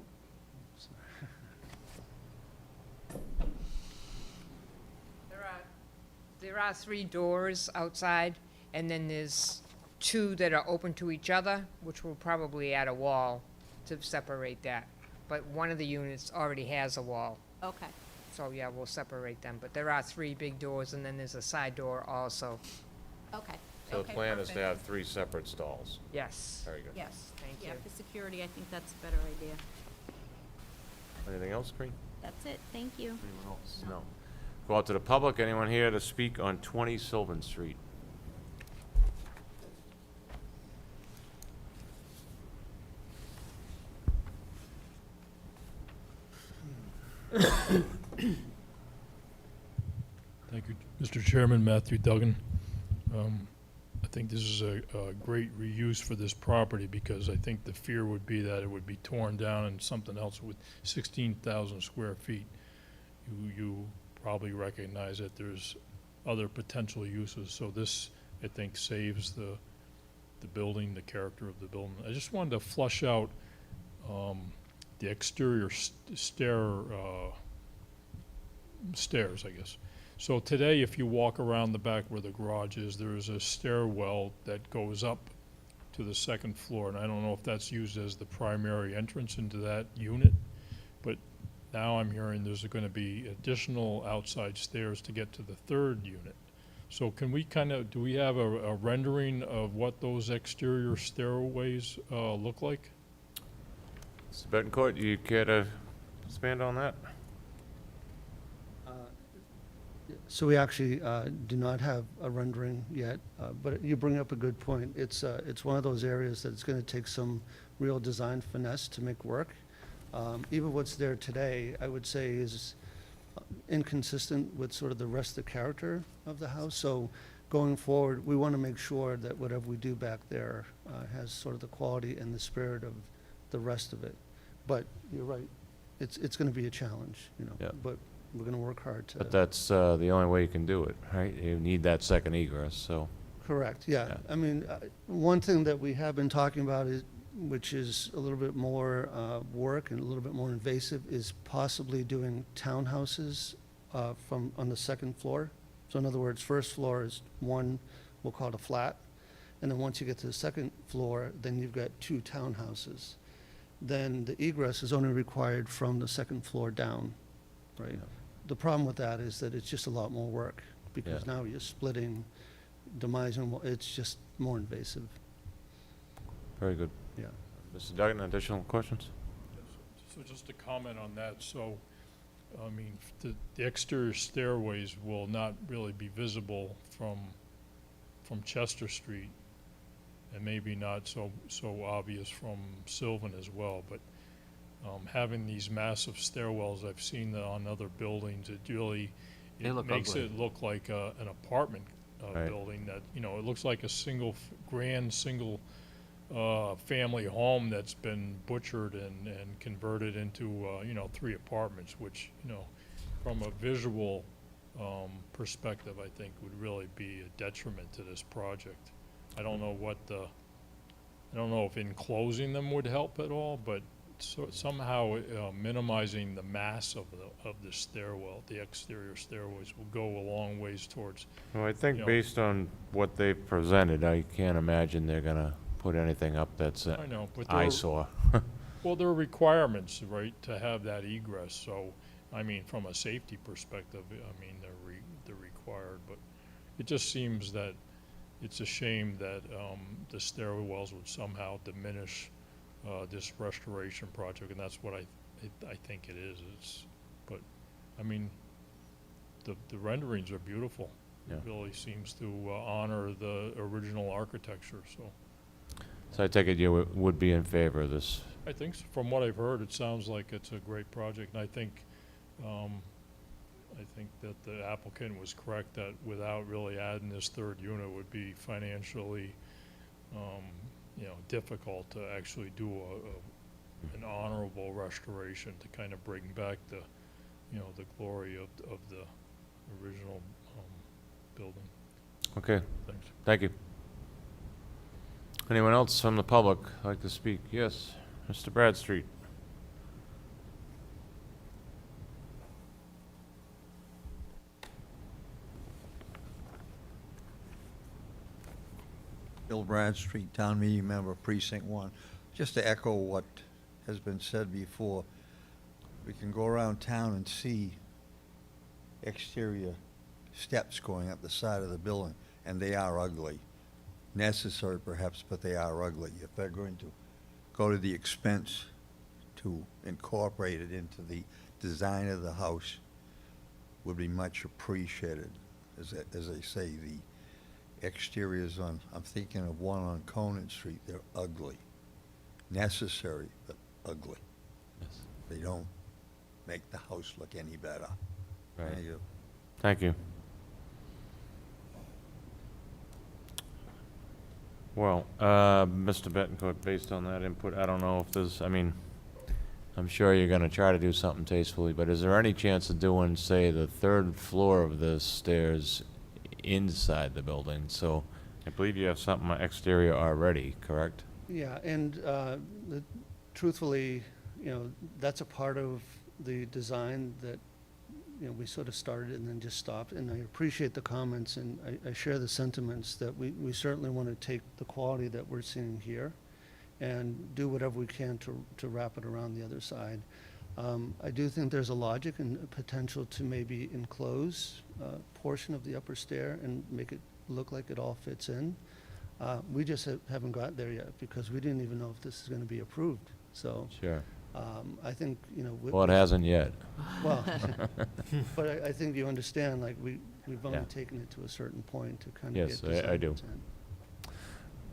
There are 3 doors outside, and then there's 2 that are open to each other, which will probably add a wall to separate that. But one of the units already has a wall. Okay. So, yeah, we'll separate them. But there are 3 big doors, and then there's a side door also. Okay. So the Okay, plan is to perfect. have 3 separate stalls? Yes. Very good. Yes. Thank Yeah, you. for security, I think that's a better idea. Anything else, Green? That's it, thank you. Anyone else? No. Go out to the public. Anyone here to speak on 20 Sylvan Street? Thank you, Mr. Chairman, Matthew Duggan. I think this is a great reuse for this property because I think the fear would be that it would be torn down and something else with 16,000 square feet. You probably recognize that there's other potential uses, so this, I think, saves the building, the character of the building. I just wanted to flush out the exterior stairs, I guess. So today, if you walk around the back where the garage is, there is a stairwell that goes up to the second floor, and I don't know if that's used as the primary entrance into that unit, but now I'm hearing there's going to be additional outside stairs to get to the third unit. So can we do we have a rendering of what those exterior stairways look like? Mr. Betancourt, you care to expand on that? So we actually do not have a rendering yet, but you bring up a good point. It's one of those areas that it's going to take some real design finesse to make work. Even what's there today, I would say, is inconsistent with sort of the rest of the character of the house. So going forward, we want to make sure that whatever we do back there has sort of the quality and the spirit of the rest of it. But you're right, it's going to be a challenge, you know. Yeah. But we're going to work hard to. But that's the only way you can do it, right? You need that second egress, so. Correct, yeah. Yeah. I mean, one thing that we have been talking about is, which is a little bit more work and a little bit more invasive, is possibly doing townhouses on the second floor. So in other words, first floor is one, we'll call it a flat, and then once you get to the second floor, then you've got two townhouses. Then the egress is only required from the second floor down, right? The problem with that is that it's just a lot more work, because now you're splitting, demising, it's just more invasive. Very good. Yeah. Mr. Duggan, additional questions? So just to comment on that, so, I mean, the exterior stairways will not really be visible from Chester Street, and maybe not so obvious from Sylvan as well, but having these massive stairwells, I've seen that on other buildings, it really, They it look makes ugly. it look like an apartment Right. building that, you know, it looks like a grand single family home that's been butchered and converted into, you know, 3 apartments, which, you know, from a visual perspective, I think would really be a detriment to this project. I don't know I don't know if enclosing them would help at all, but somehow minimizing the mass of the stairwell, the exterior stairways, will go a long ways towards. Well, I think you know, based on what they've presented, I can't imagine they're gonna put anything up that's an I know, but there are- eyesore. Well, there are requirements, right, to have that egress, so, I mean, from a safety perspective, I mean, they're required, but it just seems that it's a shame that the stairwells would somehow diminish this restoration project, and that's what I think it is. But, I mean, the renderings are beautiful. Yeah. It really seems to honor the original architecture, so. So I take it you would be in favor of this? I think, from what I've heard, it sounds like it's a great project, and I think that the applicant was correct that without really adding this third unit would be financially, you know, difficult to actually do an honorable restoration to kind of bring back the, you know, the glory of the original building. Okay. Thanks. Thank you. Anyone else from the public like to speak? Yes, Mr. Bradstreet. Bill Bradstreet, Town Meeting Member, Precinct 1. Just to echo what has been said before, we can go around town and see exterior steps going up the side of the building, and they are ugly. Necessary perhaps, but they are ugly. If they're going to go to the expense to incorporate it into the design of the house would be much appreciated. As I say, the exteriors on, I'm thinking of one on Conant Street, they're ugly. Necessary, but ugly. They don't make the house look any better. Right. Thank you. Thank you. Well, Mr. Bettencourt, based on that input, I don't know if there's, I mean, I'm sure you're gonna try to do something tastefully, but is there any chance of doing, say, the third floor of the stairs inside the building? So I believe you have something exterior already, correct? Yeah, and truthfully, that's a part of the design that, we sort of started and then just stopped. And I appreciate the comments, and I share the sentiments that we certainly want to take the quality that we're seeing here and do whatever we can to wrap it around the other side. I do think there's a logic and a potential to maybe enclose a portion of the upper stair and make it look like it all fits in. We just haven't got there yet because we didn't even know if this is going to be approved. So Sure. I think, Well, it hasn't yet. well, but I think you understand, like, we've only Yeah. taken it to a certain point to kind of Yes, get design I do. intent.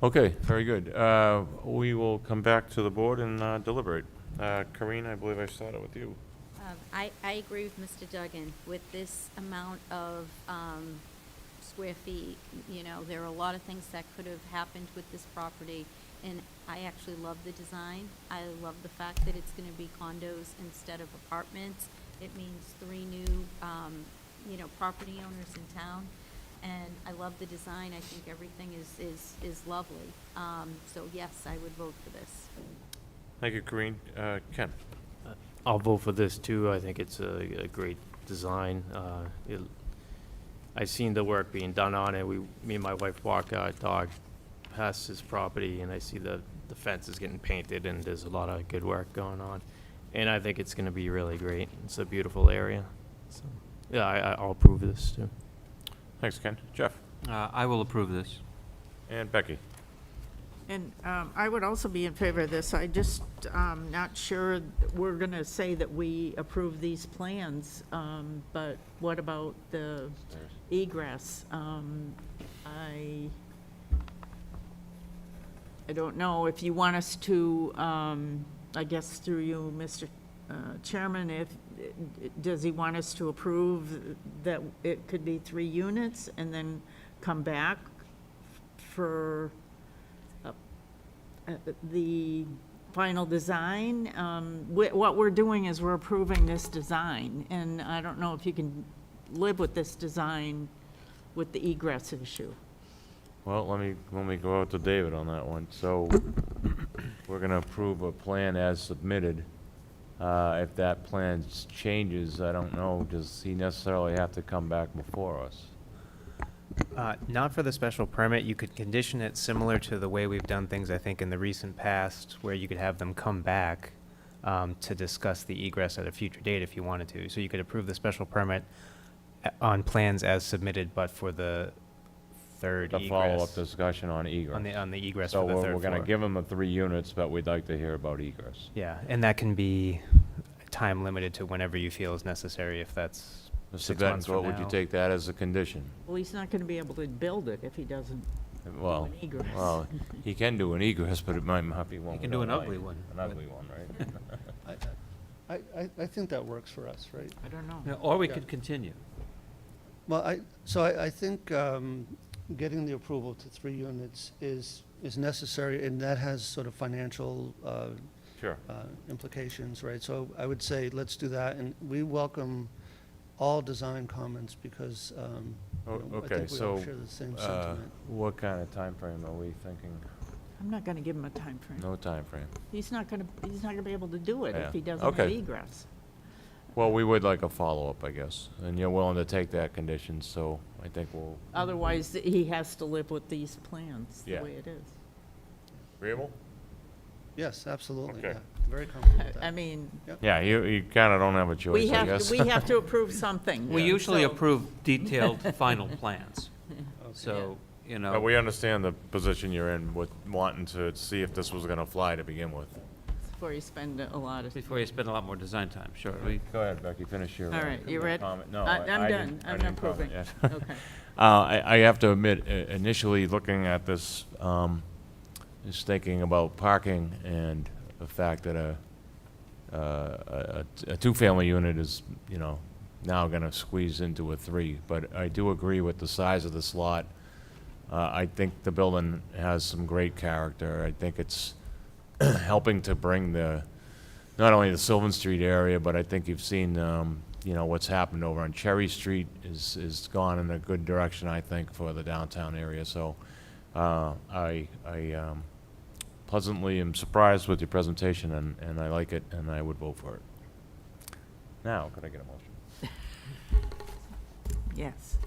Okay, very good. We will come back to the board and deliberate. Karine, I believe I started with you. I agree with Mr. Duggan. With this amount of square feet, there are a lot of things that could have happened with this property, and I actually love the design. I love the fact that it's gonna be condos instead of apartments. It means 3 new, property owners in town, and I love the design. I think everything is lovely. So yes, I would vote for this. Thank you, Karine. Ken? I'll vote for this too. I think it's a great design. I seen the work being done on it. Me and my wife walk our dog past his property, and I see the fence is getting painted, and there's a lot of good work going on. And I think it's going to be really great. It's a beautiful area. So, yeah, I'll approve this too. Thanks, Ken. Jeff? I will approve this. And Becky? And I would also be in favor of this. I just not sure we're going to say that we approve these plans, but what about the egress? I don't know if you want us to, I guess through you, Mr. Chairman, does he want us to approve that it could be 3 units and then come back for the final design? What we're doing is we're approving this design, and I don't know if you can live with this design with the egress issue. Well, let me go out to David on that one. So we're gonna approve a plan as submitted. If that plan changes, I don't know, does he necessarily have to come back before us? Not for the special permit. You could condition it similar to the way we've done things, I think, in the recent past, where you could have them come back to discuss the egress at a future date if you wanted to. So you could approve the special permit on plans as submitted, but for the third The egress. follow-up discussion on egress. On the egress So for the third we're gonna floor. give him the 3 units, but we'd like to hear about egress. Yeah, and that can be time limited to whenever you feel is necessary, if that's Mr. 6 months from Bettencourt, would you now. take that as a condition? Well, he's not going to be able to build it if he doesn't do Well, an egress. well, he can do an egress, but it might not be one. He can we do an don't like. ugly one. An ugly one, right? I think that works for us, right? I don't know. Yeah, or we Yeah. could continue. Well, I think getting the approval to 3 units is necessary, and that has sort of financial Sure. implications, right? So I would say, let's do that, and we welcome all design comments because I Okay, think we so, all share the same sentiment. what kind of time frame are we thinking? I'm not going to give him a time frame. No time frame. He's not going to be able to do it Yeah. if he doesn't have Okay. egress. Well, we would like a follow-up, I guess, and you're willing to take that condition, so I think we'll. Otherwise, he has to live with these plans the Yeah. way it is. Agreeable? Yes, absolutely, Okay. yeah. Very comfortable with that. I mean, Yeah, you kinda don't have a choice, we I guess. have to approve something. We usually So- approve detailed final plans. So, But know, we understand the position you're in with wanting to see if this was gonna fly to begin with. Before you spend a lot of. Before you spend a lot more design time, sure. Go ahead, Becky, finish your. All right, you ready? comment. No, I'm I done. didn't- I I'm didn't not proving. comment yet. Okay. I have to admit, initially looking at this, just thinking about parking and the fact that a two-family unit is, now gonna squeeze into a three. But I do agree with the size of this lot. I think the building has some great character. I think it's helping to bring not only the Sylvan Street area, but I think you've seen, what's happened over on Cherry Street is gone in a good direction, I think, for the downtown area. So I pleasantly am surprised with your presentation, and I like it, and I would vote for it. Now, could I get a motion? Yes.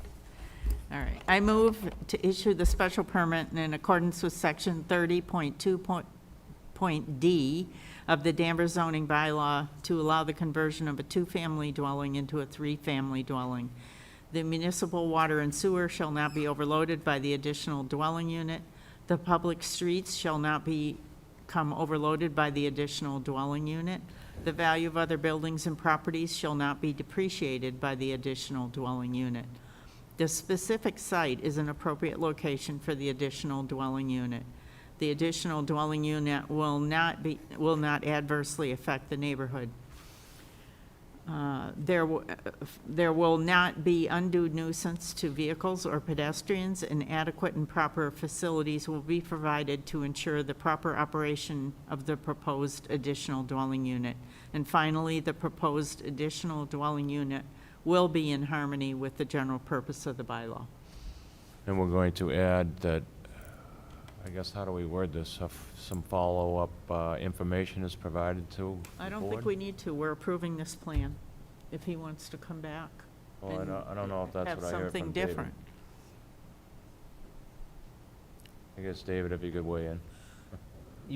All right. I move to issue the special permit in accordance with section 30.2.d of the Danvers zoning bylaw to allow the conversion of a two-family dwelling into a three-family dwelling. The municipal water and sewer shall not be overloaded by the additional dwelling unit. The public streets shall not become overloaded by the additional dwelling unit. The value of other buildings and properties shall not be depreciated by the additional dwelling unit. The specific site is an appropriate location for the additional dwelling unit. The additional dwelling unit will not adversely affect the neighborhood. There will not be undue nuisance to vehicles or pedestrians, and adequate and proper facilities will be provided to ensure the proper operation of the proposed additional dwelling unit. And finally, the proposed additional dwelling unit will be in harmony with the general purpose of the bylaw. And we're going to add that, I guess, how do we word this? Some follow-up information is provided to the I don't think board? we need to. We're approving this plan. If he wants to come back Well, and I don't know if that's have what I heard something from David. different. I guess, David, if you could weigh in.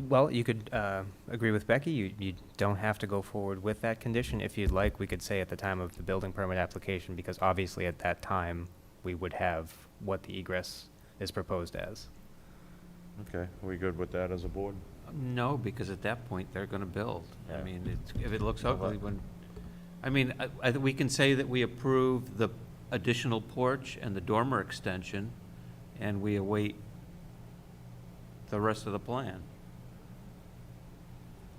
Well, you could agree with Becky. You don't have to go forward with that condition. If you'd like, we could say at the time of the building permit application, because obviously at that time, we would have what the egress is proposed as. Okay, are we good with that as a board? No, because at that point, they're gonna build. I Yeah. mean, if it looks Well, ugly, we can say that we approve the additional porch and the dormer extension, and we await the rest of the plan.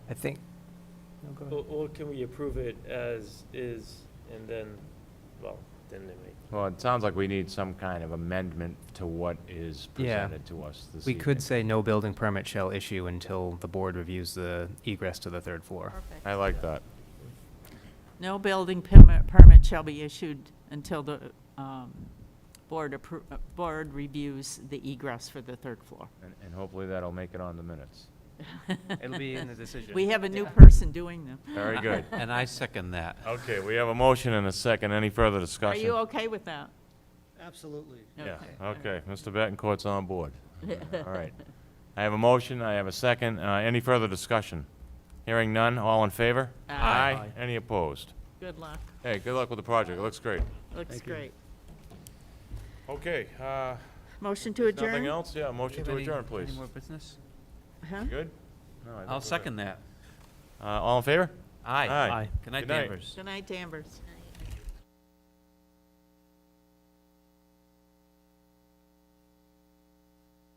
I think. No, go ahead. Or can we approve it as is and then, then they make. Well, it sounds like we need some kind of amendment to what is Yeah. presented to us this We evening. could say no building permit shall issue until the board reviews the egress to the third floor. Perfect. I like that. No building permit shall be issued until the board reviews the egress for the third floor. And hopefully that'll make it on the minutes. It'll be in the decision. We have a new person doing them. Very good. And I second that. Okay, we have a motion and a second. Any further Are discussion? you okay with that? Absolutely. Yeah, Okay. okay. Mr. Betancourt's on board. All right. I have a motion, I have a second. Any further discussion? Hearing none, all in favor? Aye. Any opposed? Good luck. Hey, good luck with the project. It looks great. Looks Thank you. great. Okay, Motion to adjourn? nothing else? Yeah, motion to adjourn, please. Any more business? Huh? You good? No, I think I'll we're good. second that. All in favor? Aye. Aye. Good night, Good night. Danvers. Good night, Danvers.